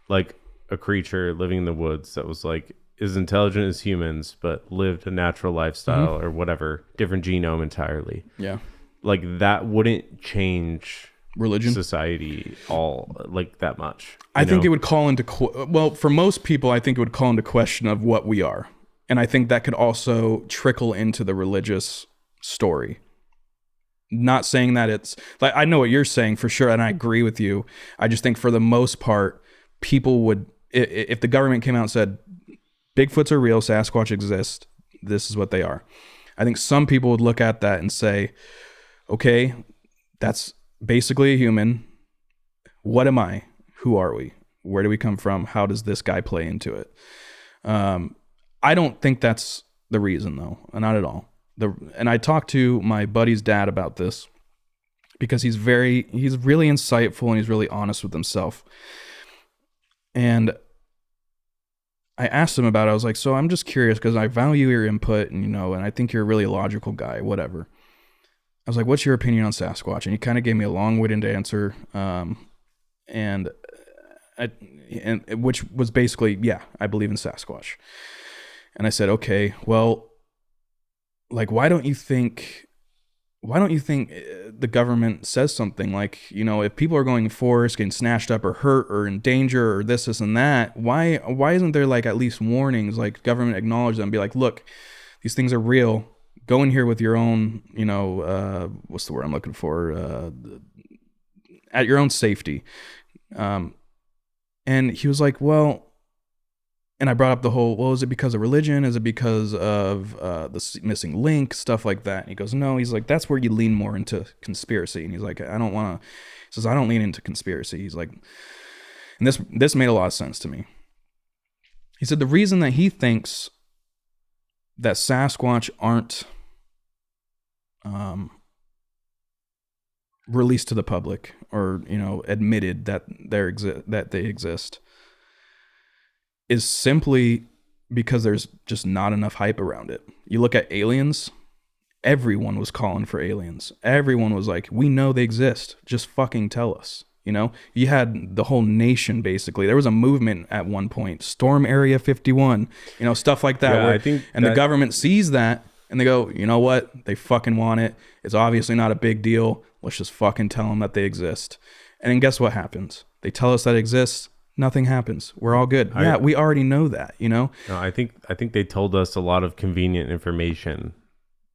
like a creature living in the woods that was like as intelligent as humans but lived a natural lifestyle or whatever, different genome entirely. Yeah. Like that wouldn't change religion, society all like that much. I think it would call into for most people, I think it would call into question of what we are, and I think that could also trickle into the religious story. Not saying that it's like, I know what you're saying for sure, and I agree with you. I just think for the most part, people would, if the government came out and said Bigfoots are real, Sasquatch exist, this is what they are, I think some people would look at that and say, okay, that's basically a human. What am I? Who are we? Where do we come from? How does this guy play into it? I don't think that's the reason, though. Not at all. And I talked to my buddy's dad about this because he's really insightful and he's really honest with himself. And I asked him about it. I was like, so I'm just curious because I value your input and, and I think you're a really logical guy, whatever. I was like, what's your opinion on Sasquatch? And he kind of gave me a long-winded answer. And which was basically, yeah, I believe in Sasquatch. And I said, okay, well, like, why don't you think why don't you think the government says something like, you know, if people are going in forest, getting snatched up or hurt or in danger or this and that, why isn't there like at least warnings, like government acknowledge them, be like, look, these things are real. Go in here with your own, you know, what's the word I'm looking for? At your own safety. And he was like, well, and I brought up the whole, well, is it because of religion? Is it because of the missing link? Stuff like that. And he goes, no. He's like, that's where you lean more into conspiracy. And he's like, I don't want to. He says, I don't lean into conspiracy. He's like, and this made a lot of sense to me. He said the reason that he thinks that Sasquatch aren't released to the public or, you know, admitted that they exist is simply because there's just not enough hype around it. You look at aliens, everyone was calling for aliens. Everyone was like, we know they exist. Just fucking tell us. You know, you had the whole nation basically. There was a movement at one point, Storm Area 51, you know, stuff like that. Yeah, the government sees that and they go, you know what? They fucking want it. It's obviously not a big deal. Let's just fucking tell them that they exist. And then guess what happens? They tell us that it exists. Nothing happens. We're all good. We already know that, you know? No, I think they told us a lot of convenient information.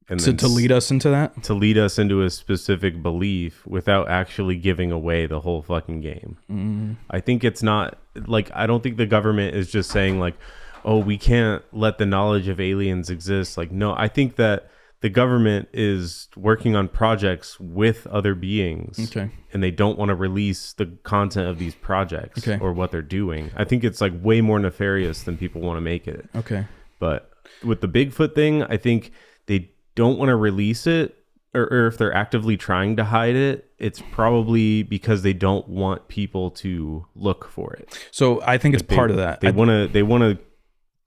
And to lead us into that? To lead us into a specific belief without actually giving away the whole fucking game. Mm. I think it's not, like, I don't think the government is just saying, like, oh, we can't let the knowledge of aliens exist. Like, no, I think that the government is working on projects with other beings, okay, and they don't want to release the content of these projects, okay, or what they're doing. I think it's like way more nefarious than people want to make it. Okay. But with the Bigfoot thing, I think they don't want to release it, or if they're actively trying to hide it, it's probably because they don't want people to look for it. So I think it's part of that. They want to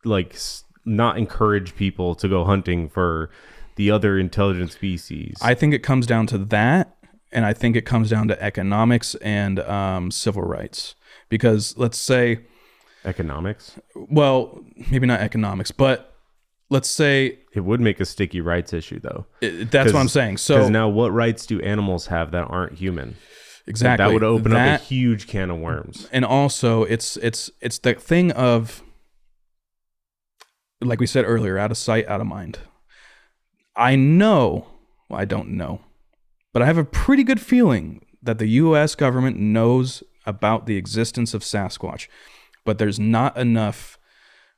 like not encourage people to go hunting for the other intelligent species. I think it comes down to that, and I think it comes down to economics and civil rights. Because let's say economics. Well, maybe not economics, but let's say it would make a sticky rights issue, though. That's what I'm saying. So because now, what rights do animals have that aren't human? Exactly. That would open up a huge can of worms. And also, it's the thing of, like we said earlier, out of sight, out of mind. I know, well, I don't know, but I have a pretty good feeling that the U.S. government knows about the existence of Sasquatch, but there's not enough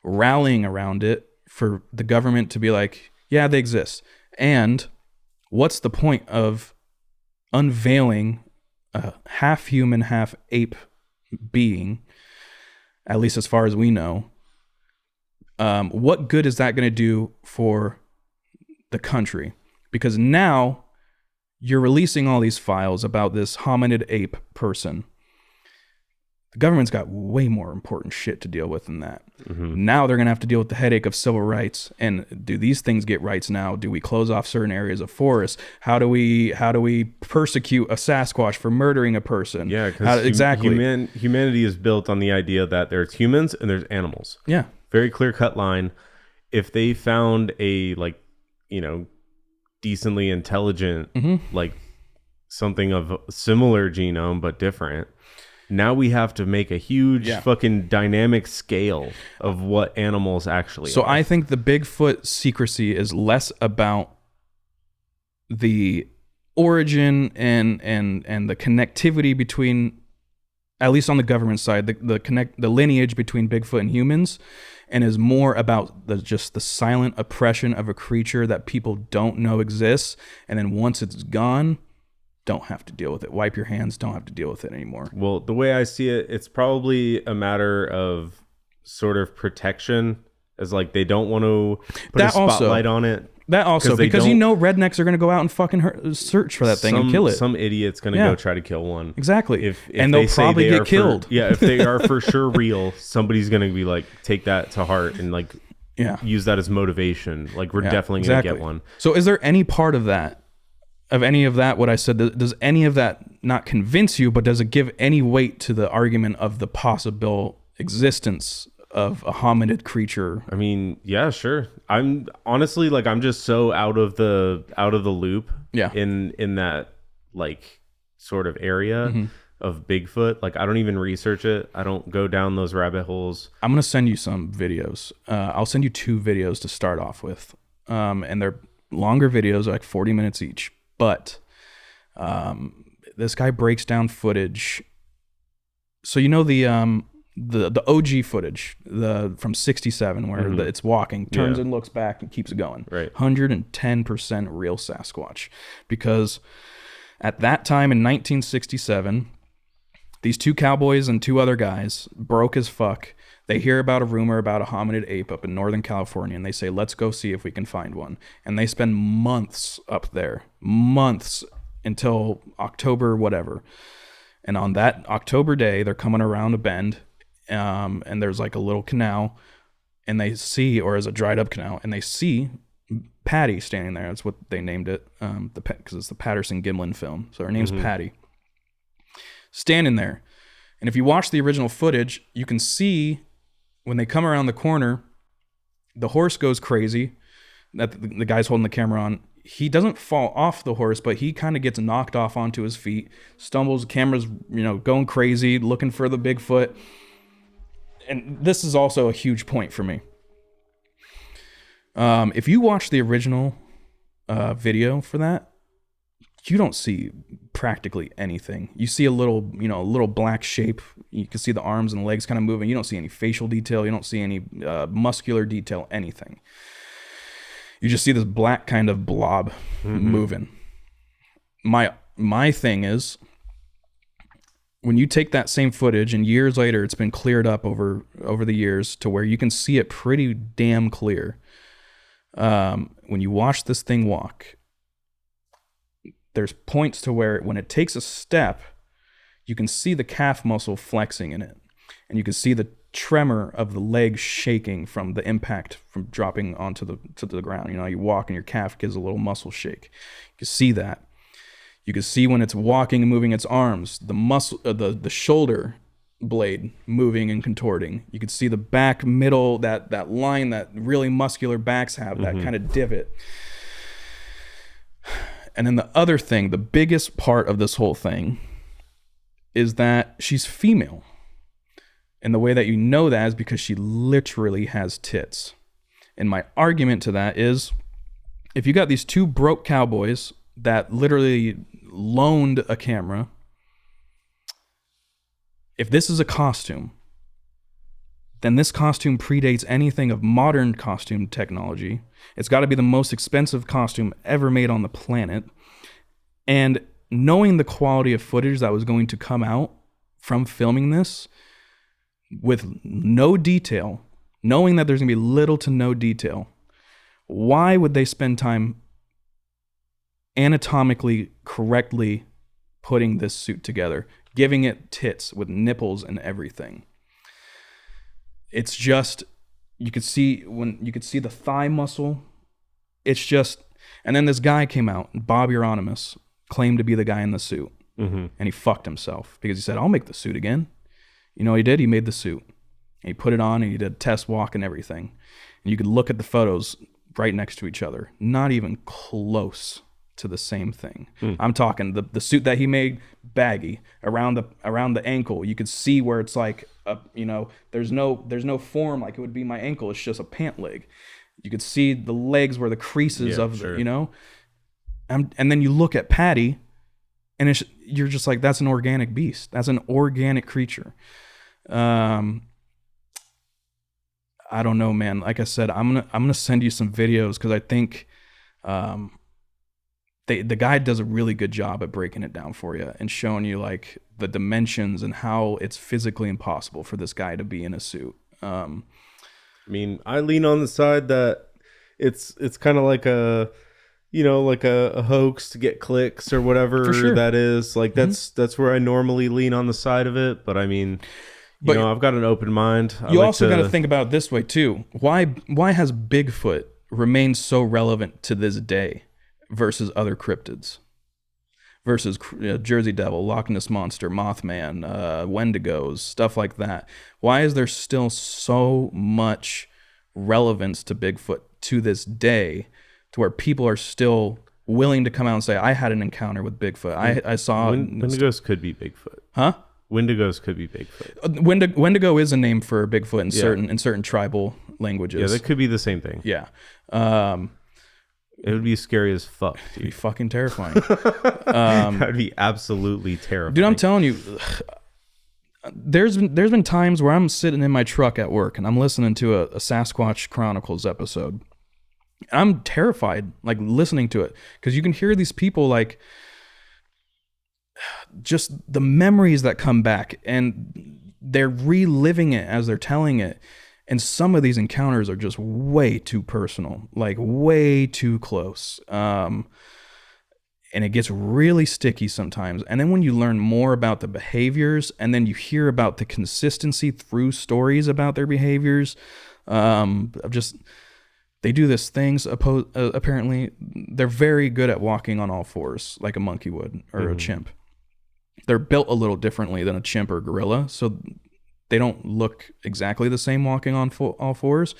rallying around it for the government to be like, yeah, they exist. And what's the point of unveiling a half human, half ape being, at least as far as we know? What good is that going to do for the country? Because now you're releasing all these files about this hominid ape person. The government's got way more important shit to deal with than that. Mm-hmm. Now they're going to have to deal with the headache of civil rights. And do these things get rights now? Do we close off certain areas of forests? How do we persecute a Sasquatch for murdering a person? Yeah, because humanity is built on the idea that there's humans and there's animals. Yeah. Very clear-cut line. If they found a, like, you know, decently intelligent, mm-hmm. like something of similar genome but different, now we have to make a huge fucking dynamic scale of what animals actually are. I think the Bigfoot secrecy is less about the origin and the connectivity between, at least on the government side, the lineage between Bigfoot and humans, and is more about just the silent oppression of a creature that people don't know exists, and then once it's gone, don't have to deal with it. Wipe your hands, don't have to deal with it anymore. Well, the way I see it, it's probably a matter of sort of protection, as like they don't want to put a spotlight on it. That also, because you know rednecks are going to go out and fucking search for that thing and kill it. Some idiot's going to go try to kill one. Exactly. And they'll probably get killed. If they are for sure real, somebody's going to be like, take that to heart and like use that as motivation. Like, we're definitely going to get one. So is there any part of that, of any of that, what I said, does any of that not convince you, but does it give any weight to the argument of the possible existence of a hominid creature. I mean, yeah, sure. I'm honestly like I'm just so out of the loop. Yeah. In that like sort of area of Bigfoot. Like I don't even research it. I don't go down those rabbit holes. I'm gonna send you some videos. I'll send you 2 videos to start off with, and they're longer videos, like 40 minutes each. But this guy breaks down footage. So you know the OG footage, from 67, where it's walking, turns and looks back and keeps it going. Right. 110% real Sasquatch. Because at that time in 1967, these 2 cowboys and 2 other guys, broke as fuck, they hear about a rumor about a hominid ape up in Northern California, and they say, let's go see if we can find one. And they spend months up there, months, until October whatever. And on that October day, they're coming around a bend, and there's like a little canal, and they see, or is a dried up canal, and they see Patty standing there. That's what they named it, because it's the Patterson-Gimlin film. So her name's Patty. Standing there. And if you watch the original footage, you can see when they come around the corner, the horse goes crazy. That the guy's holding the camera on. He doesn't fall off the horse, but he kind of gets knocked off onto his feet, stumbles, camera's, going crazy, looking for the Bigfoot. And this is also a huge point for me. If you watch the original video for that, you don't see practically anything. You see a little black shape. You can see the arms and the legs kind of moving. You don't see any facial detail. You don't see any muscular detail, anything. You just see this black kind of blob moving. My thing is, when you take that same footage and years later it's been cleared up over the years to where you can see it pretty damn clear. When you watch this thing walk, there's points to where when it takes a step, you can see the calf muscle flexing in it. And you can see the tremor of the leg shaking from the impact from dropping onto the ground. You walk and your calf gives a little muscle shake. You can see that. You can see when it's walking and moving its arms, the muscle, the shoulder blade moving and contorting. You can see the back middle, that line that really muscular backs have, that kind of divot. And then the other thing, the biggest part of this whole thing, is that she's female. And the way that you know that is because she literally has tits. And my argument to that is, if you got these 2 broke cowboys that literally loaned a camera, if this is a costume, then this costume predates anything of modern costume technology. It's got to be the most expensive costume ever made on the planet. And knowing the quality of footage that was going to come out from filming this with no detail, knowing that there's going to be little to no detail, why would they spend time anatomically correctly putting this suit together, giving it tits with nipples and everything? It's just, you could see the thigh muscle. It's just, and then this guy came out, Bob Euronymous, claimed to be the guy in the suit. And he fucked himself because he said, I'll make the suit again. You know what he did? He made the suit. And he put it on and he did a test walk and everything. And you could look at the photos right next to each other. Not even close to the same thing. I'm talking the suit that he made, baggy around the ankle. You could see where it's like there's no form like it would be my ankle. It's just a pant leg. You could see the legs where the creases and then you look at Patty, and you're just like, that's an organic beast. That's an organic creature. I don't know, man. Like I said, I'm gonna send you some videos because I think the guy does a really good job at breaking it down for you and showing you like the dimensions and how it's physically impossible for this guy to be in a suit. I mean, I lean on the side that it's kind of like a hoax to get clicks or whatever that is. Like that's where I normally lean on the side of it. But I mean, I've got an open mind. You also got to think about it this way too. Why has Bigfoot remained so relevant to this day versus other cryptids? versus Jersey Devil, Loch Ness Monster, Mothman, Wendigos, stuff like that. Why is there still so much relevance to Bigfoot to this day, to where people are still willing to come out and say, I had an encounter with Bigfoot. I saw... Wendigos could be Bigfoot. Huh? Wendigos could be Bigfoot. Wendigo is a name for Bigfoot in certain tribal languages. Yeah, that could be the same thing. Yeah. It would be scary as fuck, dude. It'd be fucking terrifying. That would be absolutely terrifying. Dude, I'm telling you, there's been times where I'm sitting in my truck at work and I'm listening to a Sasquatch Chronicles episode. And I'm terrified, like, listening to it, because you can hear these people, like, just the memories that come back, and they're reliving it as they're telling it. And some of these encounters are just way too personal, like way too close. And it gets really sticky sometimes. And then when you learn more about the behaviors, and then you hear about the consistency through stories about their behaviors, they do this things, apparently. They're very good at walking on all fours, like a monkey would, or a chimp. They're built a little differently than a chimp or gorilla, so they don't look exactly the same walking on all fours.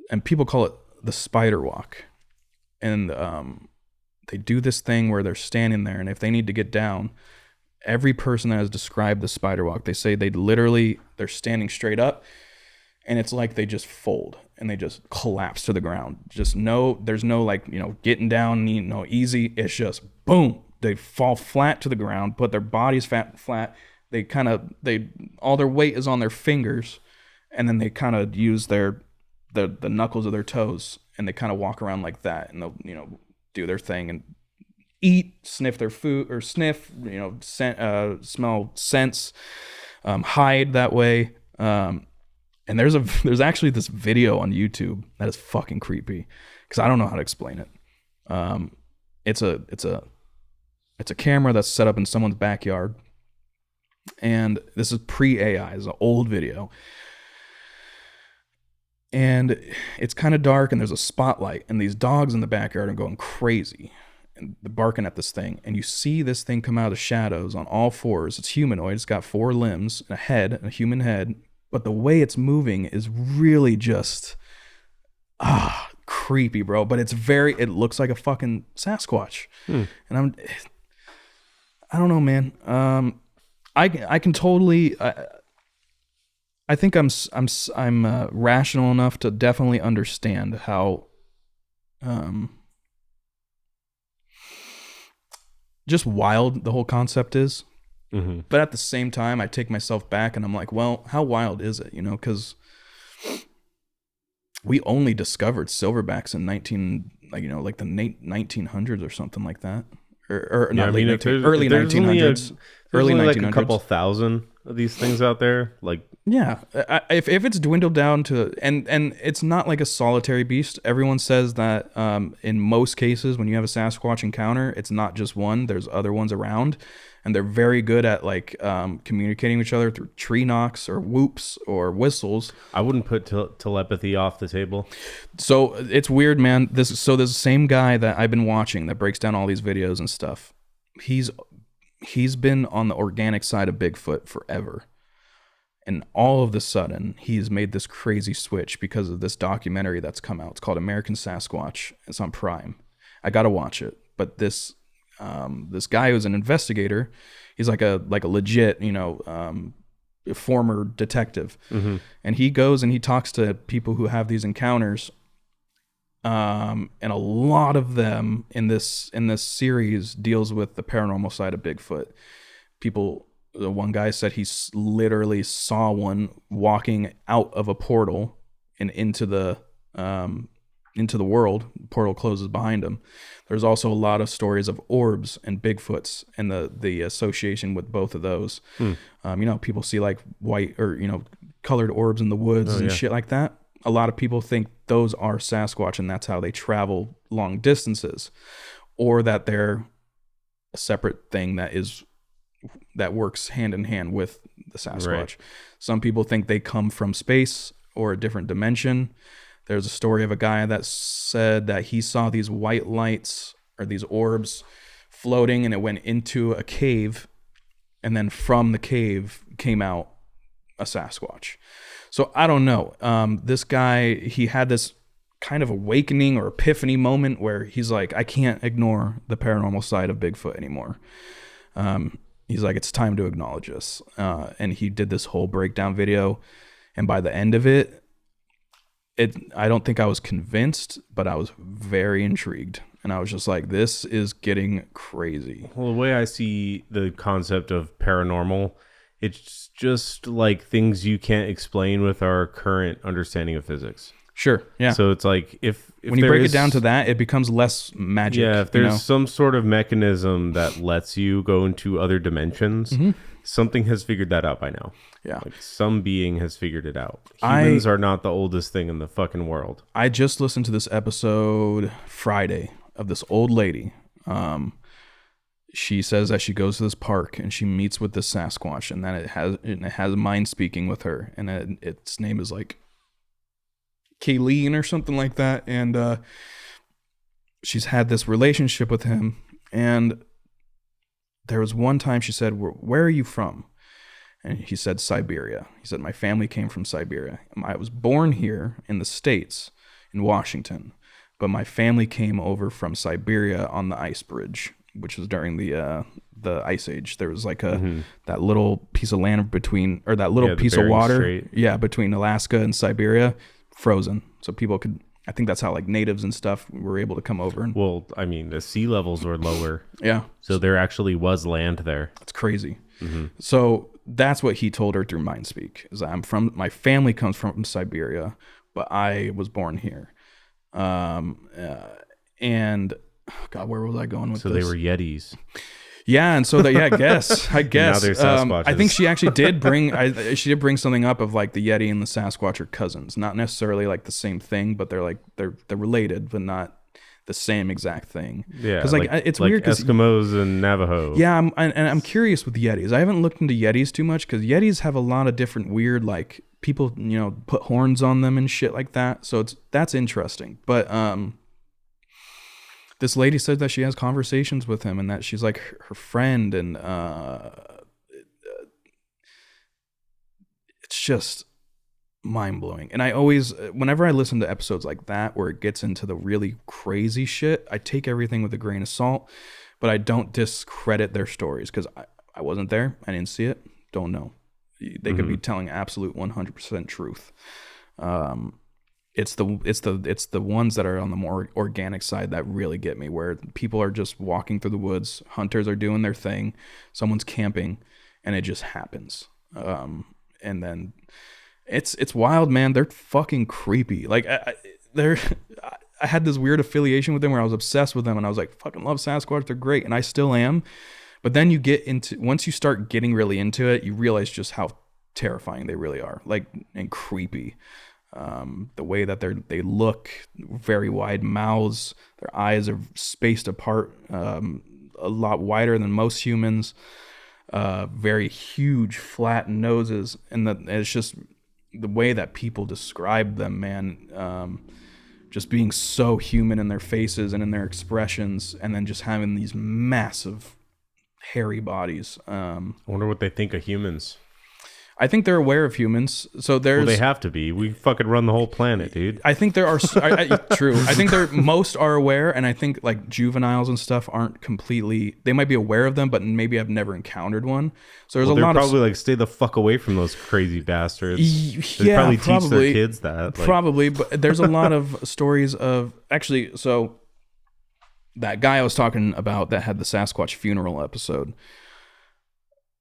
And people call it the spider walk. And they do this thing where they're standing there, and if they need to get down, every person that has described the spider walk, they say they're standing straight up, and it's like they just fold and they just collapse to the ground. There's no like, getting down, easy. It's just boom. They fall flat to the ground, put their bodies flat. All their weight is on their fingers, and then they kind of use the knuckles of their toes, and they kind of walk around like that, and they'll, do their thing and eat, sniff their food, or sniff, smell scents, hide that way. And there's actually this video on YouTube that is fucking creepy, because I don't know how to explain it. It's a camera that's set up in someone's backyard. And this is pre-AI. It's an old video. And it's kind of dark, and there's a spotlight, and these dogs in the backyard are going crazy, and they're barking at this thing. And you see this thing come out of the shadows on all fours. It's humanoid. It's got 4 limbs, a head, a human head. But the way it's moving is really just creepy, bro. But it looks like a fucking Sasquatch. And I don't know, man. I can totally. I think I'm rational enough to definitely understand how just wild the whole concept is. Mm-hmm. But at the same time, I take myself back and I'm like, well, how wild is it? Because we only discovered silverbacks in like the 1900s or something like that. Or yeah, not late 1900s, early 1900s. Early 1900s. Like a couple thousand of these things out there. Like, yeah, if it's dwindled down to, and it's not like a solitary beast. Everyone says that in most cases, when you have a Sasquatch encounter, it's not just one. There's other ones around, and they're very good at like communicating with each other through tree knocks or whoops or whistles. I wouldn't put telepathy off the table. So it's weird, man. There's the same guy that I've been watching that breaks down all these videos and stuff. He's been on the organic side of Bigfoot forever. And all of a sudden, he's made this crazy switch because of this documentary that's come out. It's called American Sasquatch. It's on Prime. I gotta watch it. But this guy who's an investigator, he's like a legit, former detective. Mm-hmm. And he goes and he talks to people who have these encounters. And a lot of them in this series deals with the paranormal side of Bigfoot. The one guy said he literally saw one walking out of a portal and into the world. The portal closes behind him. There's also a lot of stories of orbs and Bigfoots and the association with both of those. People see like white or colored orbs in the woods and shit like that. A lot of people think those are Sasquatch, and that's how they travel long distances, or that they're a separate thing that works hand in hand with the Sasquatch. Right. Some people think they come from space or a different dimension. There's a story of a guy that said that he saw these white lights or these orbs floating, and it went into a cave, and then from the cave came out a Sasquatch. So I don't know. This guy, he had this kind of awakening or epiphany moment where he's like, I can't ignore the paranormal side of Bigfoot anymore. He's like, it's time to acknowledge this. And he did this whole breakdown video. And by the end of it, I don't think I was convinced, but I was very intrigued. And I was just like, this is getting crazy. Well, the way I see the concept of paranormal, it's just like things you can't explain with our current understanding of physics. Sure. Yeah. So it's like if when you break it down to that, it becomes less magic. Yeah. If there's some sort of mechanism that lets you go into other dimensions, something has figured that out by now. Yeah. Like some being has figured it out. Humans are not the oldest thing in the fucking world. I just listened to this episode Friday of this old lady. She says that she goes to this park and she meets with this Sasquatch, and then it has mind speaking with her, and its name is like Kayleen or something like that, and she's had this relationship with him. And there was one time she said, where are you from? And he said, Siberia. He said, my family came from Siberia. I was born here in the States, in Washington, but my family came over from Siberia on the ice bridge, which was during the Ice Age. There was like that little piece of land between, or that little piece of water, Strait. Between Alaska and Siberia, frozen. So people could, I think that's how like natives and stuff were able to come over. Well, I mean, the sea levels were lower. Yeah. So there actually was land there. That's crazy. So that's what he told her through Mindspeak, is my family comes from Siberia, but I was born here. And God, where was I going with this? So they were Yetis. Yeah, and so that I guess Now they're Sasquatches. I think she actually did bring bring something up of like the Yeti and the Sasquatch are cousins, not necessarily like the same thing, but they're related, but not the same exact thing. Yeah, because like it's like weird, Eskimos and Navajo. Yeah, I'm curious with Yetis. I haven't looked into Yetis too much because Yetis have a lot of different weird, like people put horns on them and shit like that. So that's interesting, but this lady said that she has conversations with him and that she's like her friend, and it's just mind-blowing. And I always, whenever I listen to episodes like that where it gets into the really crazy shit, I take everything with a grain of salt, but I don't discredit their stories because I wasn't there, I didn't see it, don't know. They could be telling absolute 100% truth. It's the ones that are on the more organic side that really get me, where people are just walking through the woods, hunters are doing their thing, someone's camping, and it just happens. And then it's wild, man. They're fucking creepy. Like I had this weird affiliation with them where I was obsessed with them, and I was like, fucking love Sasquatch, they're great, and I still am. But then once you start getting really into it, you realize just how terrifying they really are, like, and creepy. The way that they look, very wide mouths, their eyes are spaced apart, a lot wider than most humans, very huge flat noses, and it's just the way that people describe them, man, just being so human in their faces and in their expressions, and then just having these massive hairy bodies. I wonder what they think of humans. I think they're aware of humans, so there's. Well, they have to be. We fucking run the whole planet, dude. I think there are. True. I think most are aware, and I think like juveniles and stuff aren't completely. They might be aware of them, but maybe I've never encountered one. So there's a lot of. They're probably like, stay the fuck away from those crazy bastards. They probably teach their kids that. Like. Probably, but there's a lot of stories of actually. So that guy I was talking about that had the Sasquatch funeral episode,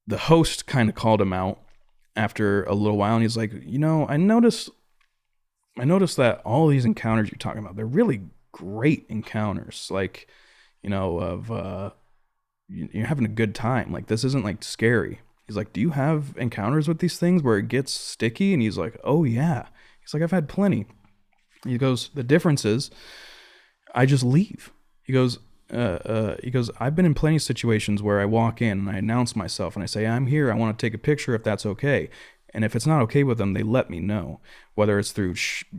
the host kind of called him out after a little while, and he's like, I noticed that all these encounters you're talking about, they're really great encounters, like, of you're having a good time, like this isn't like scary. He's like, do you have encounters with these things where it gets sticky? And he's like, oh yeah. He's like, I've had plenty. He goes, the difference is I just leave. He goes, I've been in plenty of situations where I walk in and I announce myself and I say, I'm here, I want to take a picture if that's okay. And if it's not okay with them, they let me know, whether it's through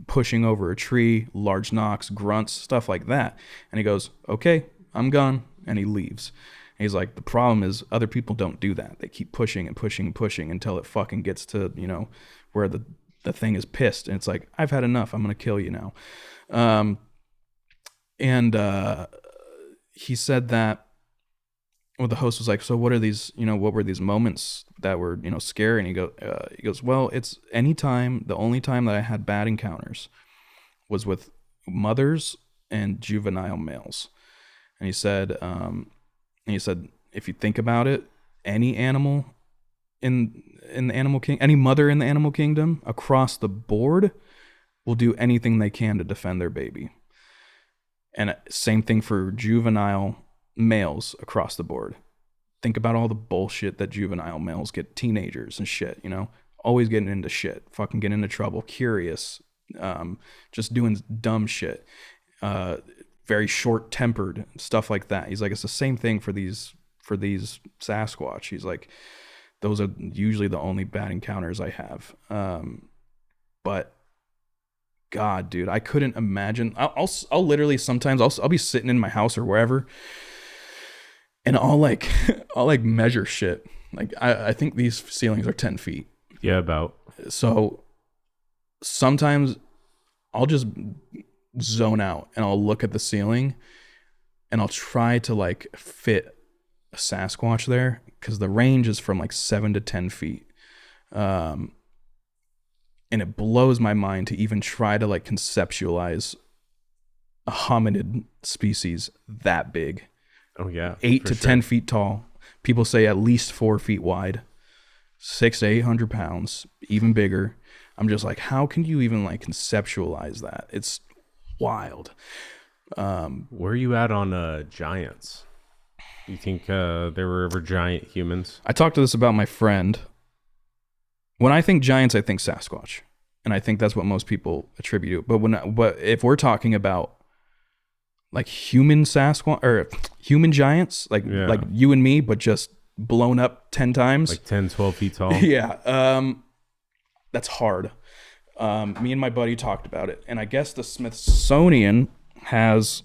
pushing over a tree, large knocks, grunts, stuff like that. And he goes, okay, I'm gone. and he leaves. And he's like, the problem is other people don't do that. They keep pushing and pushing and pushing until it fucking gets to, you know, where the thing is pissed. And it's like, I've had enough. I'm going to kill you now. He said that, well, the host was like, so what are these, you know, what were these moments that were, you know, scary? And he goes, well, it's the only time that I had bad encounters was with mothers and juvenile males. And he said, if you think about it, any animal in the animal king, any mother in the animal kingdom across the board will do anything they can to defend their baby. And same thing for juvenile males across the board. Think about all the bullshit that juvenile males get, teenagers and shit, you know, always getting into shit, fucking getting into trouble, curious, just doing dumb shit, very short-tempered, stuff like that. He's like, it's the same thing for these Sasquatch. He's like, those are usually the only bad encounters I have. But God, dude, I couldn't imagine. I'll literally sometimes I'll be sitting in my house or wherever, and I'll measure shit. Like I think these ceilings are 10 feet. Yeah, about. So sometimes I'll just zone out and I'll look at the ceiling and I'll try to like fit a Sasquatch there, because the range is from like 7 to 10 feet. And it blows my mind to even try to like conceptualize a hominid species that big. Oh yeah. 8 to 10 feet tall. People say at least 4 feet wide, 600 to 800 pounds, even bigger. I'm just like, how can you even like conceptualize that? It's wild. Where are you at on giants? You think there were ever giant humans? I talked to this about my friend. When I think giants, I think Sasquatch, and I think that's what most people attribute it. But if we're talking about like human Sasquatch or human giants, like you and me, but just blown up 10 times, like 10, 12 feet tall. Yeah, that's hard. Me and my buddy talked about it, and I guess the Smithsonian has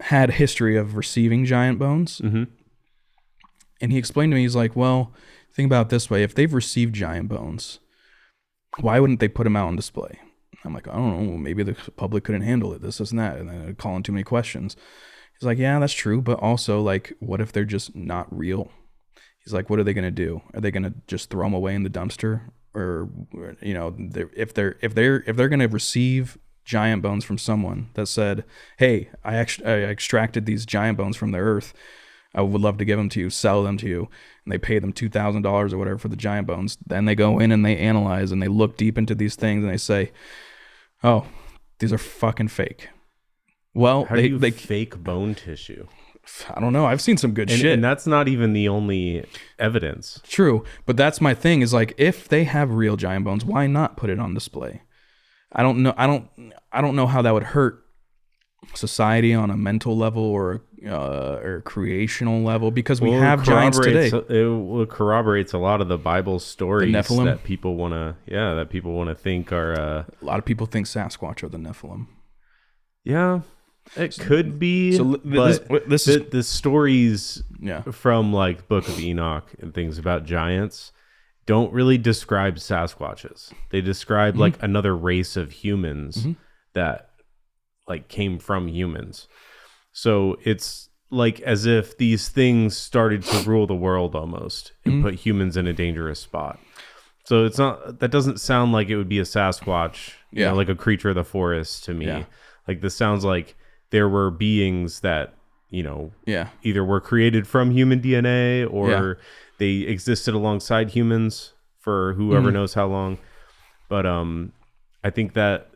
had history of receiving giant bones. Mm-hmm. And he explained to me, he's like, well, think about it this way. If they've received giant bones, why wouldn't they put them out on display? I'm like, I don't know. Maybe the public couldn't handle it. This and that. And then calling too many questions. He's like, yeah, that's true. But also, like, what if they're just not real? He's like, what are they going to do? Are they going to just throw them away in the dumpster? Or you know, if they're going to receive giant bones from someone that said, hey, I extracted these giant bones from the earth, I would love to give them to you, sell them to you, and they pay them $2,000 or whatever for the giant bones. Then they go in and they analyze and they look deep into these things and they say, oh, these are fucking fake. Well, how do you fake bone tissue? I don't know. I've seen some good shit. And that's not even the only evidence. True. But that's my thing, is like, if they have real giant bones, why not put it on display? I don't know how that would hurt society on a mental level or creational level, because we have giants today. It corroborates a lot of the Bible stories Nephilim? that people want to think are. A lot of people think Sasquatch are the Nephilim. Yeah, it could be. So but the stories Yeah. from like Book of Enoch and things about giants don't really describe Sasquatches. They describe like another race of humans that like came from humans. So it's like as if these things started to rule the world almost and put humans in a dangerous spot. So it's not, that doesn't sound like it would be a Sasquatch, you know, like a creature of the forest to me. Yeah. Like this sounds like there were beings that, you know, Yeah. either were created from human DNA or they existed alongside humans for whoever knows how long. But I think that,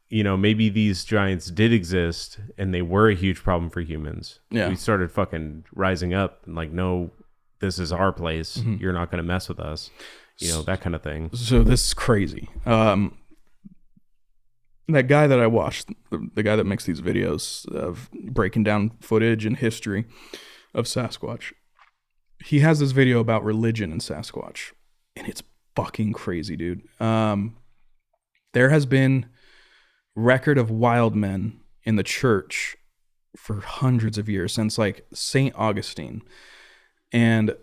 you know, maybe these giants did exist and they were a huge problem for humans. Yeah. We started fucking rising up and like, no, this is our place. You're not going to mess with us. You know, that kind of thing. So this is crazy. That guy that I watched, the guy that makes these videos of breaking down footage and history of Sasquatch, he has this video about religion and Sasquatch, and it's fucking crazy, dude. There has been record of wild men in the church for hundreds of years, since like St. Augustine. And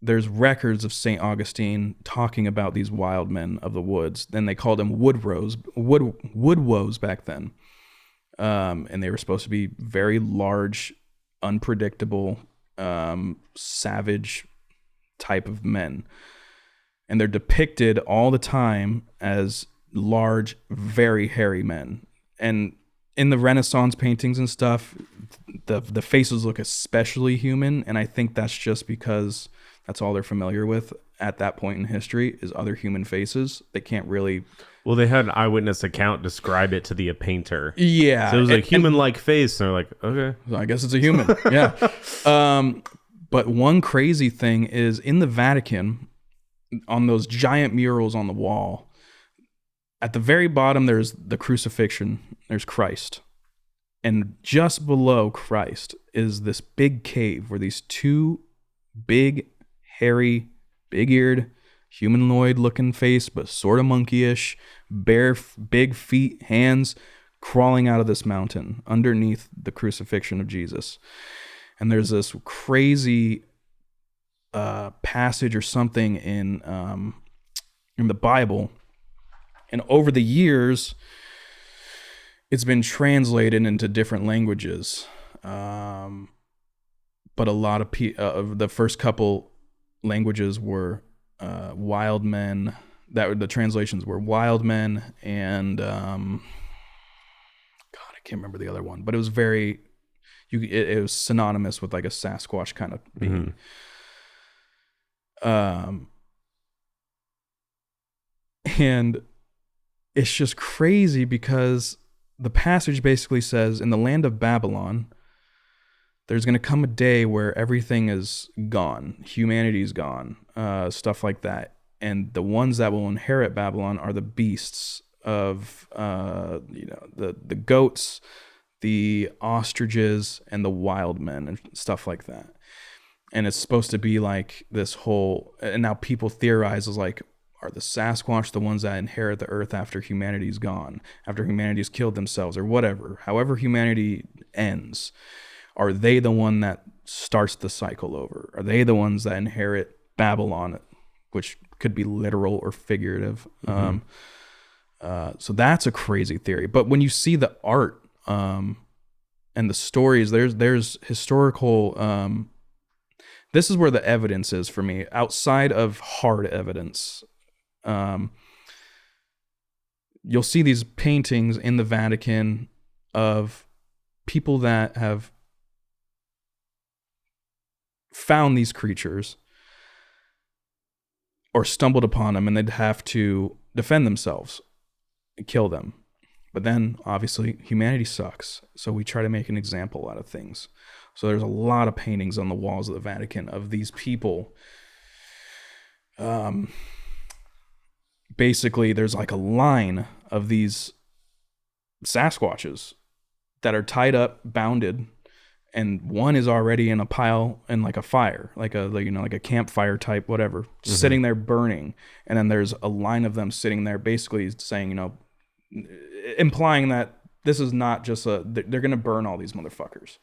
there's records of St. Augustine talking about these wild men of the woods. Then they called them woodwoes back then. And they were supposed to be very large, unpredictable, savage type of men. And they're depicted all the time as large, very hairy men. And in the Renaissance paintings and stuff, the faces look especially human. And I think that's just because that's all they're familiar with at that point in history is other human faces. They can't really... Well, they had an eyewitness account describe it to the painter. Yeah. So it was like human-like face. And they're like, okay. So I guess it's a human. Yeah. But one crazy thing is in the Vatican, on those giant murals on the wall, at the very bottom, there's the crucifixion. There's Christ. And just below Christ is this big cave where these two big, hairy, big-eared, humanoid-looking face, but sort of monkeyish, bare, big feet, hands, crawling out of this mountain underneath the crucifixion of Jesus. And there's this crazy passage or something in the Bible, and over the years, it's been translated into different languages. But a lot of the first couple languages were wild men. The translations were wild men and God, I can't remember the other one, but it was very it was synonymous with like a Sasquatch kind of being. And it's just crazy because the passage basically says in the land of Babylon, there's going to come a day where everything is gone. Humanity's gone, stuff like that. And the ones that will inherit Babylon are the beasts of, the goats, the ostriches, and the wild men and stuff like that. And it's supposed to be like this whole, and now people theorize is like, are the Sasquatch the ones that inherit the earth after humanity's gone, after humanity's killed themselves or whatever, however humanity ends? Are they the one that starts the cycle over? Are they the ones that inherit Babylon, which could be literal or figurative? So that's a crazy theory. But when you see the art and the stories, there's historical... this is where the evidence is for me. Outside of hard evidence, you'll see these paintings in the Vatican of people that have found these creatures or stumbled upon them, and they'd have to defend themselves and kill them. But then, obviously, humanity sucks, so we try to make an example out of things. So there's a lot of paintings on the walls of the Vatican of these people. Basically, there's like a line of these Sasquatches that are tied up, bounded, and one is already in a pile in like a fire, like a campfire type, whatever, sitting there burning. And then there's a line of them sitting there, basically saying, implying that this is not just they're gonna burn all these motherfuckers.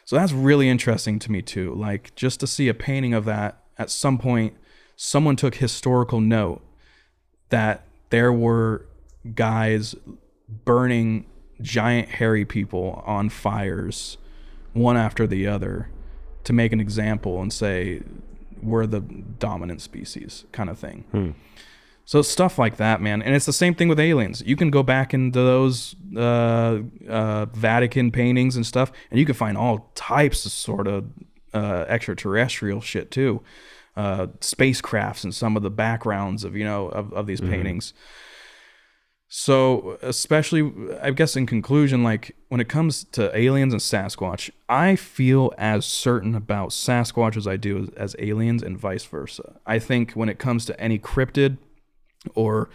So that's really interesting to me too. Like, just to see a painting of that, at some point, someone took historical note that there were guys burning giant hairy people on fires, one after the other, to make an example and say, we're the dominant species kind of thing. So stuff like that, man. And it's the same thing with aliens. You can go back into those Vatican paintings and stuff, and you can find all types of sort of extraterrestrial shit too. Spacecrafts and some of the backgrounds of these paintings. So especially, I guess in conclusion, like when it comes to aliens and Sasquatch, I feel as certain about Sasquatch as I do as aliens, and vice versa. I think when it comes to any cryptid or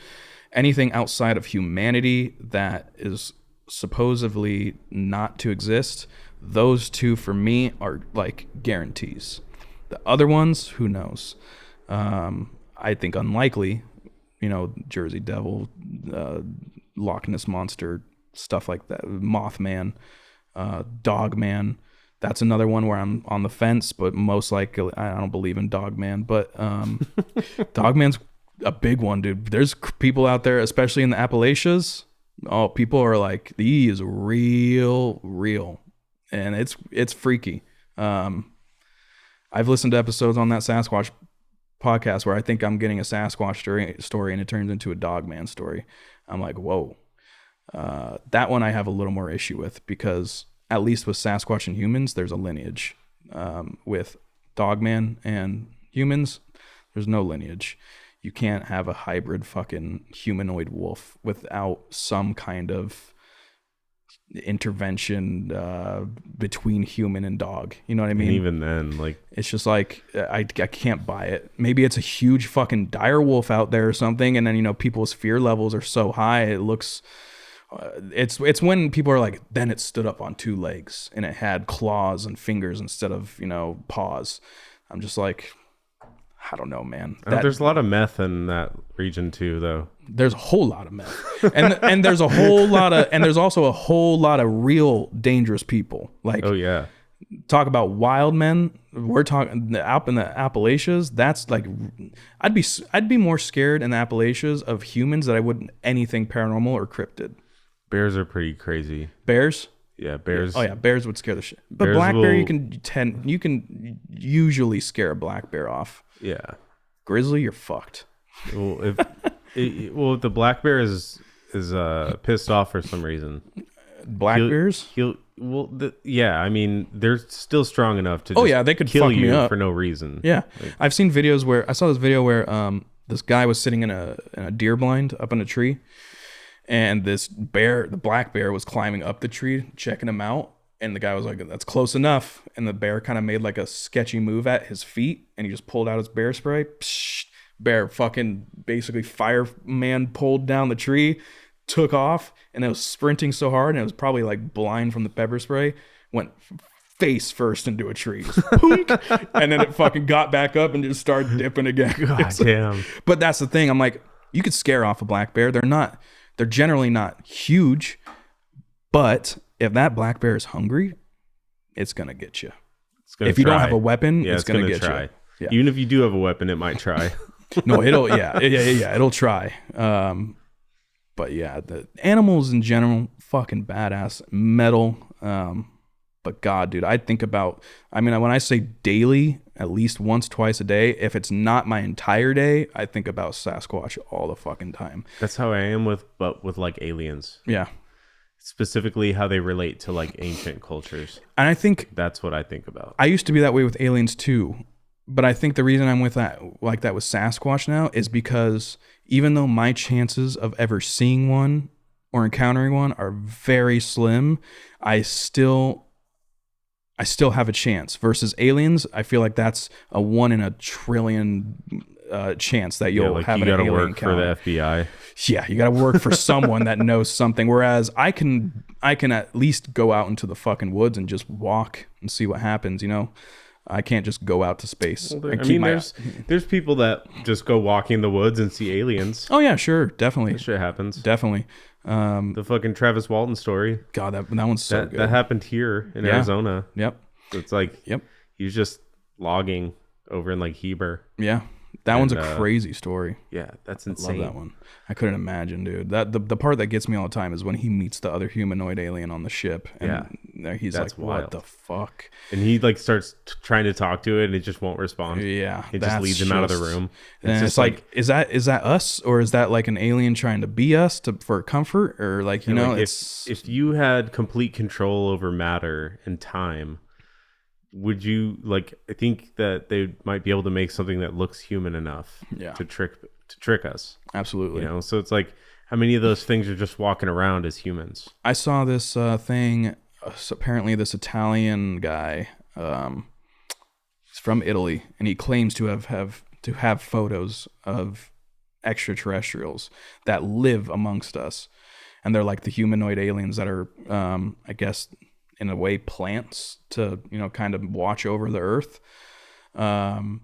anything outside of humanity that is supposedly not to exist, those two for me are like guarantees. The other ones, who knows? I think unlikely, Jersey Devil, Loch Ness Monster, stuff like that, Mothman. Dogman. That's another one where I'm on the fence, but most likely I don't believe in Dogman. But Dogman's a big one, dude. There's people out there, especially in the Appalachians. Oh, people are like, these real, and it's freaky. I've listened to episodes on that Sasquatch podcast where I think I'm getting a Sasquatch story and it turns into a Dogman story. I'm like, whoa. That one I have a little more issue with, because at least with Sasquatch and humans, there's a lineage. With Dogman and humans, there's no lineage. You can't have a hybrid fucking humanoid wolf without some kind of intervention between human and dog. You know what I mean? And even then, like, it's just like, I can't buy it. Maybe it's a huge fucking dire wolf out there or something, and then, you know, people's fear levels are so high, it looks... it's when people are like, then it stood up on two legs and it had claws and fingers instead of, you know, paws. I'm just like, I don't know, man. There's a lot of meth in that region too, though. There's a whole lot of meth, and there's a whole lot of, and there's also a whole lot of real dangerous people. Like, oh yeah, talk about wild men. We're talking up in the Appalachians. That's like, I'd be more scared in the Appalachians of humans than I would anything paranormal or cryptid. Bears are pretty crazy. Bears? Yeah, bears. Oh yeah, bears would scare the shit. But Bears black bear, will- you can usually scare a black bear off. Yeah. Grizzly, you're fucked. Well, if the black bear is pissed off for some reason. Black bears? Yeah. I mean, they're still strong enough to. Oh yeah, they could kill fuck me you up for no reason. Yeah, I've seen videos where I saw this video where this guy was sitting in a deer blind up in a tree, and this bear, the black bear, was climbing up the tree checking him out. And the guy was like, that's close enough. And the bear kind of made like a sketchy move at his feet. And he just pulled out his bear spray. Psh, bear fucking basically fireman pulled down the tree, took off. And it was sprinting so hard. And it was probably like blind from the pepper spray. Went face first into a tree. Just poink, and then it fucking got back up and just started dipping again. God damn. But that's the thing. I'm like, you could scare off a black bear. They're generally not huge. But if that black bear is hungry, it's going to get you. If you don't have a weapon, it's going to get try. you. Yeah. Even if you do have a weapon, it might try. No, it'll try. But yeah, the animals in general, fucking badass. Metal. But God, dude, when I say daily, at least once, twice a day, if it's not my entire day, I think about Sasquatch all the fucking time. That's how I am with like aliens. Yeah. Specifically how they relate to like ancient cultures. And I think that's what I think about. I used to be that way with aliens too. But I think the reason I'm with that with Sasquatch now is because even though my chances of ever seeing one or encountering one are very slim, I still have a chance. Versus aliens, I feel like that's a 1 in a trillion chance that you'll have an alien work encounter. for the FBI. Yeah, you got to work for someone that knows something. Whereas I can at least go out into the fucking woods and just walk and see what happens. You know, I can't just go out to space. There's people that just go walking in the woods and see aliens. Oh yeah, sure, definitely. That shit happens. Definitely. The fucking Travis Walton story. God, that one's so good. That happened here in Arizona. Yep. So it's like, he was just logging over in like Heber. Yeah. That one's a crazy story. Yeah, that's insane. I love that one. I couldn't imagine, dude. That the part that gets me all the time is when he meets the other humanoid alien on the ship, and he's like, "What wild. the fuck?" And he like starts trying to talk to it, and it just won't respond. Yeah, it just leads him out of the room. And it's like, is that us, or is that like an alien trying to be us for comfort, or like if you had complete control over matter and time, would you I think that they might be able to make something that looks human enough to trick us. Absolutely. You know, so it's like, how many of those things are just walking around as humans? I saw this thing. Apparently, this Italian guy, he's from Italy, and he claims to have photos of extraterrestrials that live amongst us, and they're like the humanoid aliens that are, I guess, in a way, plants to kind of watch over the earth. And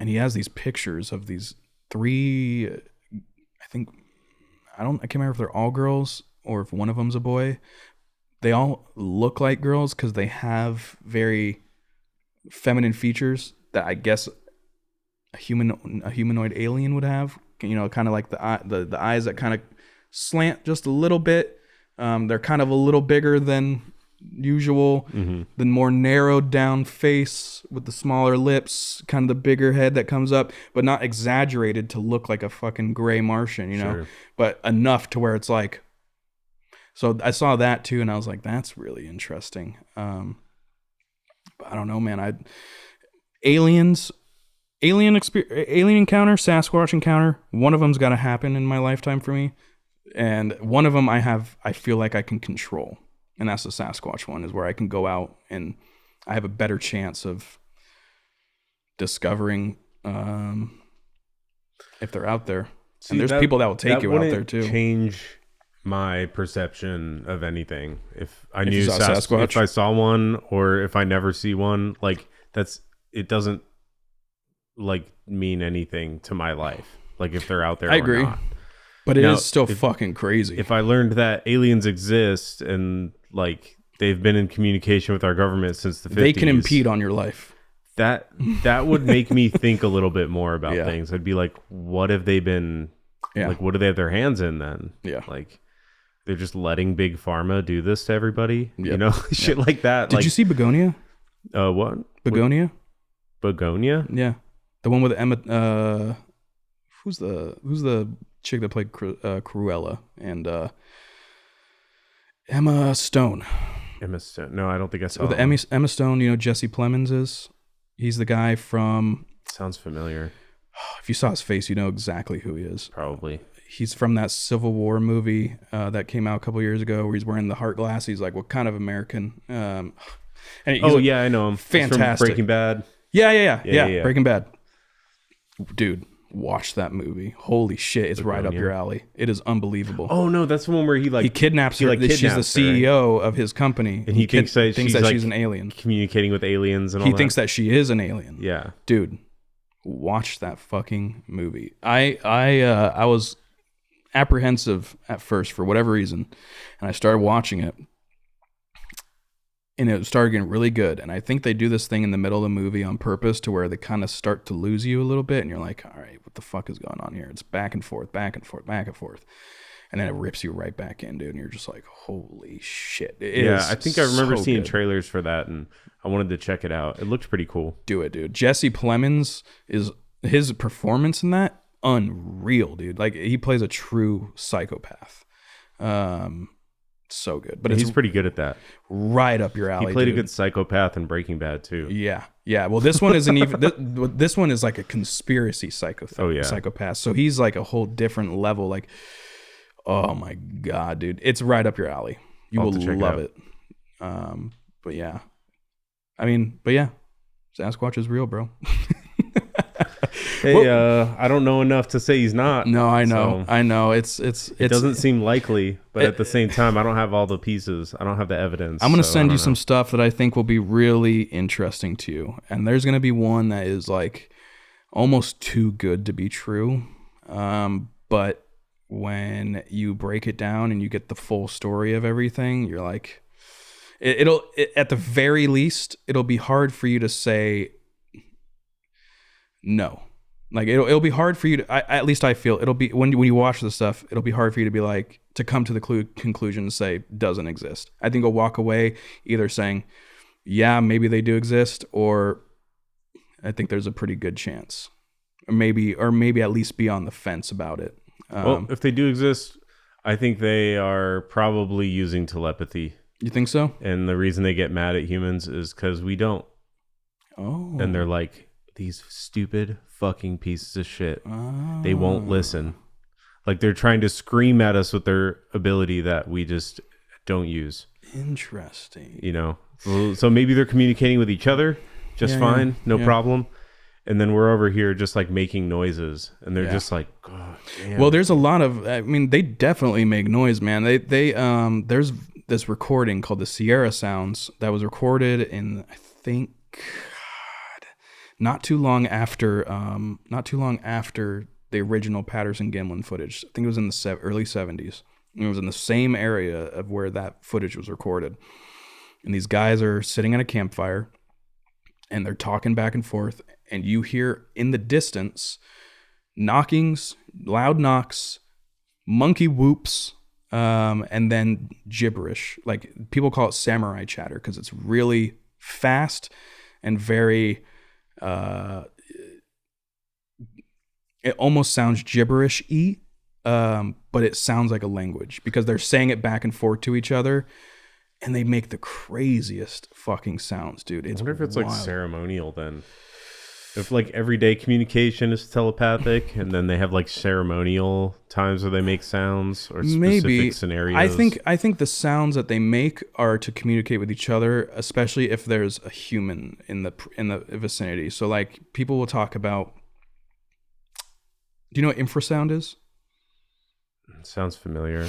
he has these pictures of these 3, I can't remember if they're all girls or if one of them's a boy. they all look like girls because they have very feminine features that I guess a humanoid alien would have. You know, kind of like the eyes that kind of slant just a little bit. They're kind of a little bigger than usual. The more narrowed down face with the smaller lips, kind of the bigger head that comes up, but not exaggerated to look like a fucking gray Martian, you know, Sure. but enough to where it's like. So I saw that too, and I was like, that's really interesting. But I don't know, man. Alien encounter, Sasquatch encounter. One of them's got to happen in my lifetime for me, and one of them I feel like I can control, and that's the Sasquatch one. Is where I can go out and I have a better chance of discovering if they're out there. See, and there's people that will take you out there too. Change my perception of anything if I knew you saw Sasquatch? if I saw one, or if I never see one. Like it doesn't like mean anything to my life. Like if they're out there, I agree, or not. but it is still fucking crazy. If I learned that aliens exist and like they've been in communication with our government since the 50s, they can impede on your life. That would make me think a little bit more about things. I'd be like, what have they been? Like, what do they have their hands in then? Yeah, like. They're just letting Big Pharma do this to everybody, you know, Yep. shit like that. Did you see Begonia? What? Begonia? Begonia? Yeah, the one with Emma. Who's the chick that played Cruella and Emma Stone? Emma Stone. No, I don't think I saw. With Emma Stone, you know Jesse Plemons is. He's the guy from. Sounds familiar. If you saw his face, you know exactly who he is. Probably. He's from that Civil War movie that came out a couple years ago, where he's wearing the heart glass. He's like, what kind of American? And yeah, I know him. Fantastic. He's from Breaking Bad. Yeah. Breaking Bad. Dude, watch that movie. Holy shit, it's right up your alley. It is unbelievable. Oh no, that's the one where he kidnaps her. She's the CEO of his company, and he thinks that she's an alien, communicating with aliens, and all that. He thinks that she is an alien. Yeah, dude, watch that fucking movie. I was apprehensive at first for whatever reason, and I started watching it, and it started getting really good. And I think they do this thing in the middle of the movie on purpose to where they kind of start to lose you a little bit, and you're like, all right, what the fuck is going on here? It's back and forth, and then it rips you right back in, dude, and you're just like, holy shit. I think I remember seeing trailers for that, and I wanted to check it out. It looked pretty cool. Do it, dude. Jesse Plemons, his performance in that, unreal, dude. Like, he plays a true psychopath. So good. But he's pretty good at that. Right up your alley. He played a good psychopath in Breaking Bad too. Yeah. Well, this one isn't even this one is like a conspiracy psychopath. So he's like a whole different level. Like, oh my god, dude. It's right up your alley. You will love it. But yeah. Sasquatch is real, bro. Hey, I don't know enough to say he's not. No, I know. So I know. It doesn't seem likely, but at the same time, I don't have all the pieces. I don't have the evidence. I'm going to send you some stuff that I think will be really interesting to you. And there's going to be one that is like almost too good to be true. But when you break it down and you get the full story of everything, you're like, at the very least, it'll be hard for you to say no. Like it'll be hard for you to, at least I feel it'll be when you watch the stuff, it'll be hard for you to be like, to come to the conclusion and say doesn't exist. I think I'll walk away either saying, yeah, maybe they do exist, or I think there's a pretty good chance, or maybe at least be on the fence about it. Well, if they do exist, I think they are probably using telepathy. You think so? And the reason they get mad at humans is because we don't. Oh. And they're like, these stupid fucking pieces of shit. Oh. They won't listen. Like they're trying to scream at us with their ability that we just don't use. Interesting. You know, so maybe they're communicating with each other just fine, no problem. And then we're over here just like making noises, and they're just like, God damn. Well, there's a lot of, they definitely make noise, man. They there's this recording called the Sierra Sounds that was recorded in, I think, not too long after the original Patterson-Gimlin footage. I think it was in the early 70s. It was in the same area of where that footage was recorded. And these guys are sitting at a campfire and they're talking back and forth. And you hear in the distance knockings, loud knocks, monkey whoops, and then gibberish. Like people call it samurai chatter because it's really fast and very, it almost sounds gibberish-y. But it sounds like a language because they're saying it back and forth to each other, and they make the craziest fucking sounds, dude. It's I wonder if it's wild. like ceremonial then. If like everyday communication is telepathic, and then they have like ceremonial times where they make sounds or specific scenarios. I think the sounds that they make are to communicate with each other, especially if there's a human in the vicinity. So like people will talk about. Do you know what infrasound is? Sounds familiar.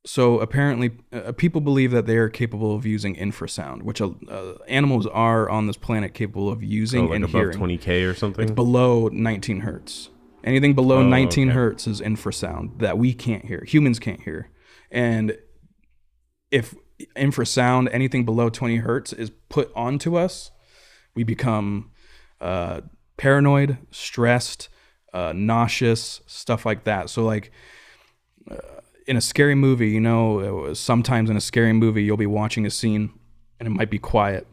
So apparently, people believe that they are capable of using infrasound, which animals are on this planet capable of using like and above hearing. 20K or something? It's below 19 hertz. Anything below 19 hertz is infrasound that we can't hear. Humans can't hear. And if infrasound, anything below 20 hertz is put onto us, we become paranoid, stressed, nauseous, stuff like that. So like in a scary movie, you know, sometimes in a scary movie, you'll be watching a scene and it might be quiet.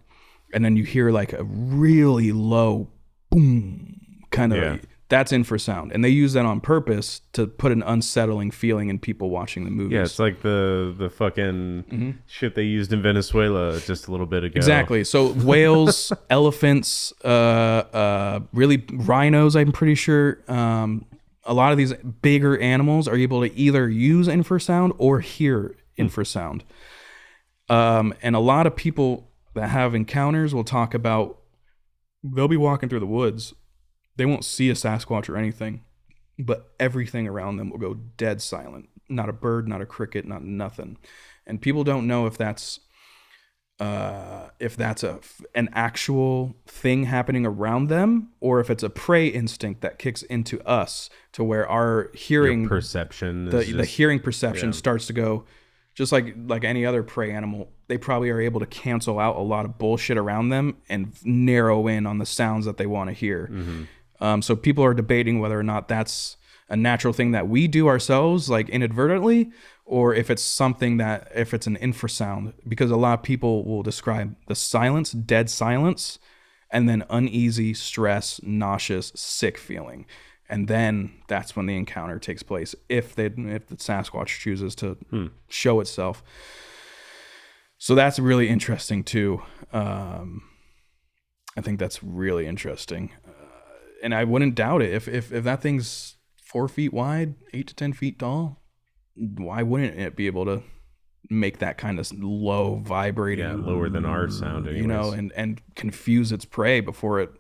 And then you hear like a really low boom kind of, that's infrasound. And they use that on purpose to put an unsettling feeling in people watching the movies. Yeah, it's like the fucking shit they used in Venezuela just a little bit ago. Exactly. So whales, elephants, really rhinos, I'm pretty sure. A lot of these bigger animals are able to either use infrasound or hear infrasound. And a lot of people that have encounters will talk about, they'll be walking through the woods. They won't see a Sasquatch or anything, but everything around them will go dead silent. Not a bird, not a cricket, not nothing. And people don't know if that's an actual thing happening around them, or if it's a prey instinct that kicks into us to where our hearing perception, the hearing perception starts to go, just like any other prey animal. They probably are able to cancel out a lot of bullshit around them and narrow in on the sounds that they want to hear. So people are debating whether or not that's a natural thing that we do ourselves, like inadvertently, or if it's something that, if it's an infrasound, because a lot of people will describe the silence, dead silence, and then uneasy, stress, nauseous, sick feeling. And then that's when the encounter takes place, if the Sasquatch chooses to show itself. So that's really interesting too. I think that's really interesting. And I wouldn't doubt it. If that thing's 4 feet wide, 8 to 10 feet tall, why wouldn't it be able to make that kind of low vibrating, lower than our sound, anyways. You know, and confuse its prey before it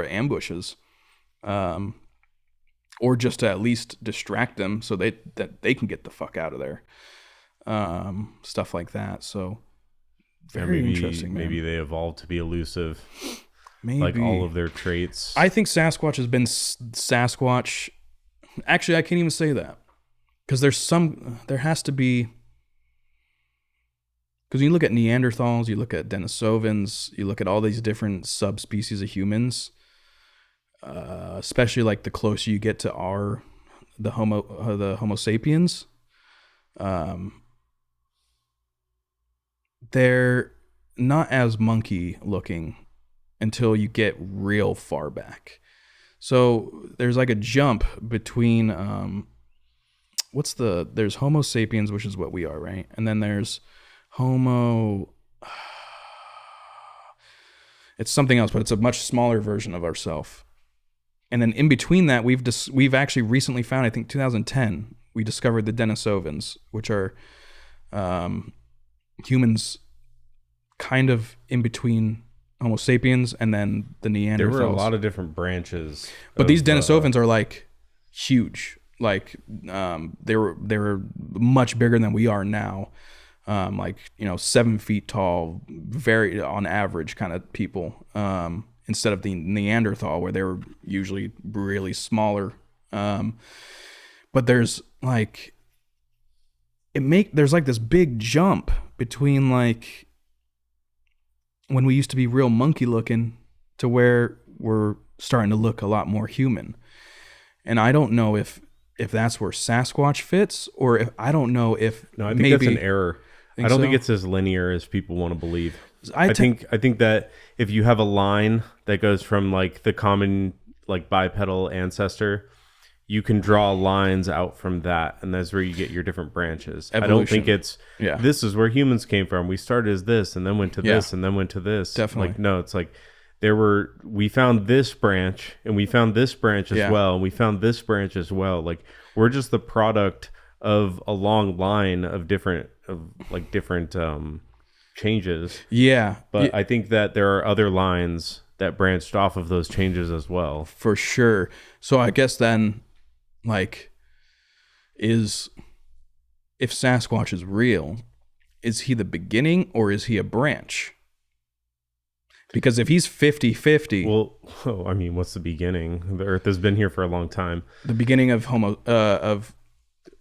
ambushes, or just to at least distract them so that they can get the fuck out of there, stuff like that. So very interesting, man. Maybe they evolved to be elusive. Maybe. Like all of their traits. I think Sasquatch has been Sasquatch. Actually, I can't even say that. Because there has to be, because you look at Neanderthals, you look at Denisovans, you look at all these different subspecies of humans, especially like the closer you get to the Homo sapiens, they're not as monkey looking until you get real far back. So there's like a jump between there's Homo sapiens, which is what we are, right? And then there's it's something else, but it's a much smaller version of ourself. And then in between that, we've actually recently found, I think 2010, we discovered the Denisovans, which are humans kind of in between Homo sapiens and then the Neanderthals. There were a lot of different branches. But these Denisovans are like huge. Like they were much bigger than we are now. 7 feet tall, very on average kind of people. Instead of the Neanderthal, where they were usually really smaller. But there's like there's like this big jump between like when we used to be real monkey looking to where we're starting to look a lot more human. And I don't know if that's where Sasquatch fits, or if I don't know if no, I think maybe that's an error. I don't think it's as linear as people want to believe. I think that if you have a line that goes from like the common like bipedal ancestor, you can draw lines out from that, and that's where you get your different branches. Evolution. I don't think it's this is where humans came from. We started as this, and then went to this, and then went to this. Definitely. Like no, it's like we found this branch, and we found this branch as well, and we found this branch as well. Like we're just the product of a long line of different changes. Yeah. But I think that there are other lines that branched off of those changes as well. For sure. So I guess then, like, if Sasquatch is real, is he the beginning or is he a branch? Because if he's 50-50... Well, I mean, what's the beginning? The Earth has been here for a long time. The beginning of Homo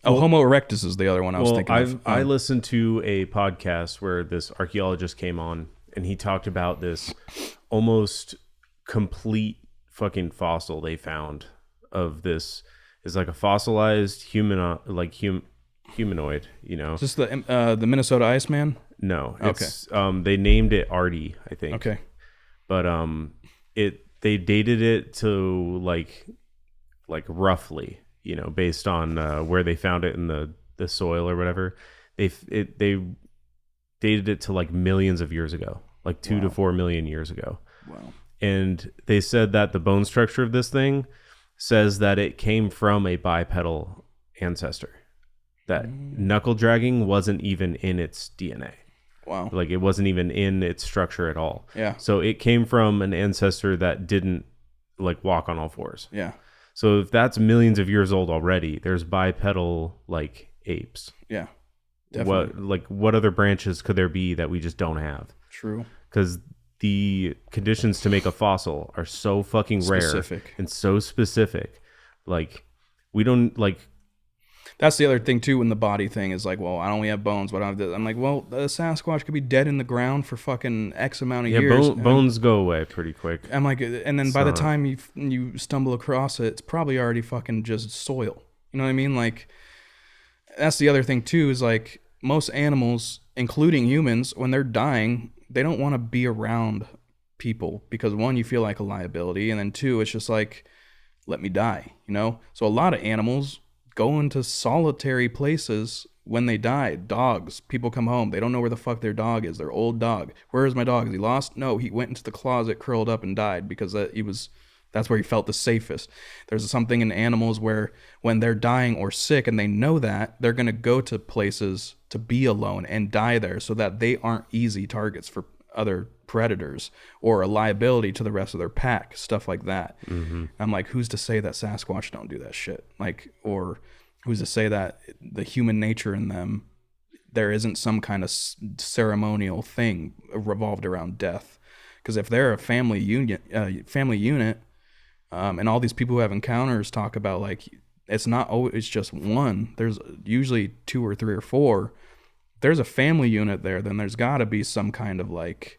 erectus is the other one I was thinking of. I listened to a podcast where this archaeologist came on, and he talked about this almost complete fucking fossil they found of this. Is like a fossilized humanoid, you know. Is this the Minnesota Iceman? No. It's, okay. They named it Artie, I think. Okay. But they dated it to like roughly, you know, based on where they found it in the soil or whatever. They dated it to like millions of years ago, like 2 to 4 million years ago. Wow. And they said that the bone structure of this thing says that it came from a bipedal ancestor. That knuckle dragging wasn't even in its DNA. Wow. Like it wasn't even in its structure at all. Yeah. So it came from an ancestor that didn't like walk on all fours. Yeah. So if that's millions of years old already, there's bipedal like apes. Yeah. Definitely. What other branches could there be that we just don't have? True. Because the conditions to make a fossil are so fucking rare and so specific. Like we don't like. That's the other thing too. When the body thing is like, well, I only have bones, but I don't have this. I'm like, well, the Sasquatch could be dead in the ground for fucking X amount of years. Bones go away pretty quick. I'm like, and then by the time you stumble across it, it's probably already fucking just soil. You know what I mean? Like, that's the other thing too. Is like most animals, including humans, when they're dying, they don't want to be around people because one, you feel like a liability, and then two, it's just like, let me die, you know? So a lot of animals go into solitary places when they die. Dogs, people come home, they don't know where the fuck their dog is, their old dog. Where is my dog? Is he lost? No, he went into the closet, curled up, and died because that's where he felt the safest. There's something in animals where when they're dying or sick and they know that, they're going to go to places to be alone and die there so that they aren't easy targets for other predators or a liability to the rest of their pack, stuff like that. Mm-hmm. I'm like, who's to say that Sasquatch don't do that shit? Like, or who's to say that the human nature in them, there isn't some kind of ceremonial thing revolved around death? Because if they're a family unit, and all these people who have encounters talk about like it's not always just one. There's usually 2 or 3 or 4. If there's a family unit there, then there's got to be some kind of like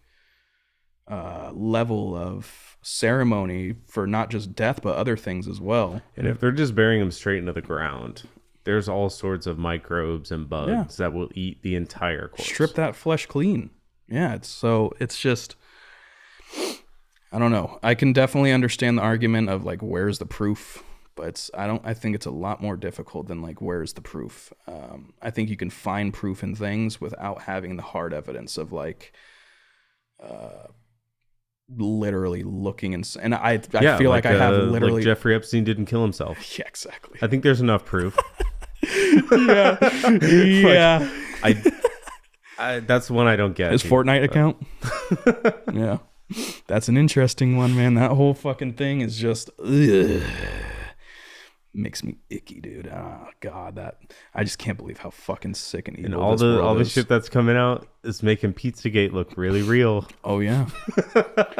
level of ceremony for not just death but other things as well. And if they're just burying them straight into the ground, there's all sorts of microbes and bugs that will eat the entire corpse. Strip that flesh clean. Yeah, it's just, I don't know. I can definitely understand the argument of like, where's the proof? But I think it's a lot more difficult than like, where's the proof? I think you can find proof in things without having the hard evidence of like, literally looking and I feel like I have literally like Jeffrey Epstein didn't kill himself. Yeah, exactly. I think there's enough proof. Yeah. I that's one I don't get. His Fortnite account. Yeah. That's an interesting one, man. That whole fucking thing is just makes me icky, dude. Oh god, I just can't believe how fucking sick and evil and all the shit that's coming out is making Pizzagate look really real. Oh yeah.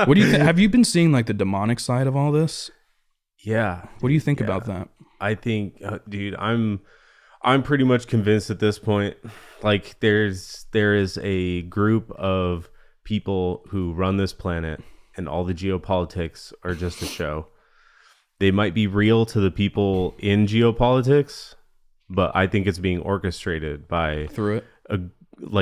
What do you think? Have you been seeing like the demonic side of all this? Yeah. What do you think about that? I think, dude, I'm I'm pretty much convinced at this point. Like there is a group of people who run this planet, and all the geopolitics are just a show. They might be real to the people in geopolitics, but I think it's being orchestrated by Through it.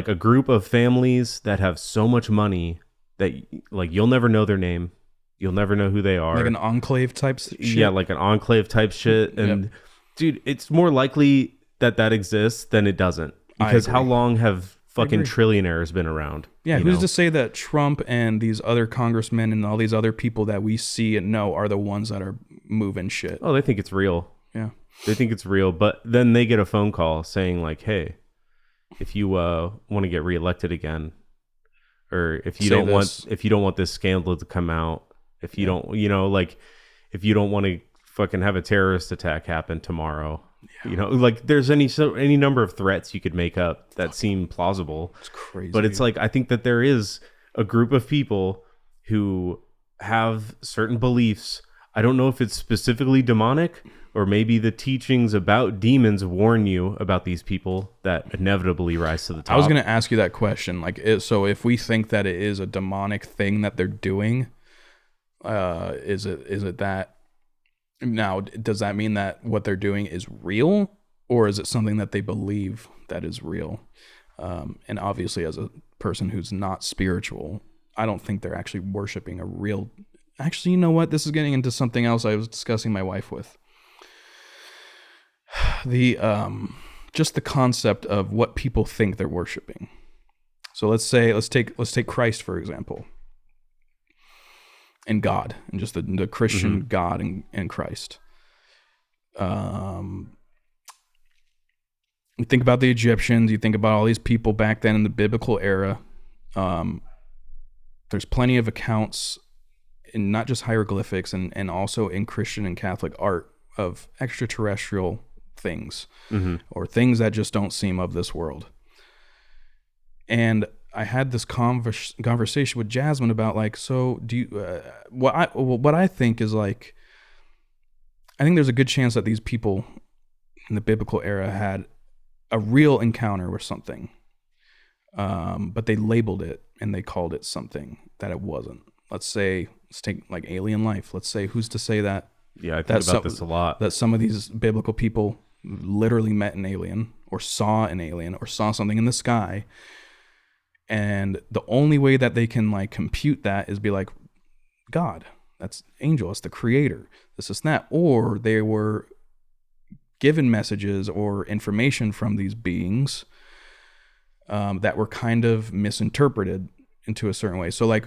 a group of families that have so much money that like you'll never know their name, you'll never know who they are. Like an enclave type shit. Yeah, like an enclave type shit. And Yep. dude, it's more likely that exists than it doesn't. Because how long have fucking trillionaires been around? Yeah, who's to say that Trump and these other congressmen and all these other people that we see and know are the ones that are moving shit? Oh, they think it's real. Yeah. They think it's real, but then they get a phone call saying like, "Hey, if you want to get reelected again, or if you don't want this scandal to come out, if you don't, like if you don't want to fucking have a terrorist attack happen tomorrow, like there's any number of threats you could make up that seem plausible." It's crazy. But it's like I think that there is a group of people who have certain beliefs. I don't know if it's specifically demonic, or maybe the teachings about demons warn you about these people that inevitably rise to the top. I was going to ask you that question. Like, so if we think that it is a demonic thing that they're doing, is it that? Now, does that mean that what they're doing is real, or is it something that they believe that is real? And obviously, as a person who's not spiritual, I don't think they're actually worshiping a real. Actually, you know what? This is getting into something else I was discussing my wife with. Just the concept of what people think they're worshiping. So let's take Christ for example, and God, and just the Christian God and Christ. You think about the Egyptians. You think about all these people back then in the biblical era. There's plenty of accounts in not just hieroglyphics and also in Christian and Catholic art of extraterrestrial things, or things that just don't seem of this world. And I had this conversation with Jasmine about like, so do you, what I think is like, I think there's a good chance that these people in the biblical era had a real encounter with something, but they labeled it and they called it something that it wasn't. Let's take like alien life. Let's say, who's to say that? Yeah, I think about this a lot. That some of these biblical people literally met an alien, or saw an alien, or saw something in the sky. And the only way that they can like compute that is be like, God, that's angel, it's the creator, this is that. Or they were given messages or information from these beings that were kind of misinterpreted into a certain way. So like,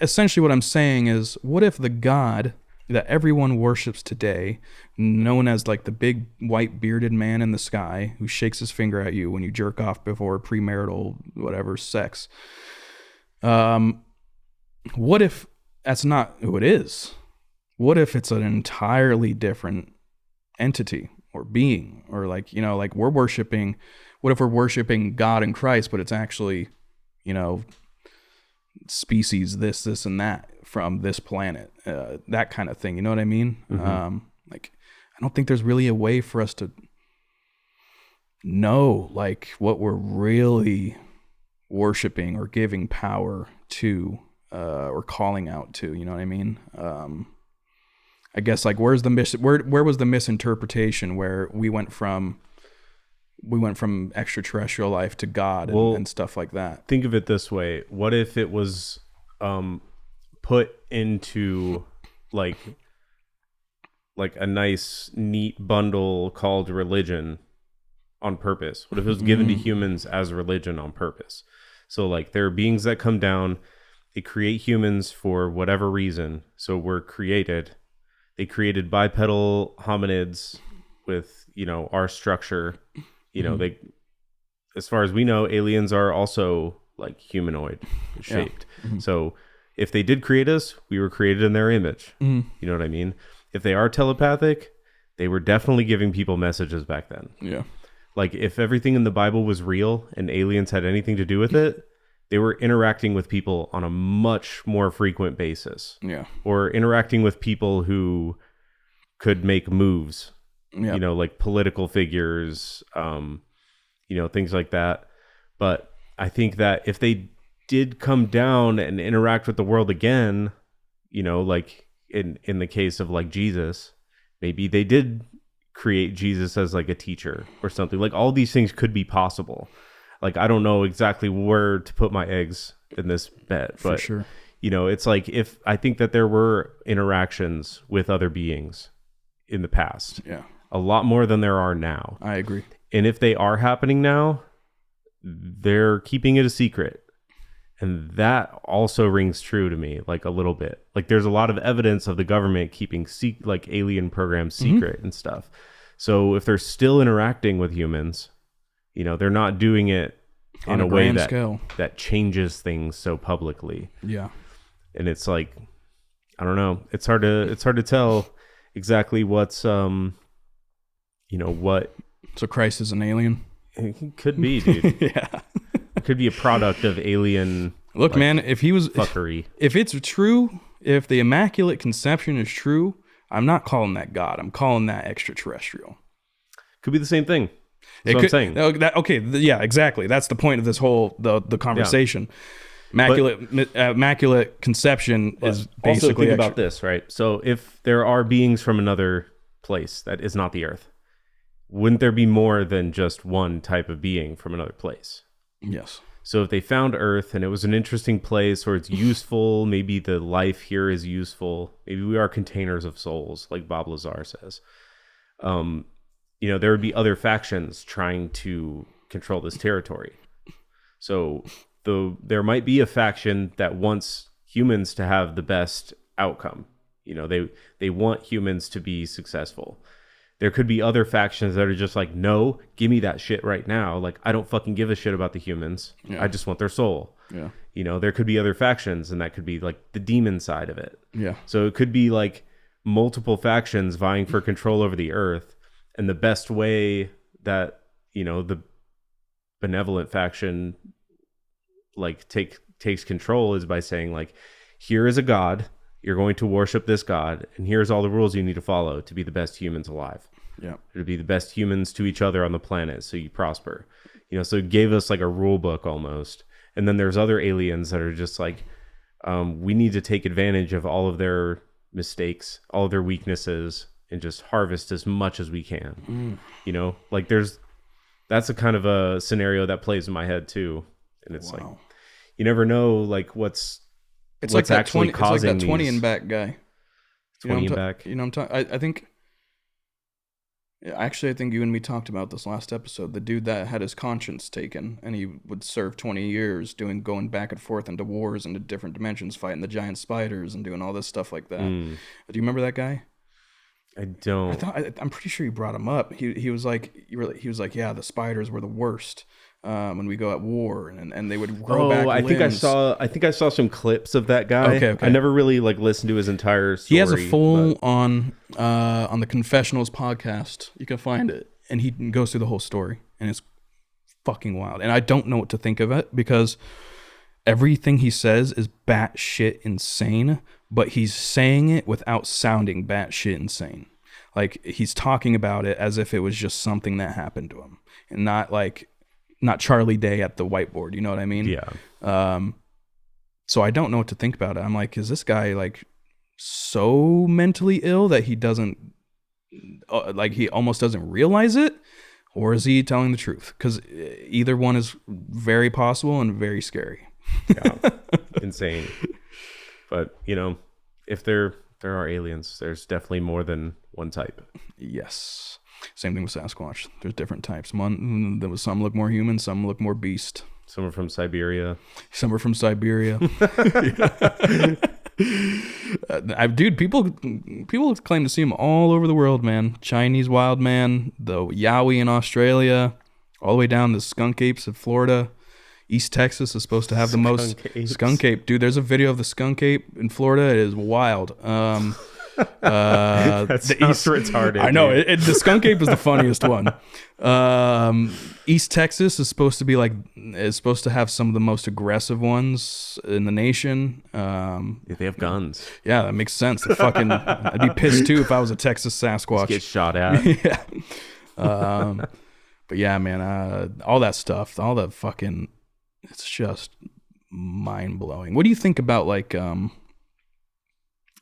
essentially what I'm saying is, what if the God that everyone worships today, known as like the big white bearded man in the sky who shakes his finger at you when you jerk off before premarital whatever sex, what if that's not who it is? What if it's an entirely different entity or being, or like, like what if we're worshiping God and Christ, but it's actually, species this and that from this planet, that kind of thing, you know what I mean? Like, I don't think there's really a way for us to know like what we're really worshiping or giving power to, or calling out to, you know what I mean? I guess like where was the misinterpretation where we went from extraterrestrial life to God and stuff like that? Think of it this way. What if it was put into like a nice, neat bundle called religion on purpose? What if it was given to humans as religion on purpose? So like there are beings that come down, they create humans for whatever reason. So they created bipedal hominids with, our structure. They, as far as we know, aliens are also like humanoid shaped. Yeah. So if they did create us, we were created in their image. You know what I mean? If they are telepathic, they were definitely giving people messages back then. Yeah. Like if everything in the Bible was real and aliens had anything to do with it, they were interacting with people on a much more frequent basis. Yeah. Or interacting with people who could make moves Yep. you know, like political figures, you know, things like that. But I think that if they did come down and interact with the world again, you know, like in the case of like Jesus, maybe they did create Jesus as like a teacher or something. Like all these things could be possible. Like I don't know exactly where to put my eggs in this bet, but For sure. you know, it's like if I think that there were interactions with other beings in the past, Yeah, a lot more than there are now. I agree. And if they are happening now, they're keeping it a secret. And that also rings true to me, like a little bit. Like there's a lot of evidence of the government keeping like alien programs secret and stuff. So if they're still interacting with humans, you know, they're not doing it in a way that changes things so publicly. Yeah. And it's like, I don't know. It's hard to tell exactly what's you know, what. So Christ is an alien? It could be, dude. Yeah. It could be a product of alien. Look, like, man, if he was fuckery. If it's true, if the Immaculate Conception is true, I'm not calling that God. I'm calling that extraterrestrial. Could be the same thing. That's what I'm saying. Yeah, exactly. That's the point of this whole the conversation. Yeah. Immaculate Conception is basically. Also think about this, right? So if there are beings from another place that is not the Earth, wouldn't there be more than just one type of being from another place? Yes. So if they found Earth and it was an interesting place or it's useful, maybe the life here is useful, maybe we are containers of souls, like Bob Lazar says. You know, there would be other factions trying to control this territory. So there might be a faction that wants humans to have the best outcome. You know, they want humans to be successful. There could be other factions that are just like, no, give me that shit right now. Like, I don't fucking give a shit about the humans. Yeah. I just want their soul. Yeah. You know, there could be other factions, and that could be like the demon side of it. Yeah. So it could be like multiple factions vying for control over the earth. And the best way that, you know, the benevolent faction like takes control is by saying like, here is a god. You're going to worship this god, and here's all the rules you need to follow to be the best humans alive. Yeah. To be the best humans to each other on the planet so you prosper. You know, so it gave us like a rule book almost. And then there's other aliens that are just like, we need to take advantage of all of their mistakes, all of their weaknesses, and just harvest as much as we can. You know, like that's a kind of a scenario that plays in my head too. And it's like, you never know like what's like that actually 20, causing it's like that 20 these... and back guy. 20 and back. You know what I'm talking? I think. Actually, I think you and me talked about this last episode. The dude that had his conscience taken, and he would serve 20 years going back and forth into wars into different dimensions, fighting the giant spiders and doing all this stuff like that. Do you remember that guy? I don't. I'm pretty sure you brought him up. He was like, yeah, the spiders were the worst. When we go at war and they would grow back limbs. I think I saw some clips of that guy. Okay. I never really like listened to his entire story. He has a full on the Confessionals podcast. You can find it, and he goes through the whole story, and it's fucking wild. And I don't know what to think of it because everything he says is batshit insane, but he's saying it without sounding batshit insane. Like he's talking about it as if it was just something that happened to him, and not Charlie Day at the whiteboard, you know what I mean? Yeah. So I don't know what to think about it. I'm like, is this guy like so mentally ill that he doesn't, like he almost doesn't realize it? Or is he telling the truth? Because either one is very possible and very scary. Yeah. Insane. But, you know, if there are aliens, there's definitely more than one type. Yes. Same thing with Sasquatch. There's different types. Some look more human, some look more beast. Some are from Siberia. Some are from Siberia. Dude, people claim to see them all over the world, man. Chinese wild man, the Yowie in Australia, all the way down the skunk apes in Florida. East Texas is supposed to have the most skunk ape. Dude, there's a video of the skunk ape in Florida. It is wild. That sounds retarded. I know dude. the skunk ape is the funniest one. East Texas is supposed to have some of the most aggressive ones in the nation. They have guns. Yeah, that makes sense. I'd be pissed too if I was a Texas Sasquatch. Just get shot at. Yeah. But yeah, man, all that stuff, all that fucking, it's just mind blowing. What do you think about like, you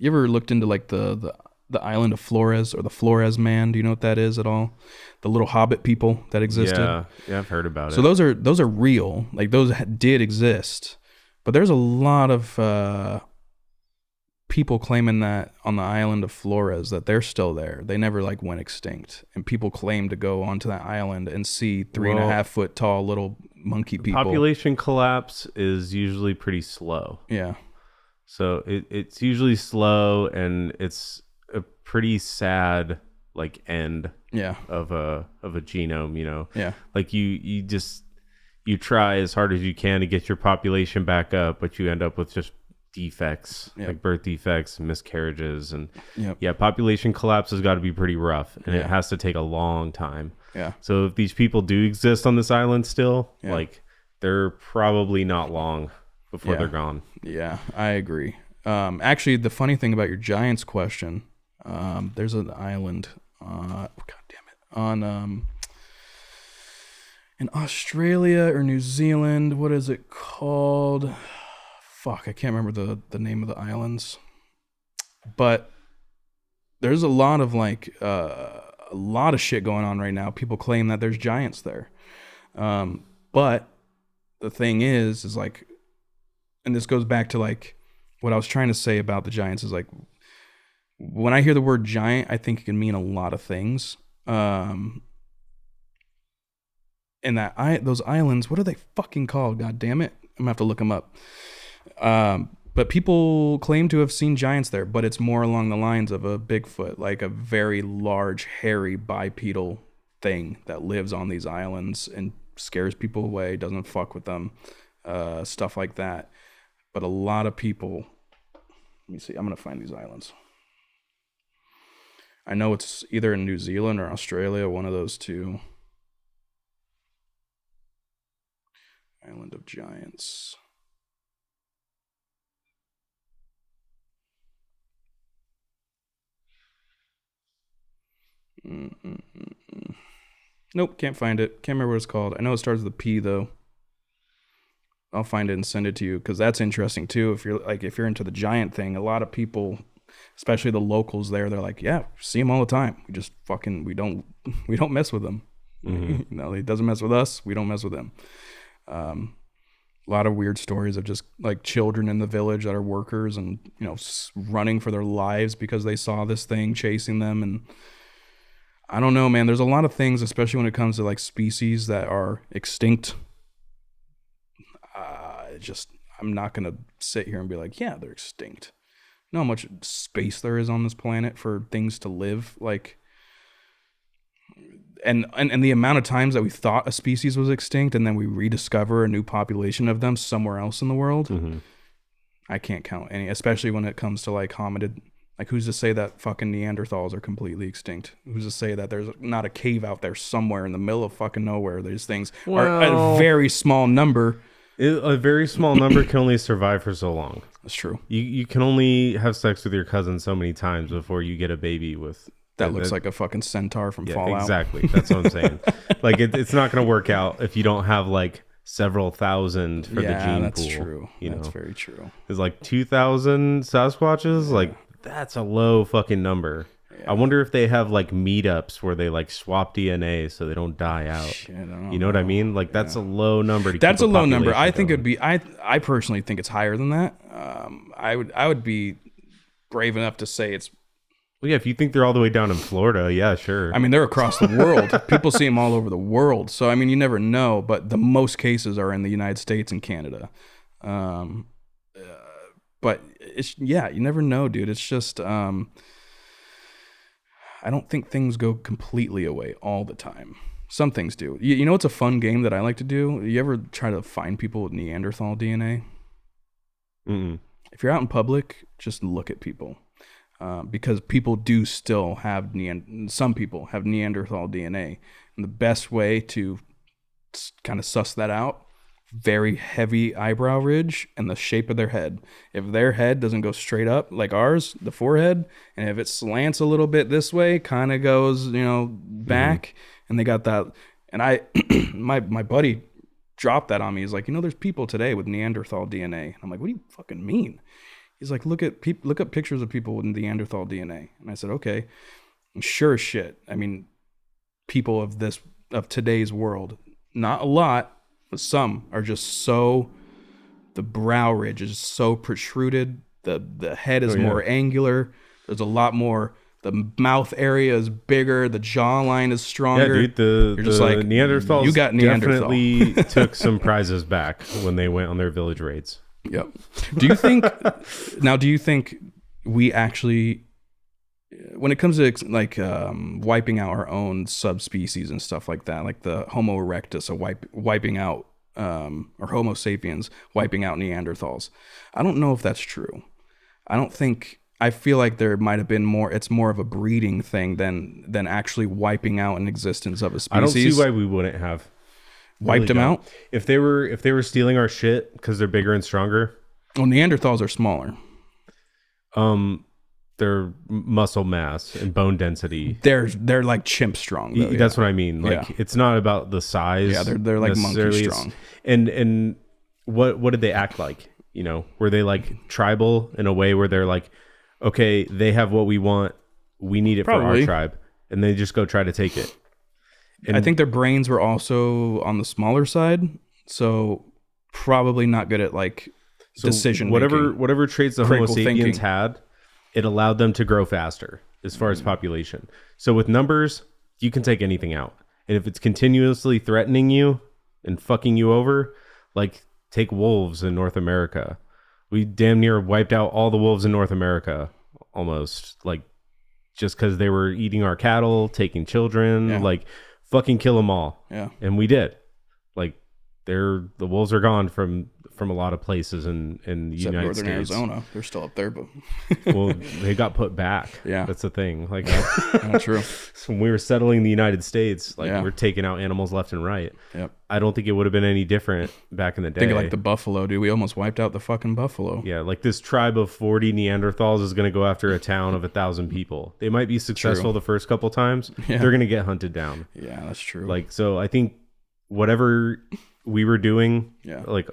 ever looked into like the island of Flores or the Flores Man? Do you know what that is at all? The little hobbit people that existed. Yeah, I've heard about it. So those are real. Like those did exist, but there's a lot of people claiming that on the island of Flores that they're still there. They never like went extinct, and people claim to go onto that island and see 3.5 foot tall little monkey people. Population collapse is usually pretty slow. Yeah. So it's usually slow, and it's a pretty sad like end of a genome, you know. Yeah. Like you try as hard as you can to get your population back up, but you end up with just defects, like birth defects, miscarriages, and population collapse has got to be pretty rough, and it has to take a long time. Yeah. So if these people do exist on this island still, like they're probably not long before they're gone. Yeah, I agree. Actually, the funny thing about your Giants question, there's an island, God damn it, on in Australia or New Zealand. What is it called? Fuck, I can't remember the name of the islands. But there's a lot of like a lot of shit going on right now. People claim that there's giants there. But the thing is like, and this goes back to like what I was trying to say about the giants is like, when I hear the word giant, I think it can mean a lot of things. And those islands, what are they fucking called? God damn it. I'm gonna have to look them up. But people claim to have seen giants there, but it's more along the lines of a Bigfoot, like a very large, hairy, bipedal thing that lives on these islands and scares people away, doesn't fuck with them, stuff like that. But a lot of people, let me see, I'm going to find these islands. I know it's either in New Zealand or Australia, one of those two. Island of Giants. Nope, can't find it. Can't remember what it's called. I know it starts with a P though. I'll find it and send it to you because that's interesting too. If you're into the giant thing, a lot of people, especially the locals there, they're like, yeah, see them all the time. We just we don't mess with them. Mm-hmm. You know, he doesn't mess with us. We don't mess with him. A lot of weird stories of just like children in the village that are workers and, you know, running for their lives because they saw this thing chasing them. And I don't know, man, there's a lot of things, especially when it comes to like species that are extinct. I'm not going to sit here and be like, yeah, they're extinct. You know how much space there is on this planet for things to live, like, and the amount of times that we thought a species was extinct and then we rediscover a new population of them somewhere else in the world. Mm-hmm. I can't count any, especially when it comes to like hominid. Like, who's to say that fucking Neanderthals are completely extinct? Who's to say that there's not a cave out there somewhere in the middle of fucking nowhere? These things are a very small number. A very small number can only survive for so long. That's true. You can only have sex with your cousin so many times before you get a baby with... That looks like a fucking centaur from Fallout. Exactly. That's what I'm saying. Like, it's not going to work out if you don't have, like, several thousand for the gene pool. Yeah, that's true. That's very true. It's like 2,000 Sasquatches. Yeah. Like, that's a low fucking number. Yeah. I wonder if they have, like, meetups where they, like, swap DNA so they don't die out. Shit, you know what I mean? Like, that's a low number. That's a low number. I think it'd be... I personally think it's higher than that. I would be brave enough to say it's... Well, yeah, if you think they're all the way down in Florida, yeah, sure. I mean, they're across the world. People see them all over the world. So, I mean, you never know. But the most cases are in the United States and Canada. But, you never know, dude. It's just... I don't think things go completely away all the time. Some things do. You know what's a fun game that I like to do? You ever try to find people with Neanderthal DNA? Mm-mm. If you're out in public, just look at people. because people do still have some people have Neanderthal DNA. And the best way to kind of suss that out, very heavy eyebrow ridge and the shape of their head. If their head doesn't go straight up like ours, the forehead, and if it slants a little bit this way, kind of goes, back, and they got that. And my buddy dropped that on me. He's like, there's people today with Neanderthal DNA. I'm like, what do you fucking mean? He's like, look up pictures of people with Neanderthal DNA. And I said, okay. And sure as shit. I mean, people of today's world, not a lot, but some are just the brow ridge is so protruded. The head is more angular. There's a lot more. The mouth area is bigger. The jawline is stronger. Yeah, dude, You're just like, Neanderthals you got Neanderthal. definitely took some prizes back when they went on their village raids. Yep. Do you think we actually, when it comes to like wiping out our own subspecies and stuff like that, like the Homo erectus, wiping out, or Homo sapiens wiping out Neanderthals, I don't know if that's true. I feel like there might have been more. It's more of a breeding thing than actually wiping out an existence of a species. I don't see why we wouldn't have wiped them out. If they were stealing our shit because they're bigger and stronger. Well, Neanderthals are smaller. Their muscle mass and bone density. They're like chimp strong. Though, That's what I mean. Like it's not about the size. Yeah, they're like monkey strong. And what did they act like? Were they like tribal in a way where they're like, okay, they have what we want, we need it for our tribe, and they just go try to take it. And I think their brains were also on the smaller side, so probably not good at like decision making. Whatever traits the Homo sapiens had, it allowed them to grow faster as far as population. So with numbers, you can take anything out, and if it's continuously threatening you and fucking you over, like take wolves in North America. We damn near wiped out all the wolves in North America, almost, like, just because they were eating our cattle, taking children, like, fucking kill them all. Yeah. And we did. Like, the wolves are gone from a lot of places in the United Northern States. Arizona, they're still up there, but well, they got put back. Yeah, that's the thing. Like, that's true. So when we were settling the United States, like we're taking out animals left and right. Yep. I don't think it would have been any different back in the day. Think of like the buffalo, dude. We almost wiped out the fucking buffalo. Yeah, like this tribe of 40 Neanderthals is going to go after a town of 1,000 people. They might be successful the first couple times. Yeah. They're going to get hunted down. Yeah, that's true. Like, so I think whatever we were doing, like,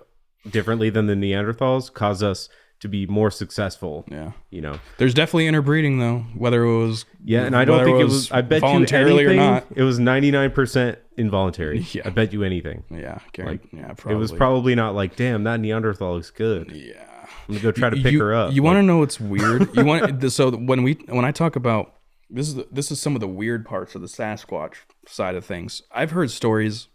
differently than the Neanderthals caused us to be more successful. Yeah. There's definitely interbreeding though, whether it was and I don't think it was I bet voluntarily you anything, or not. It was 99% involuntary. Yeah. I bet you anything. Yeah. Probably. It was probably not like, damn, that Neanderthal looks good. Yeah. I'm gonna go try to pick her up. You want to know what's weird? So when I talk about this is some of the weird parts of the Sasquatch side of things. I've heard stories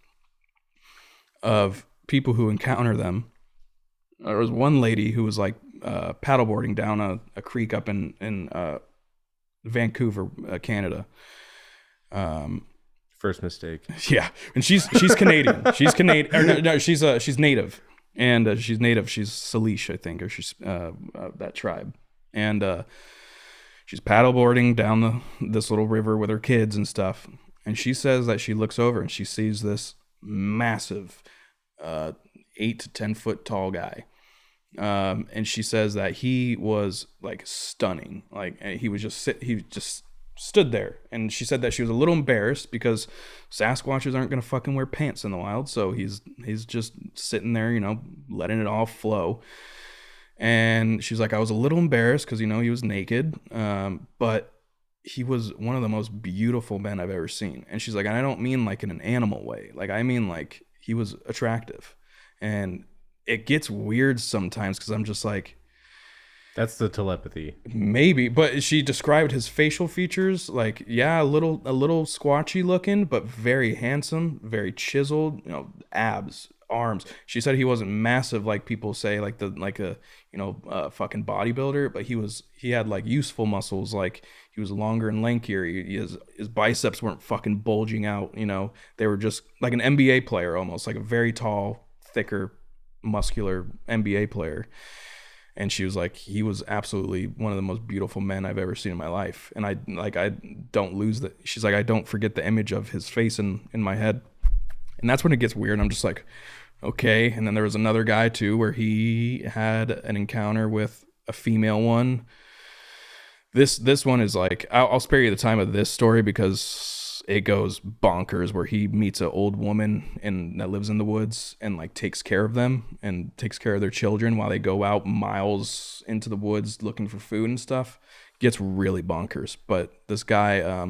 of people who encounter them. There was one lady who was like paddleboarding down a creek up in Vancouver, Canada. First mistake. Yeah, and she's Canadian. She's Canadian. No, she's native, and she's native. She's Salish, I think, or she's that tribe, and she's paddleboarding down this little river with her kids and stuff. And she says that she looks over and she sees this massive 8 to 10 foot tall guy. And she says that he was like stunning. Like he just stood there. And she said that she was a little embarrassed because Sasquatches aren't going to fucking wear pants in the wild. So he's just sitting there, letting it all flow. And she's like, I was a little embarrassed because, he was naked. But he was one of the most beautiful men I've ever seen. And she's like, and I don't mean like in an animal way. Like, I mean like he was attractive. And it gets weird sometimes because I'm just like, that's the telepathy. Maybe, but she described his facial features like, a little squatchy looking, but very handsome, very chiseled, abs, arms. She said he wasn't massive like people say, like a fucking bodybuilder, but he had like useful muscles, like he was longer and lankier. His biceps weren't fucking bulging out, they were just like an NBA player almost, like a very tall, thicker, muscular NBA player. And she was like, he was absolutely one of the most beautiful men I've ever seen in my life. And I don't lose that. She's like, I don't forget the image of his face in my head. And that's when it gets weird. I'm just like, okay. And then there was another guy too, where he had an encounter with a female one. This one is like, I'll spare you the time of this story because it goes bonkers, where he meets an old woman that lives in the woods and like takes care of them and takes care of their children while they go out miles into the woods looking for food and stuff. Gets really bonkers. But this guy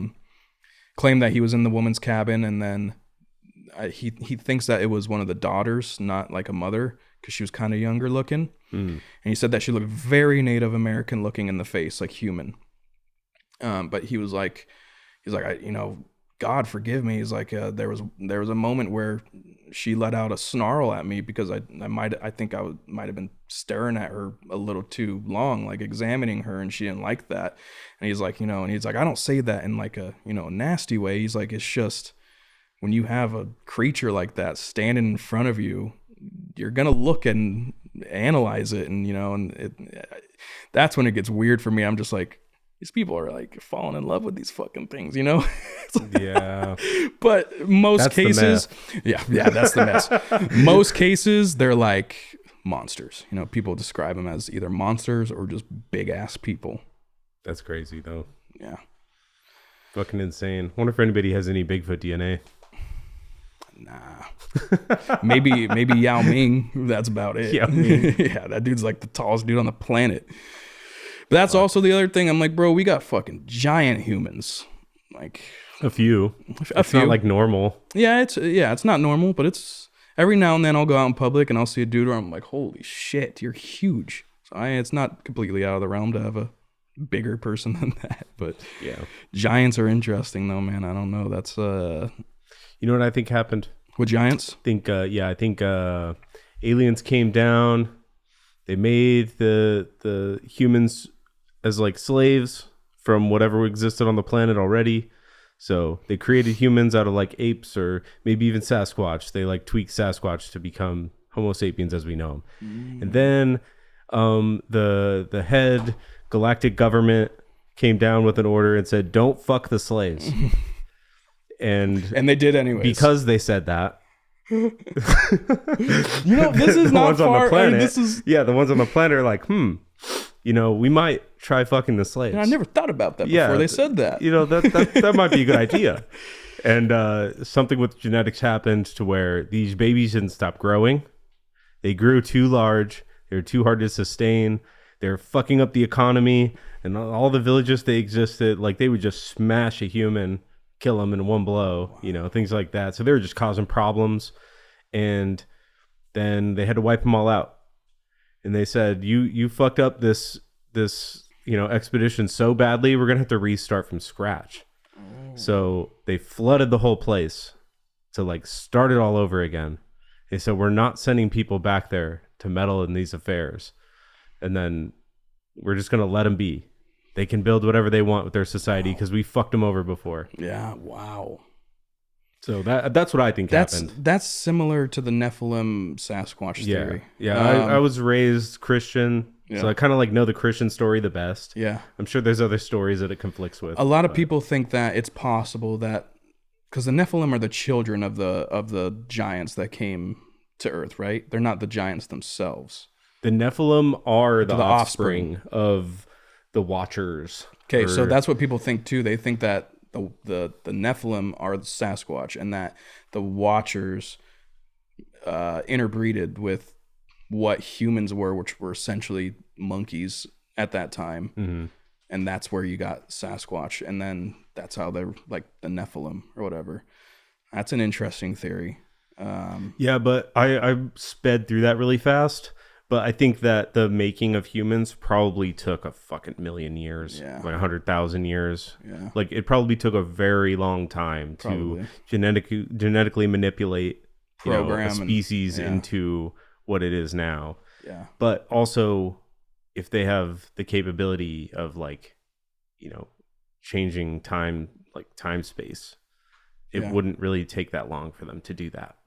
claimed that he was in the woman's cabin, and then he thinks that it was one of the daughters, not like a mother, because she was kind of younger looking. And he said that she looked very Native American looking in the face, like human. But he's like, God forgive me. He's like, there was a moment where she let out a snarl at me because I might have been staring at her a little too long, like examining her, and she didn't like that. And he's like, I don't say that in like a, nasty way. He's like, it's just when you have a creature like that standing in front of you, you're going to look and analyze it. And, that's when it gets weird for me. I'm just like, these people are like falling in love with these fucking things, Yeah. But most cases, that's the mess. Most cases, they're like monsters. People describe them as either monsters or just big ass people. That's crazy though. Yeah. Fucking insane. Wonder if anybody has any Bigfoot DNA. Nah. Maybe Yao Ming. That's about it. Yao Ming. Yeah, that dude's like the tallest dude on the planet. But that's also the other thing. I'm like, bro, we got fucking giant humans. Like a few. It's not like normal. Yeah, it's not normal, but it's every now and then I'll go out in public and I'll see a dude where I'm like, holy shit, you're huge. So it's not completely out of the realm to have a bigger person than that. But yeah, giants are interesting though, man. I don't know. That's you know what I think happened with giants? I think aliens came down. They made the humans as like slaves from whatever existed on the planet already. So they created humans out of like apes or maybe even Sasquatch. They like tweaked Sasquatch to become Homo sapiens as we know him. And then the head galactic government came down with an order and said, don't fuck the slaves. and they did anyways. Because they said that. This is not far. The ones on the planet are like, we might try fucking the slaves. I never thought about that before they said that. That might be a good idea. And something with genetics happened to where these babies didn't stop growing. They grew too large. They were too hard to sustain. They're fucking up the economy. And all the villages they existed, like they would just smash a human, kill them in one blow, things like that. So they were just causing problems. And then they had to wipe them all out. And they said, you fucked up this expedition so badly, we're going to have to restart from scratch. So they flooded the whole place to like start it all over again. They said, we're not sending people back there to meddle in these affairs. And then we're just going to let them be. They can build whatever they want with their society because we fucked them over before. Yeah, wow. So that's what I think happened. That's similar to the Nephilim Sasquatch theory. Yeah. I was raised Christian, so I kind of like know the Christian story the best. Yeah. I'm sure there's other stories that it conflicts with. A lot of people think that it's possible that because the Nephilim are the children of the giants that came to Earth, right? They're not the giants themselves. The Nephilim are the offspring of the Watchers. Okay, so that's what people think too. They think that the Nephilim are the Sasquatch and that the Watchers interbreeded with what humans were, which were essentially monkeys at that time. Mm-hmm. And that's where you got Sasquatch. And then that's how they're like the Nephilim or whatever. That's an interesting theory. But I sped through that really fast. But I think that the making of humans probably took a fucking million years, like 100,000 years. Yeah. Like it probably took a very long time to genetically manipulate a species into what it is now. Yeah. But also, if they have the capability of changing time, like time space, it wouldn't really take that long for them to do that.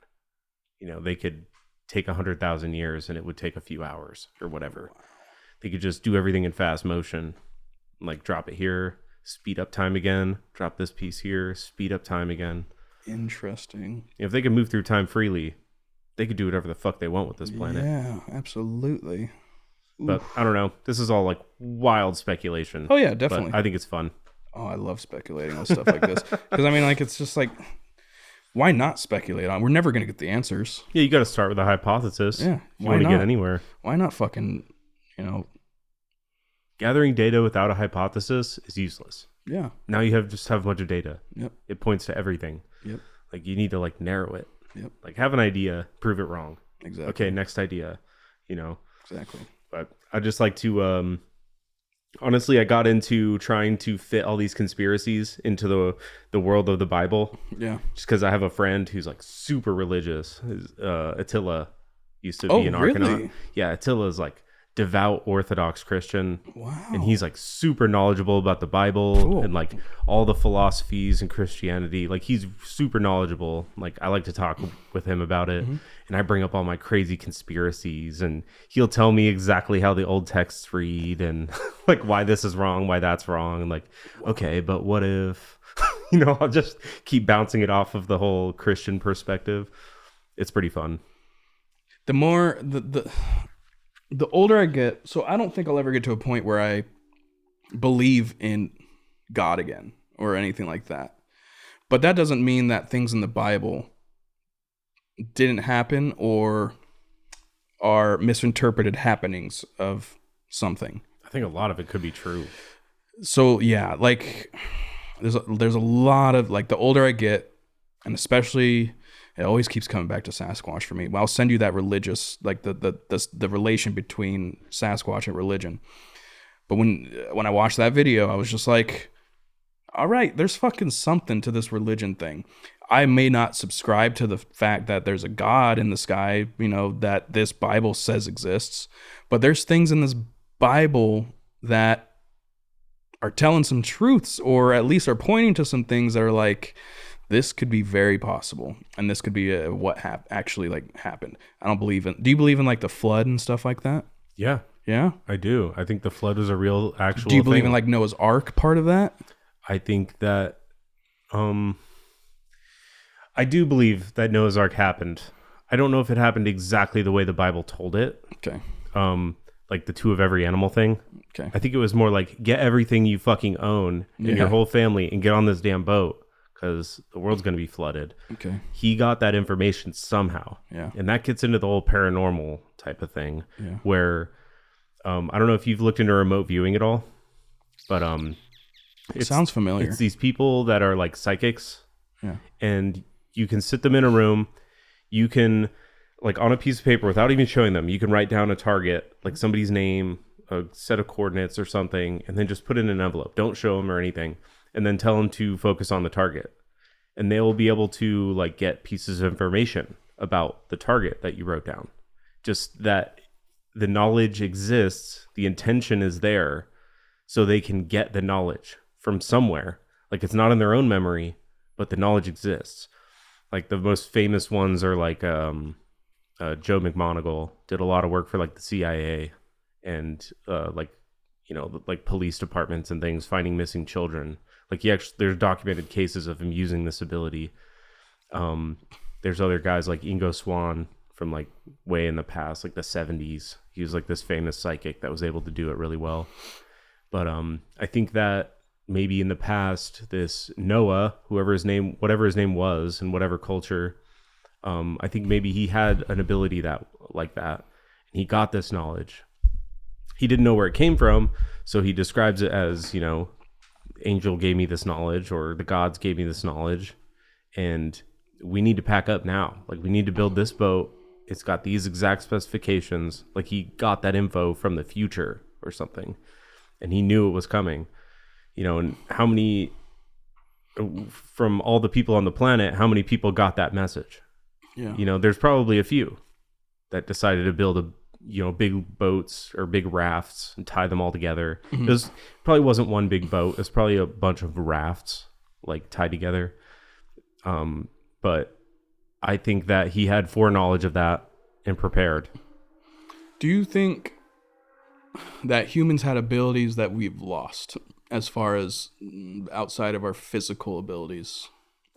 They could take 100,000 years and it would take a few hours or whatever. they could just do everything in fast motion, like drop it here, speed up time again, drop this piece here, speed up time again. Interesting. If they could move through time freely, they could do whatever the fuck they want with this planet. Yeah, absolutely. But I don't know. This is all like wild speculation. Oh yeah, definitely. But I think it's fun. Oh, I love speculating on stuff like this. Because I mean, like, it's just like, why not speculate on? We're never going to get the answers. Yeah, you got to start with a hypothesis. Yeah. If you want to get anywhere. Why not fucking, Gathering data without a hypothesis is useless. Yeah. Now you just have a bunch of data. Yep. It points to everything. Yep. Like you need to like narrow it. Yep. Like have an idea, prove it wrong. Exactly. Okay, next idea. Exactly. But I just like to honestly, I got into trying to fit all these conspiracies into the world of the Bible. Yeah. Just because I have a friend who's like super religious. Attila used to be an Argonaut. Really? Yeah, Attila is like devout Orthodox Christian. Wow. And he's like super knowledgeable about the Bible and like all the philosophies and Christianity. Like he's super knowledgeable. Like I like to talk with him about it. Mm-hmm. And I bring up all my crazy conspiracies and he'll tell me exactly how the old texts read and like why this is wrong, why that's wrong. And like, okay, but what if, I'll just keep bouncing it off of the whole Christian perspective. It's pretty fun. The more, the older I get, so I don't think I'll ever get to a point where I believe in God again or anything like that. But that doesn't mean that things in the Bible didn't happen or are misinterpreted happenings of something. I think a lot of it could be true. So yeah, like there's a lot of, like, the older I get, and especially it always keeps coming back to Sasquatch for me. Well, I'll send you that religious, like the relation between Sasquatch and religion. But when I watched that video, I was just like, all right, there's fucking something to this religion thing. I may not subscribe to the fact that there's a God in the sky, that this Bible says exists, but there's things in this Bible that are telling some truths, or at least are pointing to some things that are like, this could be very possible, and this could be what actually like happened. I don't believe in. Do you believe in like the flood and stuff like that? Yeah, yeah, I do. I think the flood was a real actual. Do you believe thing. in like Noah's Ark part of that? I think that, I do believe that Noah's Ark happened. I don't know if it happened exactly the way the Bible told it. Okay. Like the two of every animal thing. Okay. I think it was more like get everything you fucking own and your whole family and get on this damn boat because the world's going to be flooded. Okay. He got that information somehow. Yeah. And that gets into the whole paranormal type of thing where, I don't know if you've looked into remote viewing at all, but it sounds familiar. It's these people that are like psychics. Yeah. And you can sit them in a room. You can, like on a piece of paper without even showing them, you can write down a target, like somebody's name, a set of coordinates or something, and then just put it in an envelope. Don't show them or anything. And then tell them to focus on the target. And they will be able to like get pieces of information about the target that you wrote down. Just that the knowledge exists, the intention is there, so they can get the knowledge from somewhere. Like it's not in their own memory, but the knowledge exists. Like the most famous ones are like Joe McMoneagle did a lot of work for like the CIA and like police departments and things, finding missing children. Like there's documented cases of him using this ability. There's other guys like Ingo Swann from like way in the past, like the 70s. He was like this famous psychic that was able to do it really well. But I think that maybe in the past, this Noah, whatever his name was in whatever culture, I think maybe he had an ability like that. And he got this knowledge. He didn't know where it came from, so he describes it as, angel gave me this knowledge, or the gods gave me this knowledge, and we need to pack up now. Like, we need to build this boat. It's got these exact specifications. Like, he got that info from the future or something, and he knew it was coming. And how many, from all the people on the planet, how many people got that message? Yeah. There's probably a few that decided to build big boats or big rafts and tie them all together. Mm-hmm. It probably wasn't one big boat. It's probably a bunch of rafts like tied together. But I think that he had foreknowledge of that and prepared. Do you think, that humans had abilities that we've lost as far as outside of our physical abilities.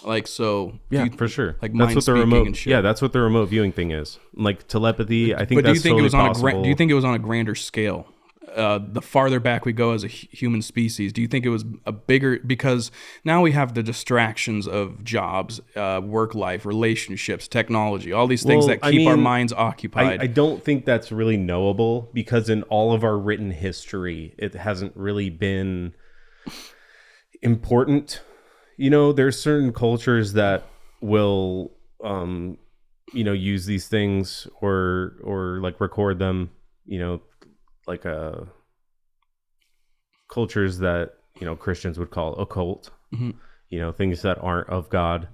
Like, so Yeah, for sure. Like that's mind what the speaking remote. and shit. Yeah, that's what the remote viewing thing is. Like telepathy. I think But do you that's think it totally was on possible. do you think it was on a grander scale? The farther back we go as a human species, do you think it was a bigger, because now we have the distractions of jobs, work life, relationships, technology, all these things that keep our minds occupied. I don't think that's really knowable, because in all of our written history, it hasn't really been important. You know, there's certain cultures that will, use these things or like record them, like cultures that Christians would call occult, things that aren't of God.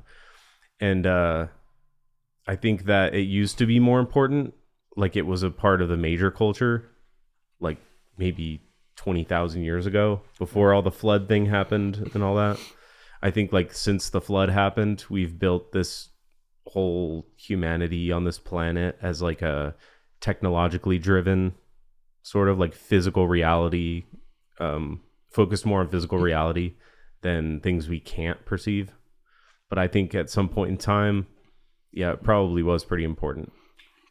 And I think that it used to be more important, like it was a part of the major culture, like maybe 20,000 years ago, before all the flood thing happened and all that. I think like since the flood happened, we've built this whole humanity on this planet as like a technologically driven sort of like physical reality, focused more on physical reality than things we can't perceive. But I think at some point in time, yeah, it probably was pretty important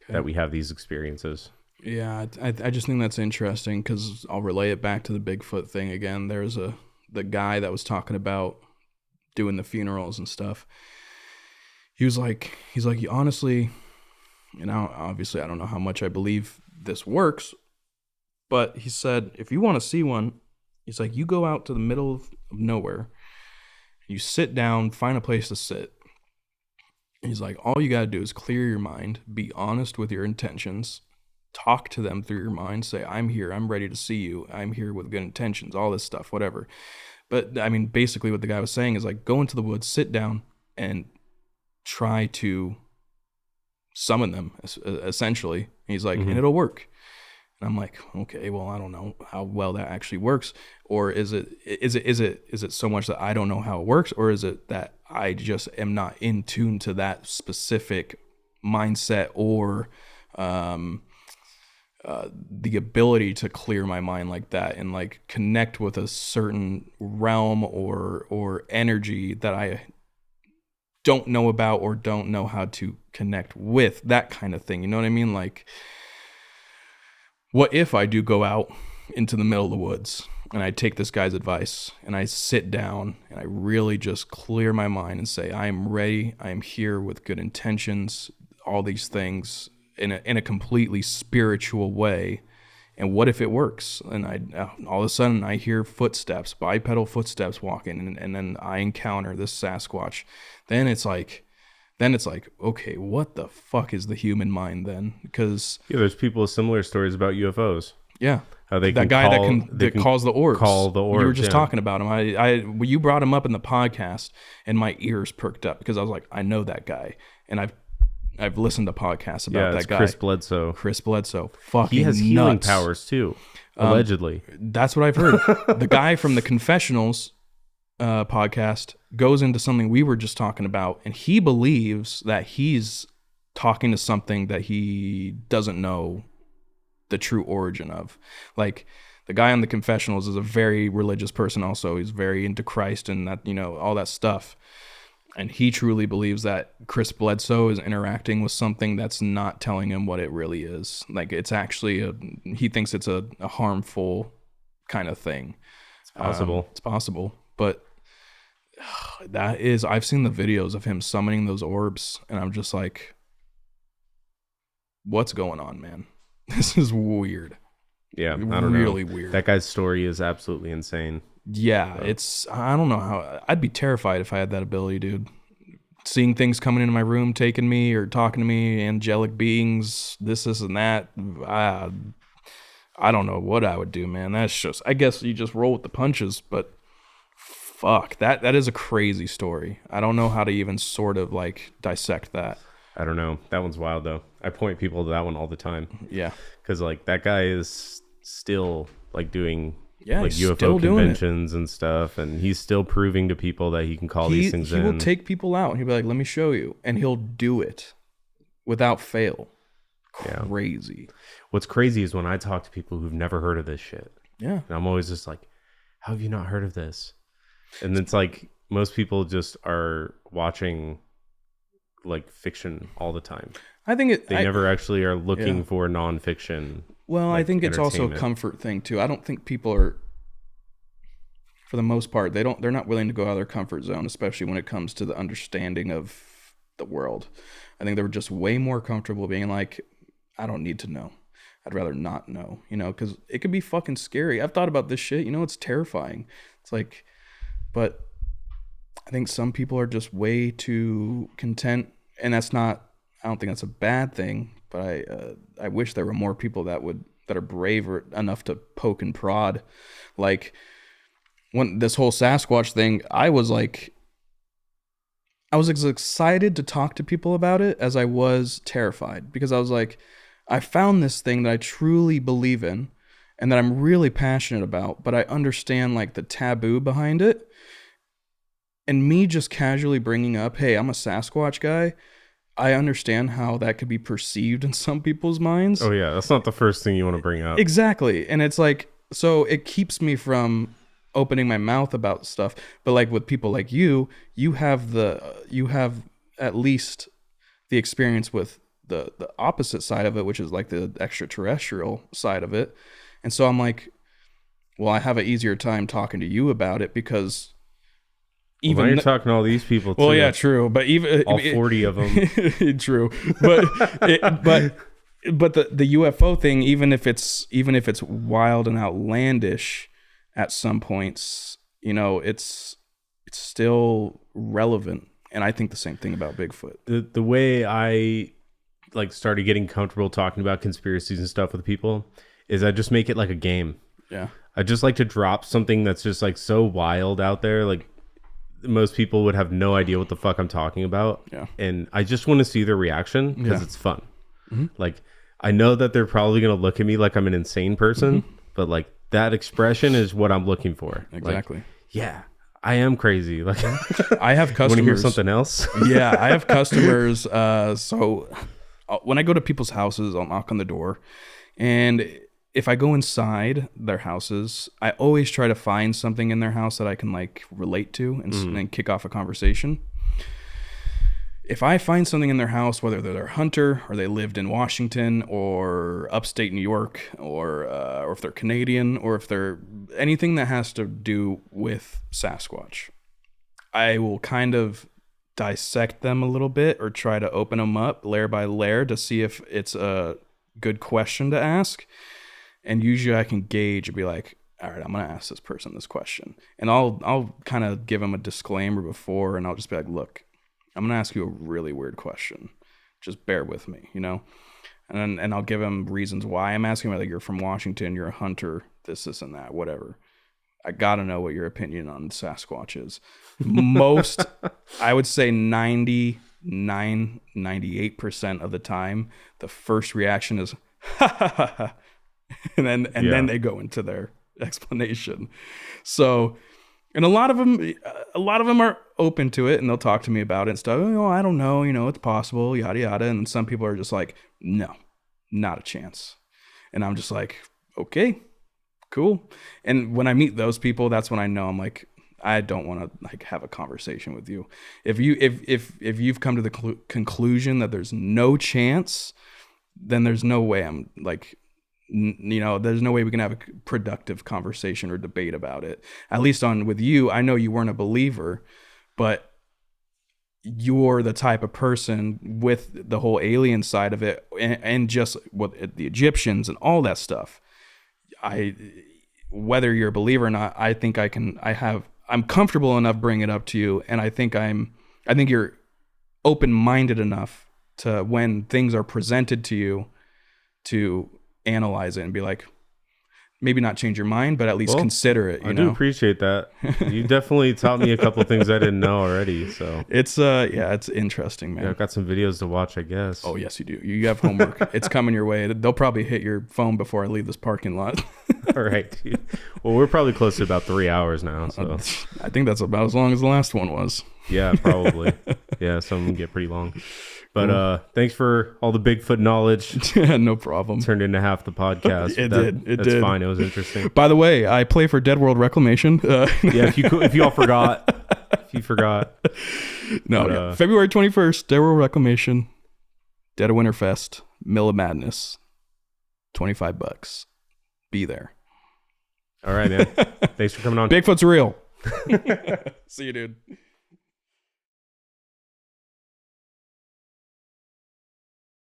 that we have these experiences. Yeah, I just think that's interesting, because I'll relay it back to the Bigfoot thing again. There's the guy that was talking about doing the funerals and stuff. He's like, honestly, obviously I don't know how much I believe this works, but he said, if you want to see one, he's like, you go out to the middle of nowhere, you sit down, find a place to sit. He's like, all you got to do is clear your mind, be honest with your intentions, talk to them through your mind, say, I'm here, I'm ready to see you, I'm here with good intentions, all this stuff, whatever. But I mean, basically what the guy was saying is like, go into the woods, sit down, and try to summon them, essentially. And he's like, and it'll work. And I'm like, okay, well, I don't know how well that actually works. Or is it so much that I don't know how it works, or is it that I just am not in tune to that specific mindset or the ability to clear my mind like that and like connect with a certain realm or energy that I don't know about or don't know how to connect with, that kind of thing. You know what I mean? Like, what if I do go out into the middle of the woods and I take this guy's advice and I sit down and I really just clear my mind and say, I am ready, I am here with good intentions, all these things in a completely spiritual way. And what if it works? And all of a sudden I hear footsteps, bipedal footsteps walking, and then I encounter this Sasquatch. Then it's like, okay, what the fuck is the human mind then? Because there's people with similar stories about UFOs. Yeah, how they that can guy call, that calls the orbs. Call the orbs. You were just talking about him. You brought him up in the podcast, and my ears perked up because I was like, I know that guy, and I've listened to podcasts about that guy. Chris Bledsoe. Fucking he has healing nuts. Powers too, allegedly. That's what I've heard. The guy from the Confessionals podcast goes into something we were just talking about, and he believes that he's talking to something that he doesn't know the true origin of. Like, the guy on the Confessionals is a very religious person also. He's very into Christ and that, all that stuff. And he truly believes that Chris Bledsoe is interacting with something that's not telling him what it really is. Like, it's actually he thinks it's a harmful kind of thing. It's possible. It's possible. But I've seen the videos of him summoning those orbs, and I'm just like, what's going on, man? This is weird. Yeah, I don't know. Really weird. That guy's story is absolutely insane. Yeah, I don't know how. I'd be terrified if I had that ability, dude. Seeing things coming into my room, taking me or talking to me, angelic beings, this and that. I don't know what I would do, man. That's just, I guess you just roll with the punches, but fuck, that is a crazy story. I don't know how to even sort of like dissect that. I don't know. That one's wild though. I point people to that one all the time. Yeah. Because like that guy is still like doing like he's UFO conventions and stuff, and he's still proving to people that he can call these things in. He will take people out and he'll be like, let me show you. And he'll do it without fail. crazy. What's crazy is when I talk to people who've never heard of this shit. Yeah. And I'm always just like, how have you not heard of this? And it's like most people just are watching like fiction all the time. I think they never actually are looking for nonfiction. Well, I think it's also a comfort thing too. I don't think people are, for the most part, they're not willing to go out of their comfort zone, especially when it comes to the understanding of the world. I think they're just way more comfortable being like, I don't need to know. I'd rather not know, because it could be fucking scary. I've thought about this shit, it's terrifying. It's like, but I think some people are just way too content, and I don't think that's a bad thing, but I wish there were more people that are brave enough to poke and prod. Like when this whole Sasquatch thing, I was as excited to talk to people about it as I was terrified, because I was like, I found this thing that I truly believe in and that I'm really passionate about, but I understand like the taboo behind it. And me just casually bringing up, hey, I'm a Sasquatch guy, I understand how that could be perceived in some people's minds. Oh yeah, that's not the first thing you want to bring up. Exactly. And it's like, so it keeps me from opening my mouth about stuff. But like with people like you have at least the experience with the opposite side of it, which is like the extraterrestrial side of it. And so I'm like, well, I have an easier time talking to you about it, because even you're talking to all these people too. Well, yeah, true. But even all 40 of them. True. But but the UFO thing, even if it's wild and outlandish at some points, it's still relevant. And I think the same thing about Bigfoot. The way I started getting comfortable talking about conspiracies and stuff with people is I just make it like a game. Yeah. I just like to drop something that's just like so wild out there. Like most people would have no idea what the fuck I'm talking about. Yeah. And I just want to see their reaction because it's fun. Mm-hmm. Like I know that they're probably going to look at me like I'm an insane person, but like that expression is what I'm looking for. Exactly. Like, yeah, I am crazy. Like I have customers. Want to hear something else? Yeah, I have customers. So when I go to people's houses, I'll knock on the door, and if I go inside their houses, I always try to find something in their house that I can relate to and kick off a conversation. If I find something in their house, whether they're a hunter or they lived in Washington or upstate New York, or if they're Canadian, or if they're anything that has to do with Sasquatch, I will kind of dissect them a little bit or try to open them up layer by layer to see if it's a good question to ask. And usually I can gauge and be like, all right, I'm going to ask this person this question. And I'll kind of give them a disclaimer before, and I'll just be like, look, I'm going to ask you a really weird question. Just bear with me, And I'll give them reasons why I'm asking, like, you're from Washington, you're a hunter, this and that, whatever. I got to know what your opinion on Sasquatch is. Most, I would say 98% of the time, the first reaction is, ha ha ha ha. And then they go into their explanation. So, and a lot of them are open to it, and they'll talk to me about it and stuff. Oh, I don't know, it's possible, yada yada. And some people are just like, no, not a chance. And I'm just like, okay, cool. And when I meet those people, that's when I know I'm like, I don't want to have a conversation with you. If you've come to the conclusion that there's no chance, then there's no way I'm there's no way we can have a productive conversation or debate about it. At least with you, I know you weren't a believer, but you're the type of person with the whole alien side of it and just what the Egyptians and all that stuff. Whether you're a believer or not, I think I'm comfortable enough bringing it up to you. And I think you're open-minded enough to, when things are presented to you, to analyze it and be like, maybe not change your mind, but at least consider it. I do appreciate that. You definitely taught me a couple things I didn't know already. So it's it's interesting, man. Yeah, I've got some videos to watch, I guess. Oh yes, you do. You have homework. It's coming your way. They'll probably hit your phone before I leave this parking lot. All right, dude. Well, we're probably close to about 3 hours now. So I think that's about as long as the last one was. yeah, probably. Yeah, some of them get pretty long. But thanks for all the Bigfoot knowledge. Yeah, no problem. Turned into half the podcast. It That's did. fine. It was interesting. By the way, I play for Dead World Reclamation. Yeah, if you all forgot. If you forgot. No, But, yeah. February 21st, Dead World Reclamation, Dead of Winter Fest, Mill of Madness, $25. Be there. All right, man. Thanks for coming on. Bigfoot's real. See you, dude.